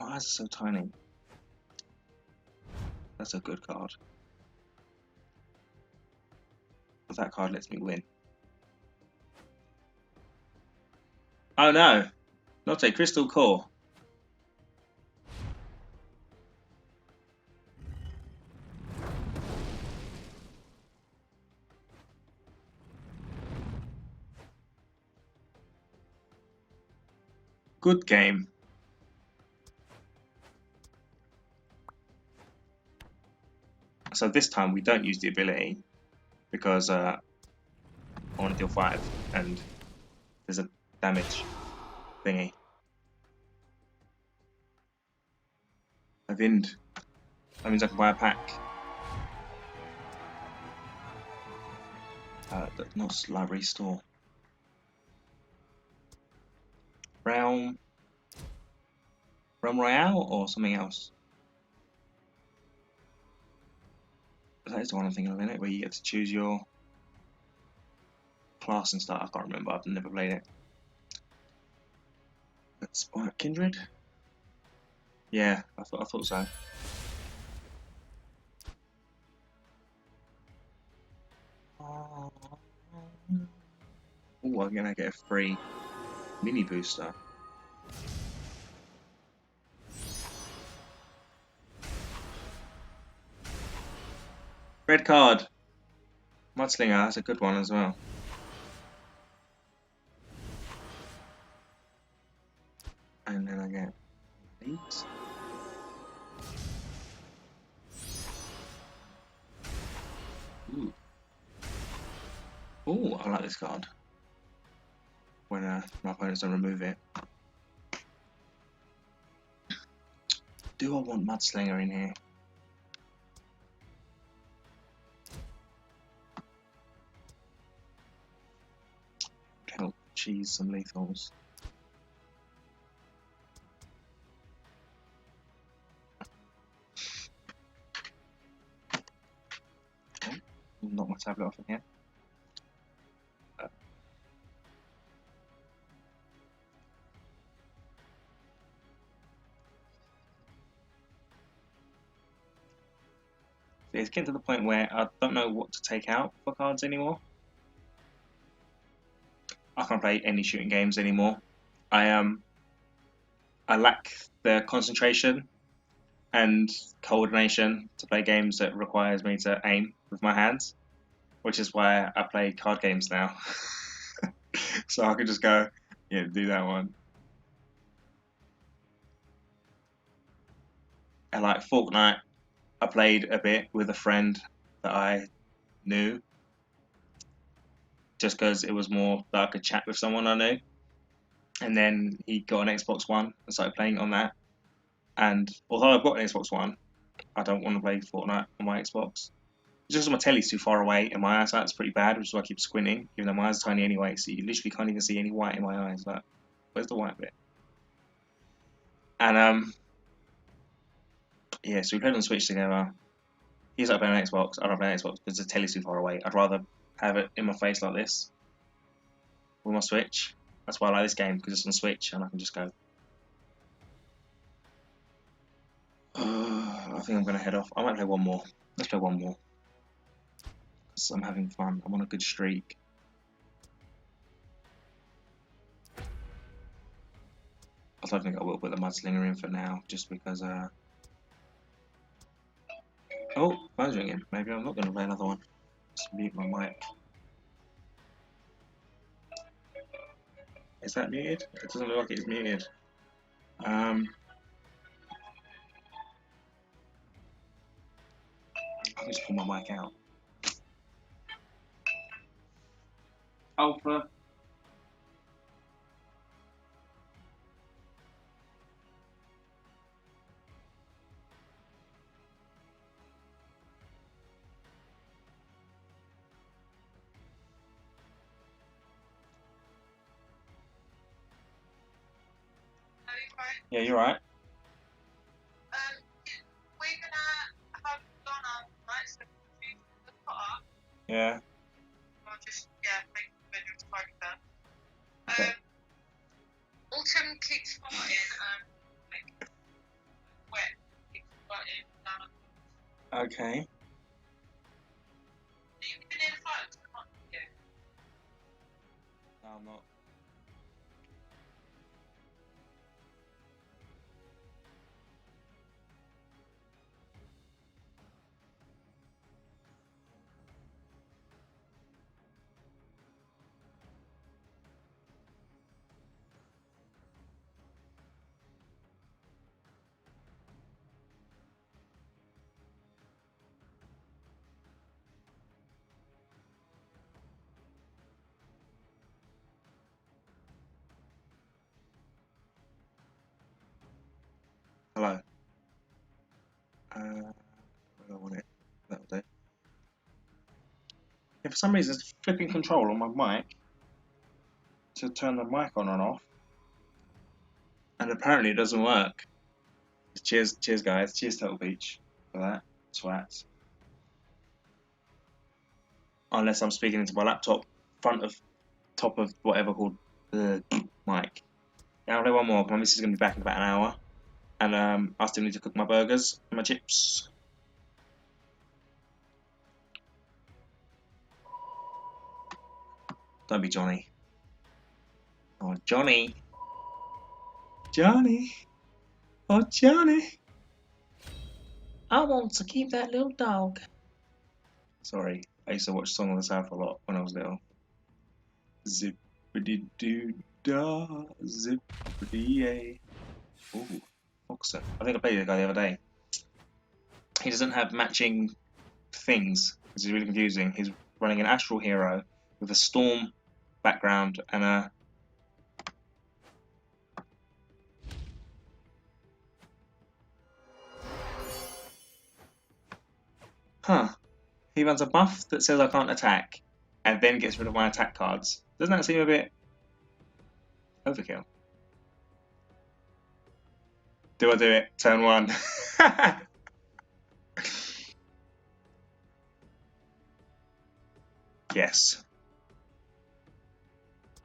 Speaker 1: My eyes are so tiny. That's a good card. But that card lets me win. Oh no! Not a Crystal Core. Good game. So this time we don't use the ability because I want to deal 5 and there's a damage thingy. A Vind. That means I can buy a pack. Not library store. Realm Royale or something else? That is the one I'm thinking of, isn't it? Where you get to choose your class and stuff. I can't remember. I've never played it. Let's buy Kindred. Yeah, I thought so. Oh, I'm gonna get a free mini booster. Red card. Mudslinger, that's a good one as well. And then I get these. Ooh. Ooh, I like this card. When my opponents don't remove it. Do I want Mudslinger in here? Help cheese some lethals. Oh, knock my tablet off again. It's getting to the point where I don't know what to take out for cards anymore. I can't play any shooting games anymore. I lack the concentration and coordination to play games that requires me to aim with my hands, which is why I play card games now. So I could just go, yeah, do that one. And like Fortnite, I played a bit with a friend that I knew, just because it was more that I could chat with someone I knew. And then he got an Xbox One and started playing on that. And although I've got an Xbox One, I don't want to play Fortnite on my Xbox. It's just my telly's too far away and my eyesight's pretty bad, which is why I keep squinting, even though my eyes are tiny anyway, so you literally can't even see any white in my eyes. Like, where's the white bit? And yeah, so we played on Switch together. He's like playing on Xbox, I don't play on Xbox because the telly's too far away. I'd rather have it in my face like this with my Switch. That's why I like this game, because it's on Switch and I can just go. I think I'm going to head off. I might play one more. Let's play one more. Because I'm having fun. I'm on a good streak. I don't think I will put the Mudslinger in for now, just because, oh, phone's ringing. Maybe I'm not going to play another one. Just mute my mic. Is that muted? It doesn't look like it's muted. I'll just pull my mic out. Alpha. Yeah, you're right.
Speaker 2: We're gonna have Donna, right? So she's the car.
Speaker 1: Yeah.
Speaker 2: I'll just make the video to find her.
Speaker 1: Okay.
Speaker 2: Autumn keeps farting and wet keeps farting down.
Speaker 1: Okay.
Speaker 2: You've been in fight, can't you?
Speaker 1: No, I'm not. for some reason it's flipping control on my mic to turn the mic on and off, and apparently it doesn't work. Cheers guys, cheers Turtle Beach for that, swats. Unless I'm speaking into my laptop, top of whatever called the mic. Yeah, I'll play one more. My missus is going to be back in about an hour, and I still need to cook my burgers and my chips. Don't be Johnny. Oh, Johnny. Johnny. Oh, Johnny. I want to keep that little dog. Sorry, I used to watch Song of the South a lot when I was little. Zippity doo da, zippity yay. Ooh, Foxer. I think I played the guy the other day. He doesn't have matching things, which is really confusing. He's running an Astral Hero with a Storm background and a. Huh. He runs a buff that says I can't attack, and then gets rid of my attack cards. Doesn't that seem a bit overkill? Do I do it? Turn 1. Yes.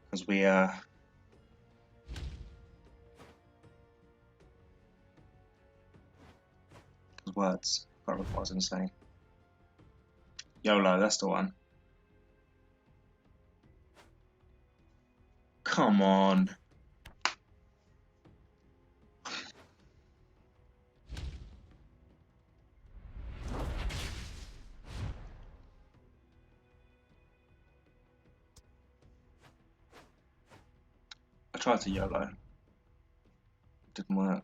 Speaker 1: Because we words. I can't remember what I was going to say. YOLO, that's the one. Come on. I tried to YOLO. It didn't work.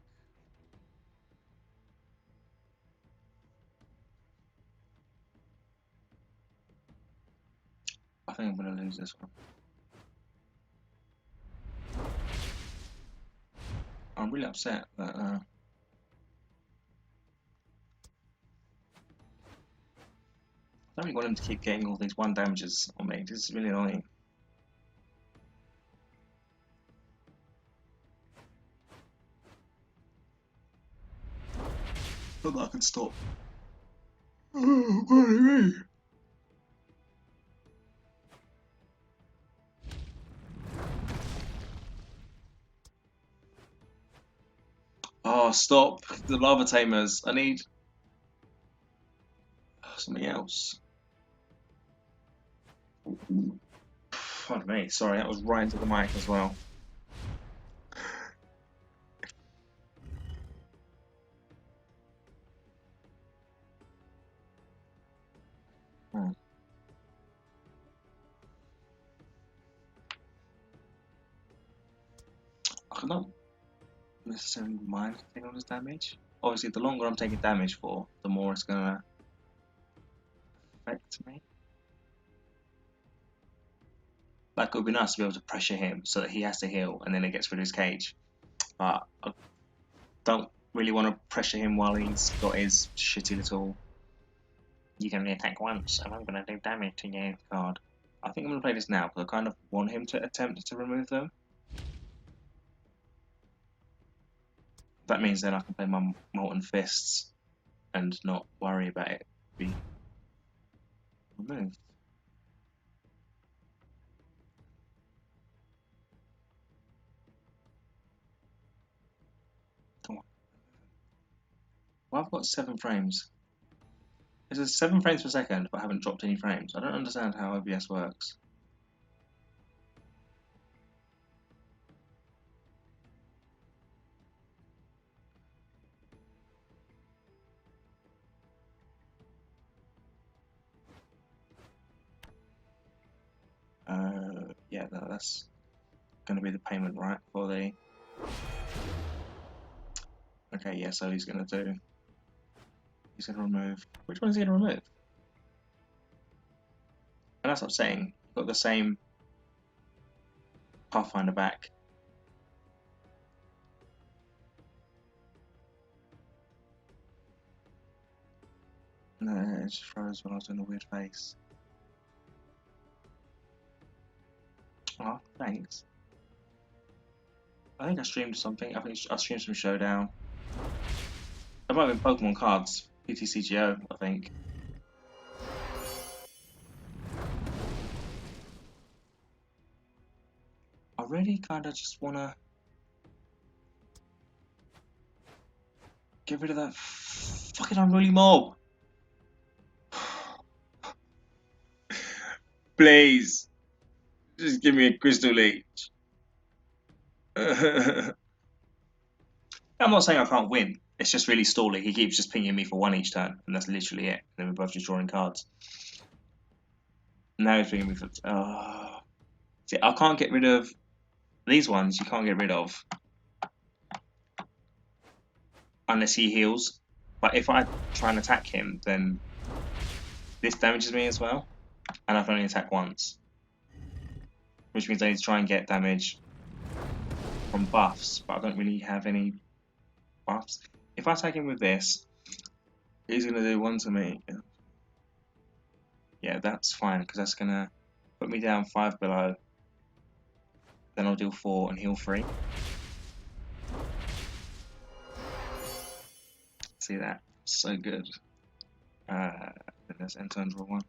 Speaker 1: I think I'm going to lose this one. I'm really upset that I don't really want him to keep getting all these 1 damages on me. This is really annoying. Not that I can stop. Oh, what do you mean? Oh, stop. The lava tamers. I need something else. Pardon me. Sorry, that was right into the mic as well. I don't necessarily mind taking all this damage. Obviously, the longer I'm taking damage for, the more it's gonna affect me. Like, it would be nice to be able to pressure him so that he has to heal and then it gets rid of his cage. But I don't really want to pressure him while he's got his shitty little "you can only attack once and I'm gonna do damage to you" card. I think I'm gonna play this now because I kind of want him to attempt to remove them. That means then I can play my Molten Fists and not worry about it being removed. Come on. Well, I've got 7 frames. It says 7 frames per second, but I haven't dropped any frames. I don't understand how OBS works. Yeah, that's going to be the payment, right? For the. Okay, yeah, so he's going to do. He's going to remove. Which one is he going to remove? And that's what I'm saying. You've got the same Pathfinder back. No, it just froze when I was doing a weird face. Thanks. I think I streamed something. I think I streamed some Showdown. It might have been Pokemon cards. PTCGO, I think. I really kind of just want to get rid of that fucking unruly mob. Please. Just give me a Crystal Leech. I'm not saying I can't win. It's just really stally. He keeps just pinging me for one each turn, and that's literally it. And then we're both just drawing cards. Now he's pinging me for... See, I can't get rid of... These ones you can't get rid of. Unless he heals. But if I try and attack him, then this damages me as well. And I can only attack once. Which means I need to try and get damage from buffs, but I don't really have any buffs. If I attack him with this, he's going to do 1 to me. Yeah, that's fine, because that's going to put me down 5 below. Then I'll deal 4 and heal 3. See that? So good. Then there's end turn draw 1.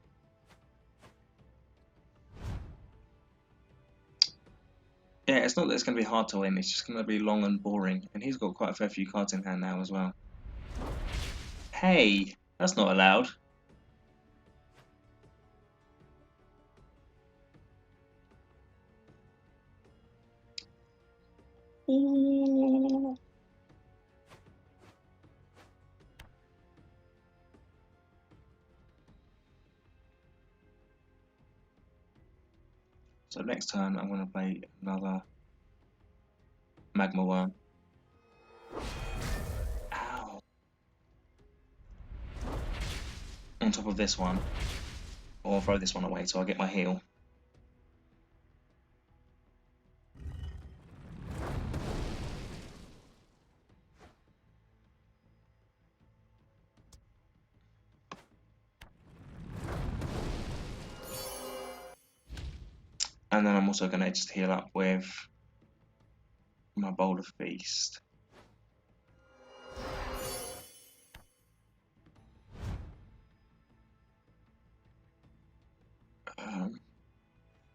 Speaker 1: Yeah, it's not that it's going to be hard to win, it's just going to be long and boring. And he's got quite a fair few cards in hand now as well. Hey, that's not allowed. Ooh. So next turn I'm going to play another Magma Worm. Ow. On top of this one. Or throw this one away so I get my heal. And then I'm also going to just heal up with my Bowl of Feast.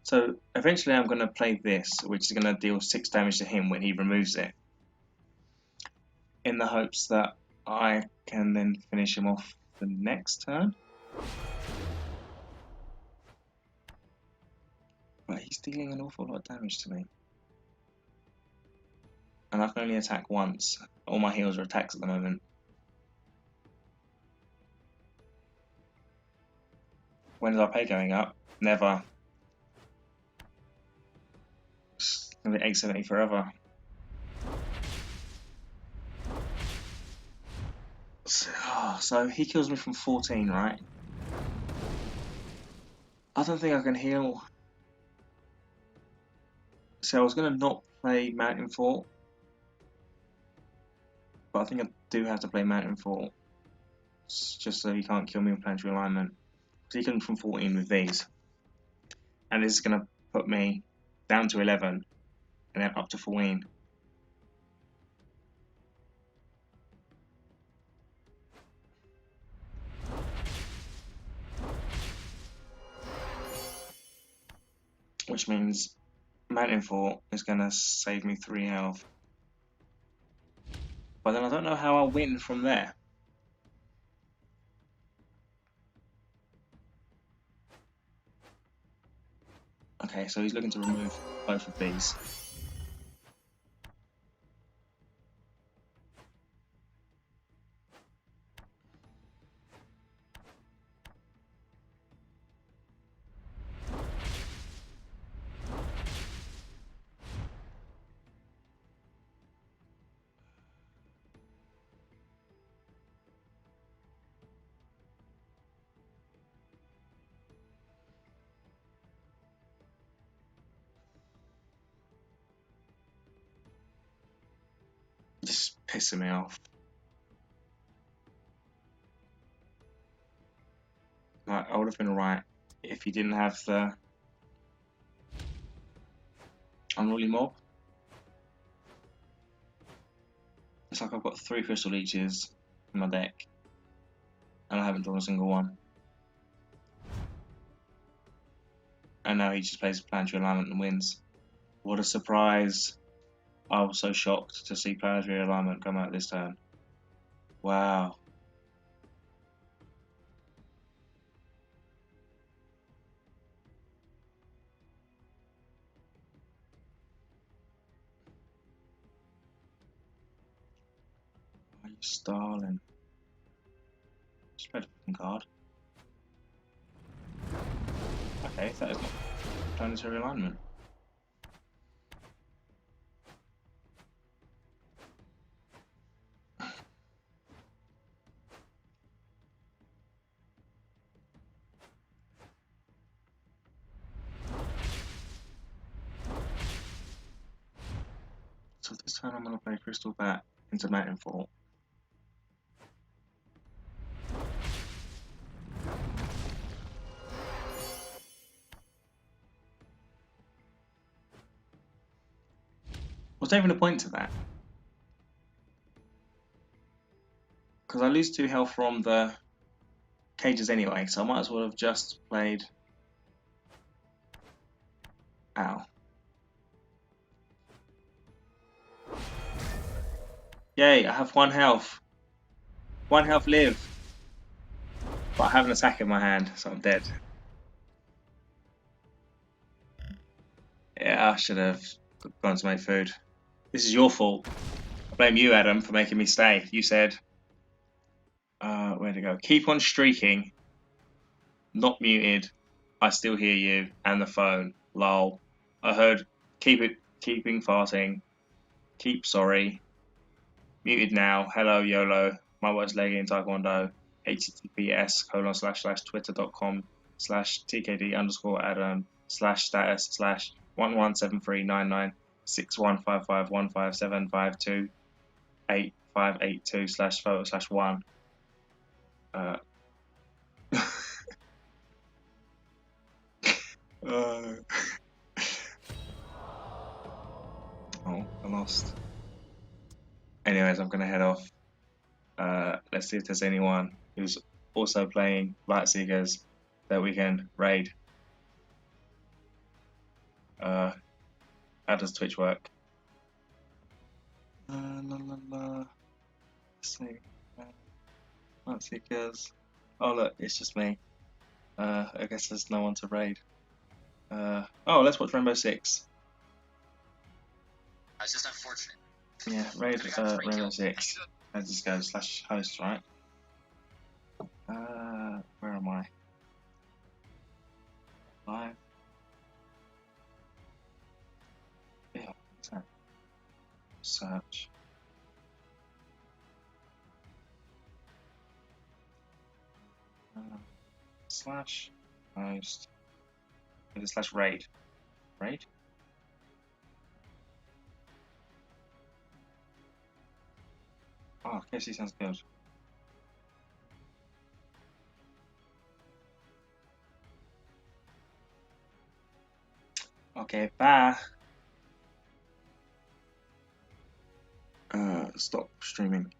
Speaker 1: So eventually I'm going to play this, which is going to deal 6 damage to him when he removes it. In the hopes that I can then finish him off the next turn. But he's dealing an awful lot of damage to me. And I can only attack once. All my heals are attacks at the moment. When is our pay going up? Never. It's going to be 870 forever. So he kills me from 14, right? I don't think I can heal. So I was going to not play Mountain Fort. But I think I do have to play Mountain Fort. Just so he can't kill me with Planetary Alignment. So he comes from 14 with these. And this is going to put me down to 11. And then up to 14. Which means Mountain Fort is going to save me 3 health. But then I don't know how I'll win from there. Okay, so he's looking to remove both of these. Just pissing me off. Like, I would have been right if he didn't have the Unruly Mob. It's like I've got 3 Crystal Leeches in my deck, and I haven't drawn a single one. And now he just plays Planetary Alignment and wins. What a surprise! I was so shocked to see Planetary Alignment come out this turn. Wow. Are you Starling? Just played a fucking card. Okay, that is not Planetary Alignment. So this time I'm going to play Crystal Bat into Mountain Fort. Was there even a point to that? Because I lose 2 health from the cages anyway, so I might as well have just played... Ow. Yay, I have 1 health. 1 health live. But I have an attack in my hand, so I'm dead. Yeah, I should have gone to make food. This is your fault. I blame you, Adam, for making me stay. You said... where'd it go? Keep on streaking. Not muted. I still hear you. And the phone. Lol. I heard keeping farting. Keep sorry. Muted now. Hello, YOLO. My worst leg in Taekwondo. https://twitter.com/TKD_Adam/status/117399615515528582/photo/1. Oh, I lost. Anyways, I'm gonna head off. Let's see if there's anyone who's also playing Lightseekers that we can raid. How does Twitch work? Let's see. Lightseekers. Oh look, it's just me. I guess there's no one to raid. Oh, let's watch Rainbow Six.
Speaker 2: It's just unfortunate.
Speaker 1: Yeah, raid Rainbow Six. Let's just go /host, right? Where am I? Live. Yeah, what's that? Search. /host. /raid. Raid? Oh, KFC sounds good. Okay, bye. Stop streaming.